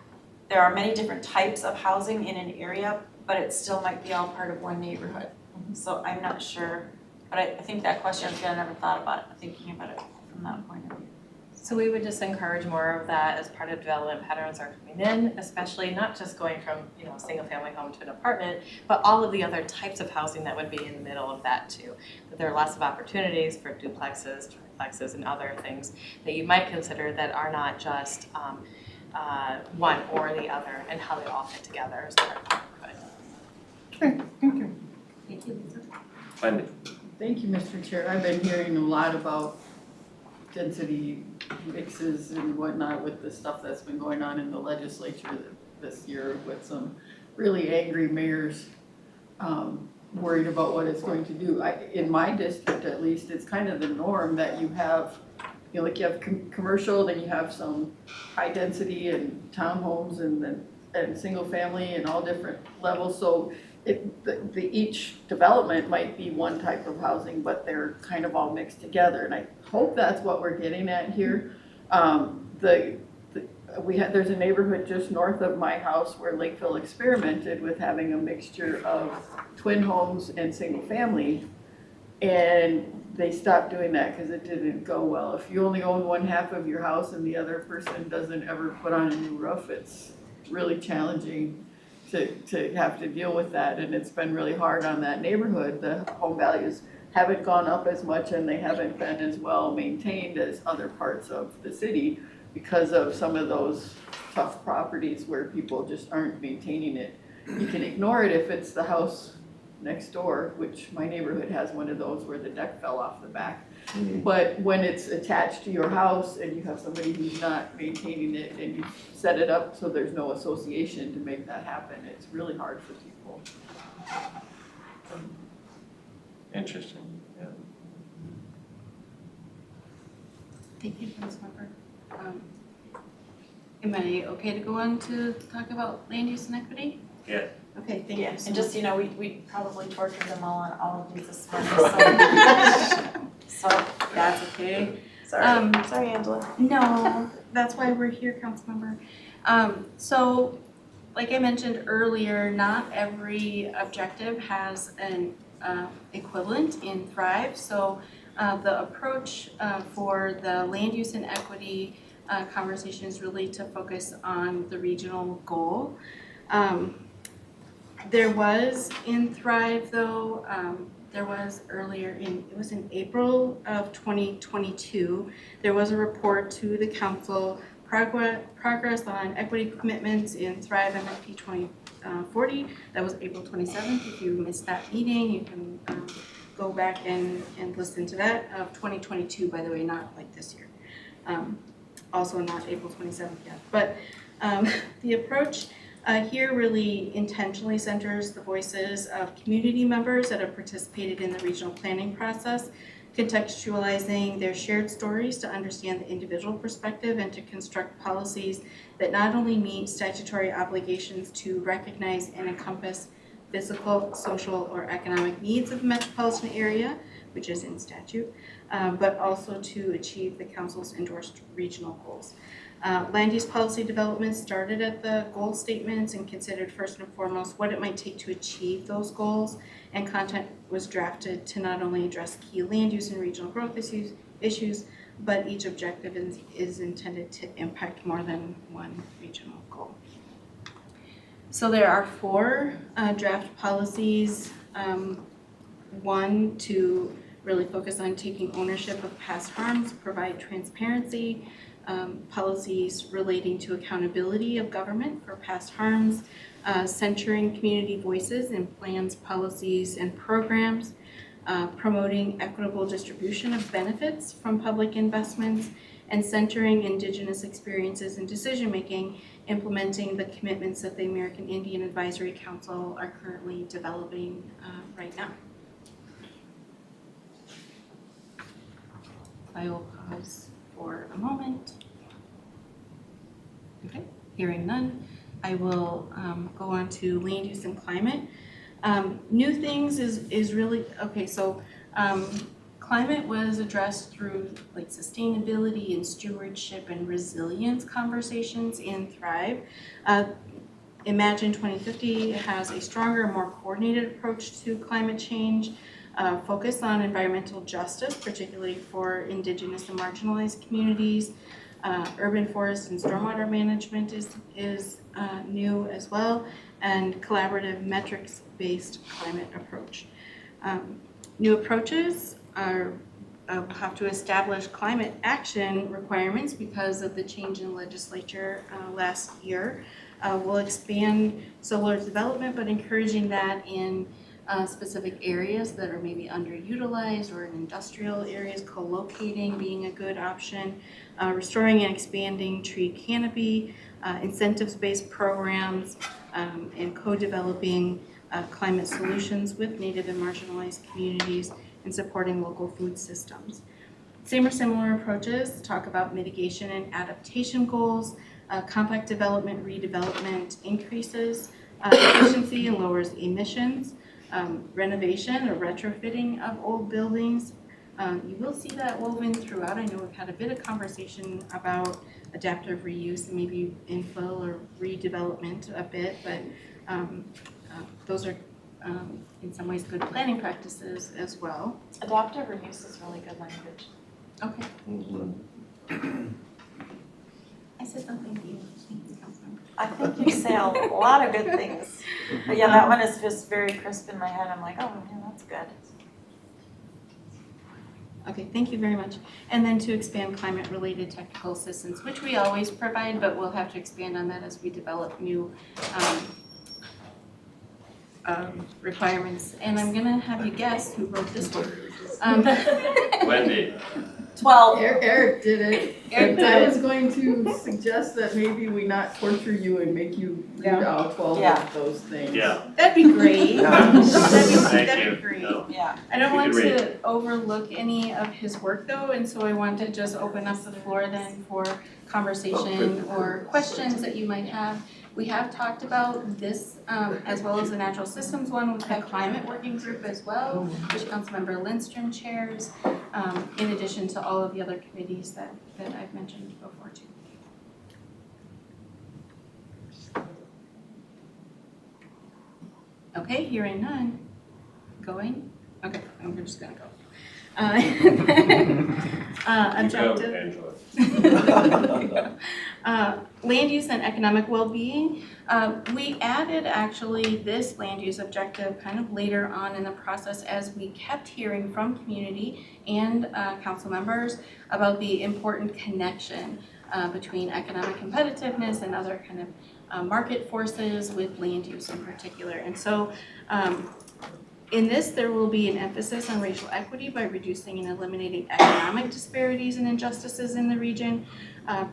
there are many different types of housing in an area, but it still might be all part of one neighborhood. So I'm not sure, but I think that question, I never thought about it, thinking about it from that point of view. So we would just encourage more of that as part of development patterns are coming in, especially not just going from, a single family home to an apartment, but all of the other types of housing that would be in the middle of that too. That there are lots of opportunities for duplexes, triplexes, and other things that you might consider that are not just one or the other, and how they all fit together as part of the neighborhood. Okay, thank you. Thank you, Lisa. Wendy? Thank you, Mr. Chair. I've been hearing a lot about density mixes and whatnot with the stuff that's been going on in the legislature this year with some really angry mayors worried about what it's going to do. In my district, at least, it's kind of the norm that you have, you have commercial, then you have some high density and townhomes and single family and all different levels. So each development might be one type of housing, but they're kind of all mixed together. And I hope that's what we're getting at here. There's a neighborhood just north of my house where Lakeville experimented with having a mixture of twin homes and single family. And they stopped doing that because it didn't go well. If you only own one half of your house and the other person doesn't ever put on a new roof, it's really challenging to have to deal with that, and it's been really hard on that neighborhood. The home values haven't gone up as much and they haven't been as well maintained as other parts of the city because of some of those tough properties where people just aren't maintaining it. You can ignore it if it's the house next door, which my neighborhood has one of those where the deck fell off the back. But when it's attached to your house and you have somebody who's not maintaining it and you set it up so there's no association to make that happen, it's really hard for people. Interesting, yeah. Thank you, Councilmember. Am I okay to go on to talk about land use and equity? Yeah. Okay, thank you so much. And just, we probably tortured them all on all of these this morning, so That's okay. sorry Angela. No, that's why we're here, Councilmember. So, like I mentioned earlier, not every objective has an equivalent in Thrive. So, the approach for the land use and equity conversation is really to focus on the regional goal. There was in Thrive though, there was it was in April of 2022, there was a report to the council, progress on equity commitments in Thrive MFP 2040. That was April 27th. If you missed that meeting, you can go back and listen to that, of 2022, by the way, not like this year. Also not April 27th yet, but the approach here really intentionally centers the voices of community members that have participated in the regional planning process, contextualizing their shared stories to understand the individual perspective and to construct policies that not only meet statutory obligations to recognize and encompass physical, social, or economic needs of the metropolitan area, which is in statute, but also to achieve the council's endorsed regional goals. Land use policy development started at the goal statements and considered first and foremost what it might take to achieve those goals, and content was drafted to not only address key land use and regional growth issues, but each objective is intended to impact more than one regional goal. So there are 4 draft policies. One, to really focus on taking ownership of past harms, provide transparency, policies relating to accountability of government for past harms, centering community voices in plans, policies, and programs, promoting equitable distribution of benefits from public investments, and centering Indigenous experiences in decision-making, implementing the commitments that the American Indian Advisory Council are currently developing right now. I will pause. pause for a moment. Okay, hearing none, I will go on to land use and climate. New things is really, okay, so climate was addressed through like sustainability and stewardship and resilience conversations in Thrive. Imagine 2050 has a stronger, more coordinated approach to climate change, focus on environmental justice, particularly for Indigenous and marginalized communities. Urban forest and stormwater management is new as well, and collaborative metrics-based climate approach. New approaches are have to establish climate action requirements because of the change in legislature last year. We'll expand solar development, but encouraging that in specific areas that are maybe underutilized or in industrial areas, co-locating being a good option, restoring and expanding tree canopy, incentives-based programs, and co-developing climate solutions with Native and marginalized communities, and supporting local food systems. Same or similar approaches talk about mitigation and adaptation goals, compact development, redevelopment increases efficiency and lowers emissions, renovation or retrofitting of old buildings. You will see that woven throughout. I know we've had a bit of conversation about adaptive reuse and maybe infill or redevelopment a bit, but those are in some ways good planning practices as well. Adaptive reuse is really good language. Okay. I said something to you. Thank you, Councilmember. I think you say a lot of good things. But yeah, that one is just very crisp in my head. I'm like, oh, yeah, that's good. Okay, thank you very much. And then to expand climate-related technical assistance, which we always provide, but we'll have to expand on that as we develop new requirements. And I'm gonna have you guess who wrote this one. Wendy. 12. Eric did it. Eric And did I it. was going to suggest that maybe we not torture you and make you read all 12 Yeah. of those things. Yeah. That'd be great. Thank That'd you. be great. No. Yeah. I don't You want could read. to overlook any of his work though, and so I want to just open up the floor then for conversation or questions that you might have. We have talked about this as well as the natural systems one with the climate working group as well, which Councilmember Lindstrom chairs, in addition to all of the other committees that I've mentioned before too. Okay, hearing none. Going? Okay, I'm just gonna go. Objective. Land use and economic well-being. We added actually this land use objective kind of later on in the process as we kept hearing from community and council members about the important connection between economic competitiveness and other kind of market forces with land use in particular. And so in this, there will be an emphasis on racial equity by reducing and eliminating economic disparities and injustices in the region,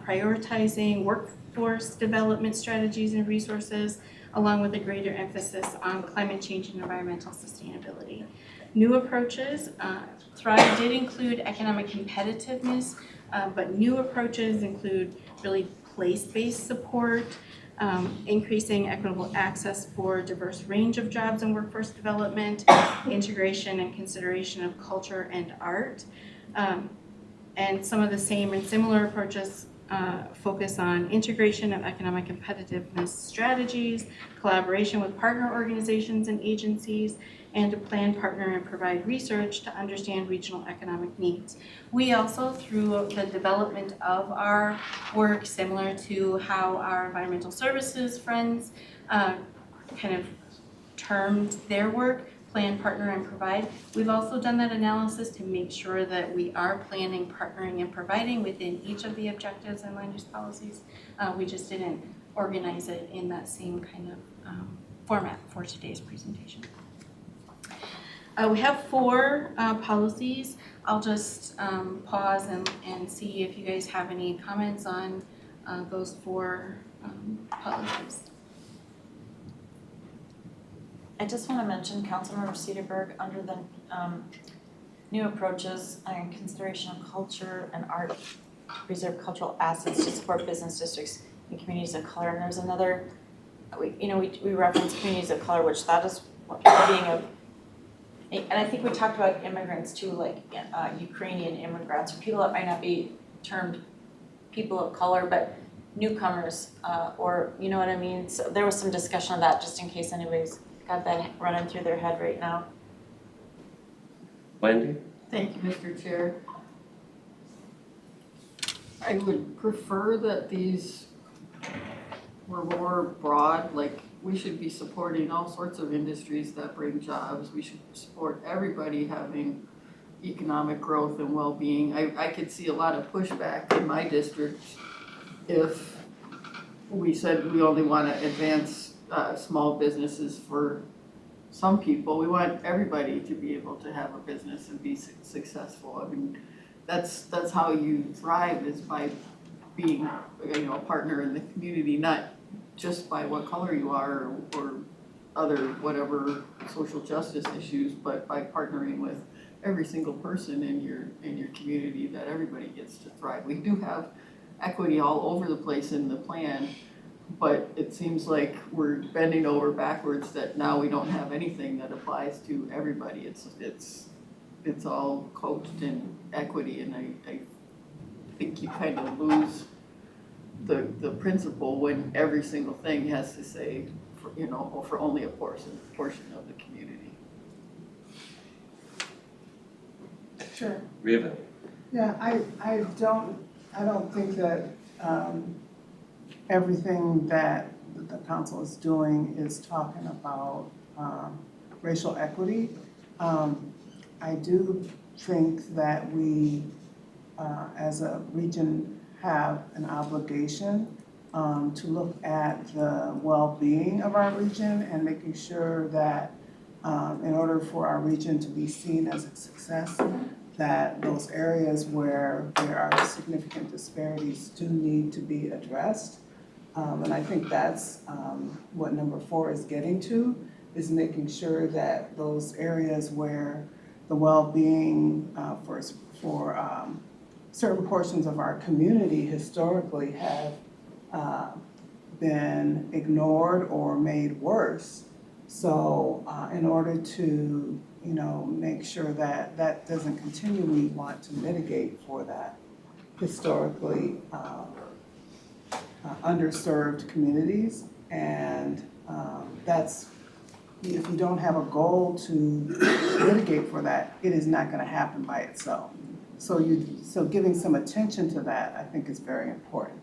prioritizing workforce development strategies and resources, along with a greater emphasis on climate change and environmental sustainability. New approaches, Thrive did include economic competitiveness, but new approaches include really place-based support, increasing equitable access for a diverse range of jobs and workforce development, integration and consideration of culture and art. And some of the same and similar approaches focus on integration of economic competitiveness strategies, collaboration with partner organizations and agencies, and to plan, partner, and provide research to understand regional economic needs. We also, through the development of our work, similar to how our environmental services friends kind of termed their work, plan, partner, and provide, we've also done that analysis to make sure that we are planning, partnering, and providing within each of the objectives and land use policies. We just didn't organize it in that same kind of format for today's presentation. We have 4 policies. I'll just pause and see if you guys have any comments on those 4 policies. I just want to mention Councilmember Cedarberg under the new approaches and consideration of culture and art to preserve cultural assets to support business districts and communities of color. And there's another, we reference communities of color, which that is being a, and I think we talked about immigrants too, like Ukrainian immigrants, or people that might not be termed people of color, but newcomers, or you know what I mean? So there was some discussion on that, just in case anybody's got that running through their head right now. Wendy? Thank you, Mr. Chair. I would prefer that these were more broad, like we should be supporting all sorts of industries that bring jobs. We should support everybody having economic growth and well-being. I could see a lot of pushback in my district if we said we only want to advance small businesses for some people. We want everybody to be able to have a business and be successful. I mean, that's how you thrive, is by being, a partner in the community, not just by what color you are or other whatever social justice issues, but by partnering with every single person in your community, that everybody gets to thrive. We do have equity all over the place in the plan, but it seems like we're bending over backwards that now we don't have anything that applies to everybody. It's all coached in equity, and I think you kind of lose the principle when every single thing has to say for only a portion of the community. Sure. Raven? Yeah, I don't think that everything that the council is doing is talking about racial equity. I do think that we, as a region, have an obligation to look at the well-being of our region and making sure that in order for our region to be seen as a success, that those areas where there are significant disparities do need to be addressed. And I think that's what number 4 is getting to, is making sure that those areas where the well-being for certain portions of our community historically have been ignored or made worse. So in order to make sure that that doesn't continue, we want to mitigate for that historically underserved communities. And that's, if you don't have a goal to mitigate for that, it is not going to happen by itself. So giving some attention to that, I think, is very important.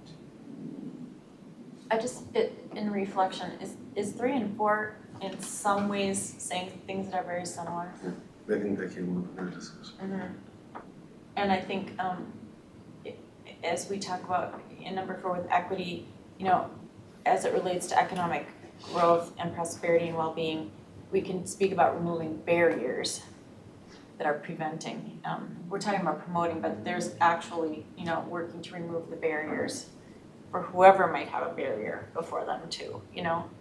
In reflection, is 3 and 4 in some ways saying things that are very similar? I think that came up in our discussion. Mm-hmm. And I think as we talk about in number 4 with equity, as it relates to economic growth and prosperity and well-being, we can speak about removing barriers that are preventing. We're talking about promoting, but there's actually, working to remove the barriers for whoever might have a barrier before them too,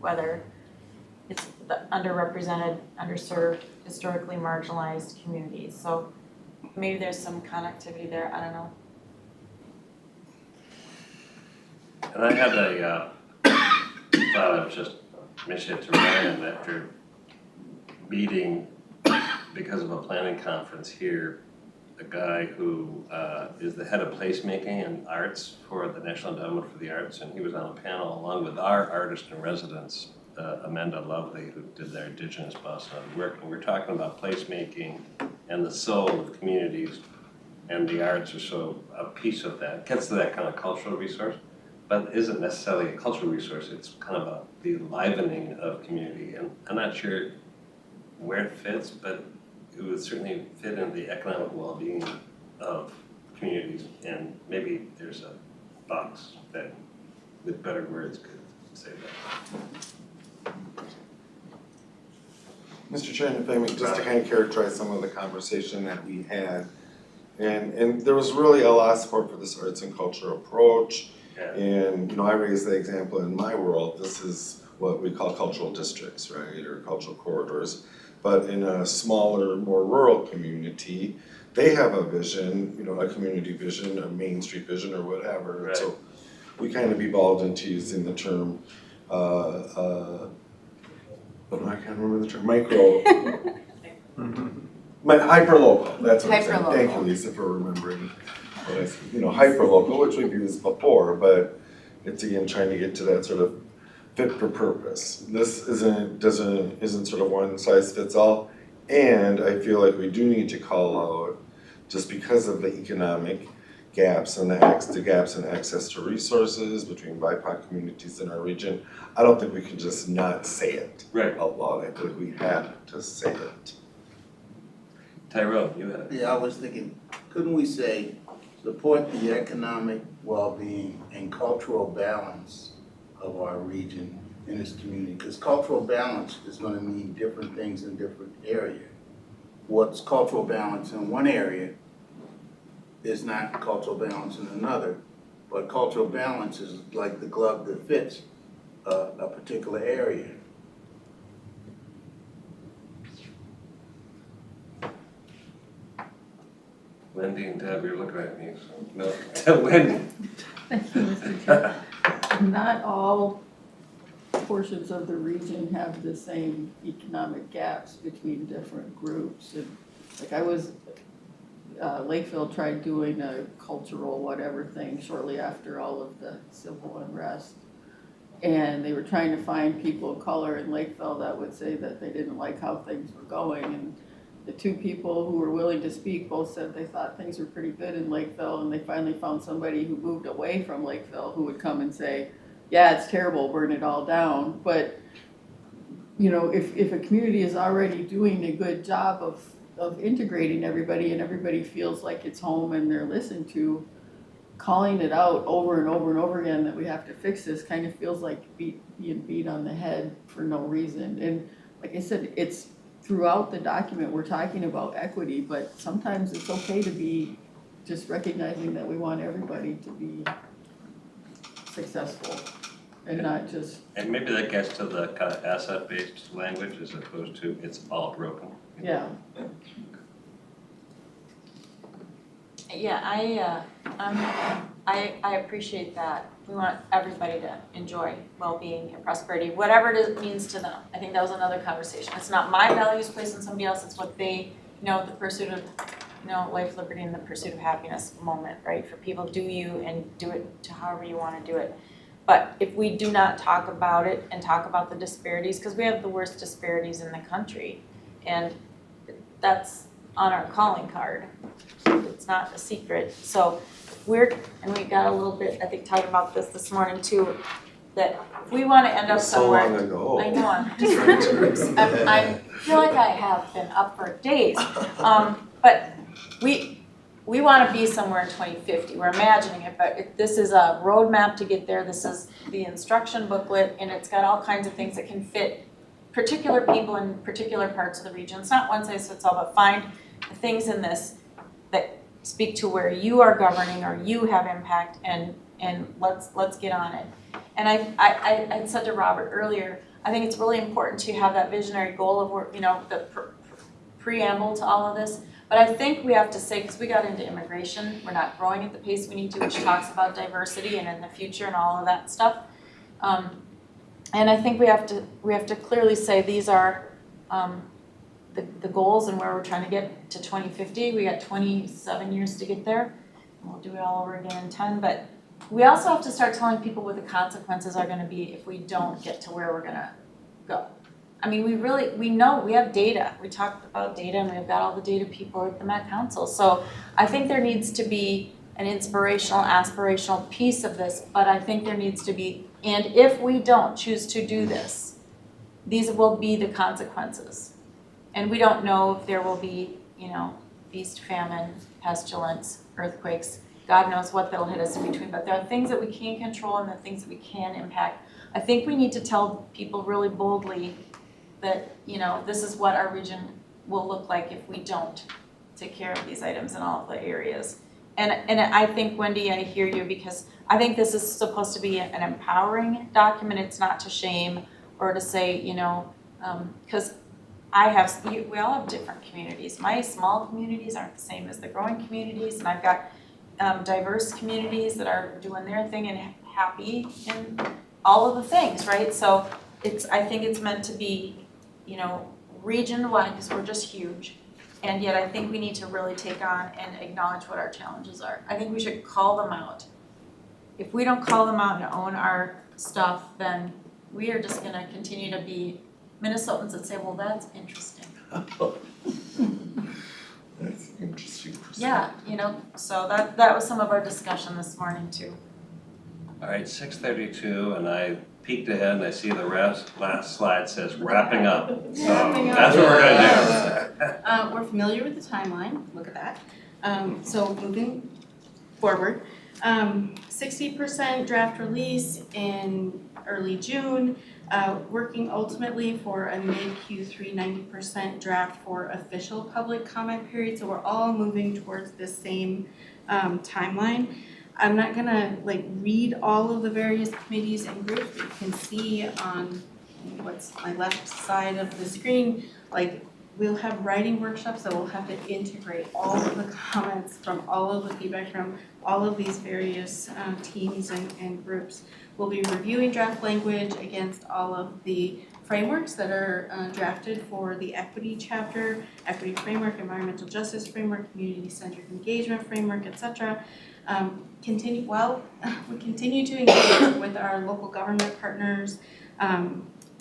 whether it's the underrepresented, underserved, historically marginalized communities. So maybe there's some connectivity there, I don't know. And I had a thought I was just mentioning to Ryan after meeting, because of a planning conference here, a guy who is the head of placemaking and arts for the National Endowment for the Arts, and he was on a panel along with our artist in residence, Amanda Lovely, who did their Indigenous Boston work, and we're talking about placemaking and the soul of communities, and the arts are so a piece of that. It gets to that kind of cultural resource, but isn't necessarily a cultural resource. It's kind of the enlivening of community, and I'm not sure where it fits, but it would certainly fit in the economic well-being of communities, and maybe there's a box that, with better words, could say that. Mr. Chairman, if I may, just to kind of characterize some of the conversation that we had, and there was really a lot of support for this arts and culture approach. Yeah. And I raised the example in my world, this is what we call cultural districts, right, or cultural corridors. But in a smaller, more rural community, they have a vision, you know, a community vision, a Main Street vision or whatever. Right. So we kind of evolved into using the term, I can't remember the term, hyperlocal, that's what I'm saying. Thank you, Hyperlocal. Lisa, for remembering what I said. You know, hyperlocal, which we've used before, but it's again trying to get to that sort of fit for purpose. This isn't sort of one size fits all. And I feel like we do need to call out, just because of the economic gaps and the gaps in access to resources between BIPOC communities in our region, I don't think we can just not say it Right. out loud. I think we have to say it. Tyrone, you have. Yeah, I was thinking, couldn't we say, support the economic well-being and cultural balance of our region in this community? Because cultural balance is gonna mean different things in different areas. What's cultural balance in one area is not cultural balance in another, but cultural balance is like the glove that fits a particular area. Wendy and Deb, you're looking at me, so, no, Wendy. Thank you, Mr. Chair. Not all portions of the region have the same economic gaps between different groups. And like I was, Lakeville tried doing a cultural whatever thing shortly after all of the civil unrest. And they were trying to find people of color in Lakeville that would say that they didn't like how things were going. And the two people who were willing to speak both said they thought things were pretty good in Lakeville, and they finally found somebody who moved away from Lakeville who would come and say, yeah, it's terrible, burn it all down. But, you know, if a community is already doing a good job of integrating everybody and everybody feels like it's home and they're listened to, calling it out over and over and over again that we have to fix this kind of feels like being beat on the head for no reason. And like I said, it's throughout the document, we're talking about equity, but sometimes it's okay to be just recognizing that we want everybody to be successful and not just, And maybe that gets to the kind of asset-based language as opposed to it's all broken. yeah. Yeah, I appreciate that. We want everybody to enjoy well-being and prosperity, whatever it means to them. I think that was another conversation. It's not my values placed on somebody else, it's what they, you know, the pursuit of, you know, life, liberty, and the pursuit of happiness moment, right? For people, do you and do it to however you want to do it. But if we do not talk about it and talk about the disparities, because we have the worst disparities in the country, and that's on our calling card. It's not a secret. So and we got a little bit, I think, talking about this morning too, that if we want to end up somewhere. So long ago. I know, I feel like I have been up for days. But we want to be somewhere in 2050. We're imagining it, but this is a roadmap to get there. This is the instruction booklet, and it's got all kinds of things that can fit particular people in particular parts of the region. It's not one size fits all, but find the things in this that speak to where you are governing or you have impact, and let's get on it. And I said to Robert earlier, I think it's really important to have that visionary goal of where, you know, the preamble to all of this. But I think we have to say, because we got into immigration, we're not growing at the pace we need to, which talks about diversity and in the future and all of that stuff. And I think we have to clearly say these are the goals and where we're trying to get to 2050. We got 27 years to get there. And we'll do it all over again in 10. But we also have to start telling people what the consequences are going to be if we don't get to where we're going to go. I mean, we know, we have data. We talked about data, and we've got all the data people at the Met Council. So I think there needs to be an inspirational, aspirational piece of this, but I think there needs to be, and if we don't choose to do this, these will be the consequences. And we don't know if there will be, you know, feast, famine, pestilence, earthquakes. God knows what they'll hit us in between, but there are things that we can control and the things that we can impact. I think we need to tell people really boldly that, you know, this is what our region will look like if we don't take care of these items in all of the areas. And I think, Wendy, I hear you, because I think this is supposed to be an empowering document. It's not to shame or to say, you know, because we all have different communities. My small communities aren't the same as the growing communities, and I've got diverse communities that are doing their thing and happy in all of the things, right? So I think it's meant to be, region-wide, because we're just huge. And yet I think we need to really take on and acknowledge what our challenges are. I think we should call them out. If we don't call them out and own our stuff, then we are just gonna continue to be Minnesotans that say, well, that's interesting. That's interesting perspective. Yeah, so that was some of our discussion this morning too. All right, 6:32, and I peeked ahead and I see the last slide says wrapping up. So that's what we're gonna do. We're familiar with the timeline, look at that. So moving forward, 60% draft release in early June, working ultimately for a mid Q3 90% draft for official public comment period. So we're all moving towards this same timeline. I'm not gonna read all of the various committees and groups, but you can see on what's my left side of the screen, we'll have writing workshops that will have to integrate all of the comments from all of the feedback from all of these various teams and groups. We'll be reviewing draft language against all of the frameworks that are drafted for the equity chapter, equity framework, environmental justice framework, community-centered engagement framework, etc. We continue to engage with our local government partners,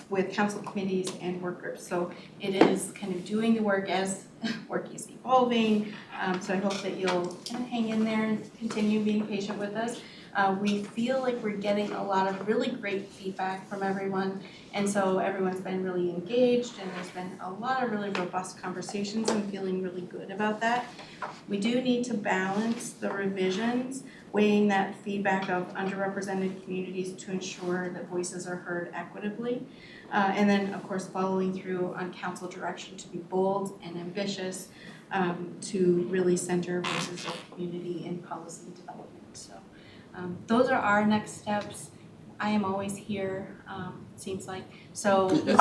with council committees and work groups. So it is kind of doing the work as work is evolving. So I hope that you'll kind of hang in there and continue being patient with us. We feel like we're getting a lot of really great feedback from everyone, and so everyone's been really engaged, and there's been a lot of really robust conversations. I'm feeling really good about that. We do need to balance the revisions, weighing that feedback of underrepresented communities to ensure that voices are heard equitably. And then, of course, following through on council direction to be bold and ambitious, to really center voices of community in policy development. So those are our next steps. I am always here, seems like. So you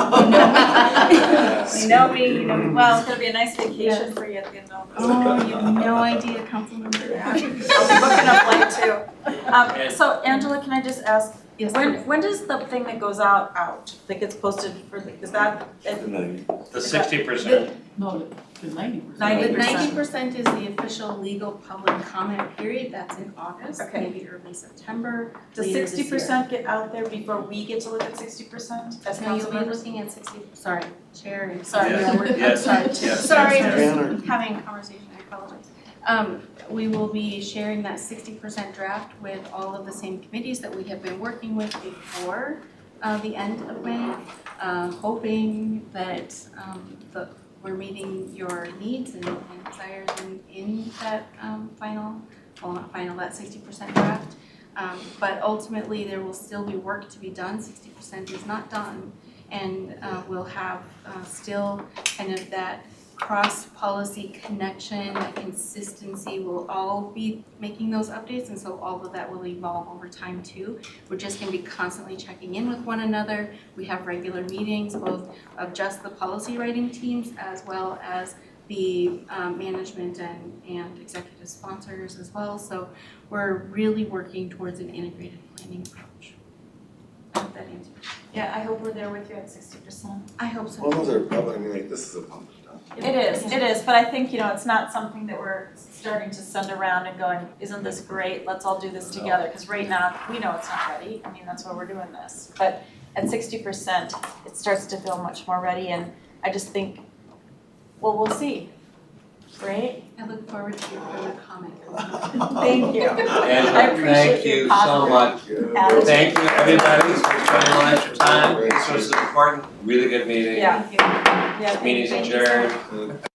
know me well. It's gonna be a nice vacation for you at the end of this. Oh, you have no idea, Councilmember. I'll be booking a flight too. So Angela, can I just ask, Yes, when does the thing that goes out that gets posted is that? The 60%. No, the 90%. 90%. The 90% is the official legal public comment period. That's in August, Okay. maybe early September. Does later this year. 60% get out there before we get to look at 60% as No, council you'll be members? looking at 60, sorry, Chair. Sorry, Yes. yeah, we're, I'm Yes. sorry. Yes. Sorry, Banner. just having a conversation, I apologize. We will be sharing that 60% draft with all of the same committees that we have been working with before the end of May, hoping that we're meeting your needs and desires in that that 60% draft. But ultimately, there will still be work to be done. 60% is not done. And we'll have still kind of that cross-policy connection, that consistency. We'll all be making those updates, and so all of that will evolve over time too. We're just gonna be constantly checking in with one another. We have regular meetings, both of just the policy writing teams as well as the management and executive sponsors as well. So we're really working towards an integrated planning approach. I hope that answers. Yeah, I hope we're there with you at 60%. I hope so. Well, those are public, this is a public document. It is, but I think, it's not something that we're starting to send around and going, isn't this great, let's all do this together, because right now, we know it's not ready, that's why we're doing this. But at 60%, it starts to feel much more ready, and I just think, well, we'll see, right? I look forward to your further comment. Thank you. Angela, appreciate thank your you so positive much. attitude. Thank you, everybody, for spending all extra time. This was important, really good meeting. Yeah. Yeah, Meeting's thank you so much. adjourned.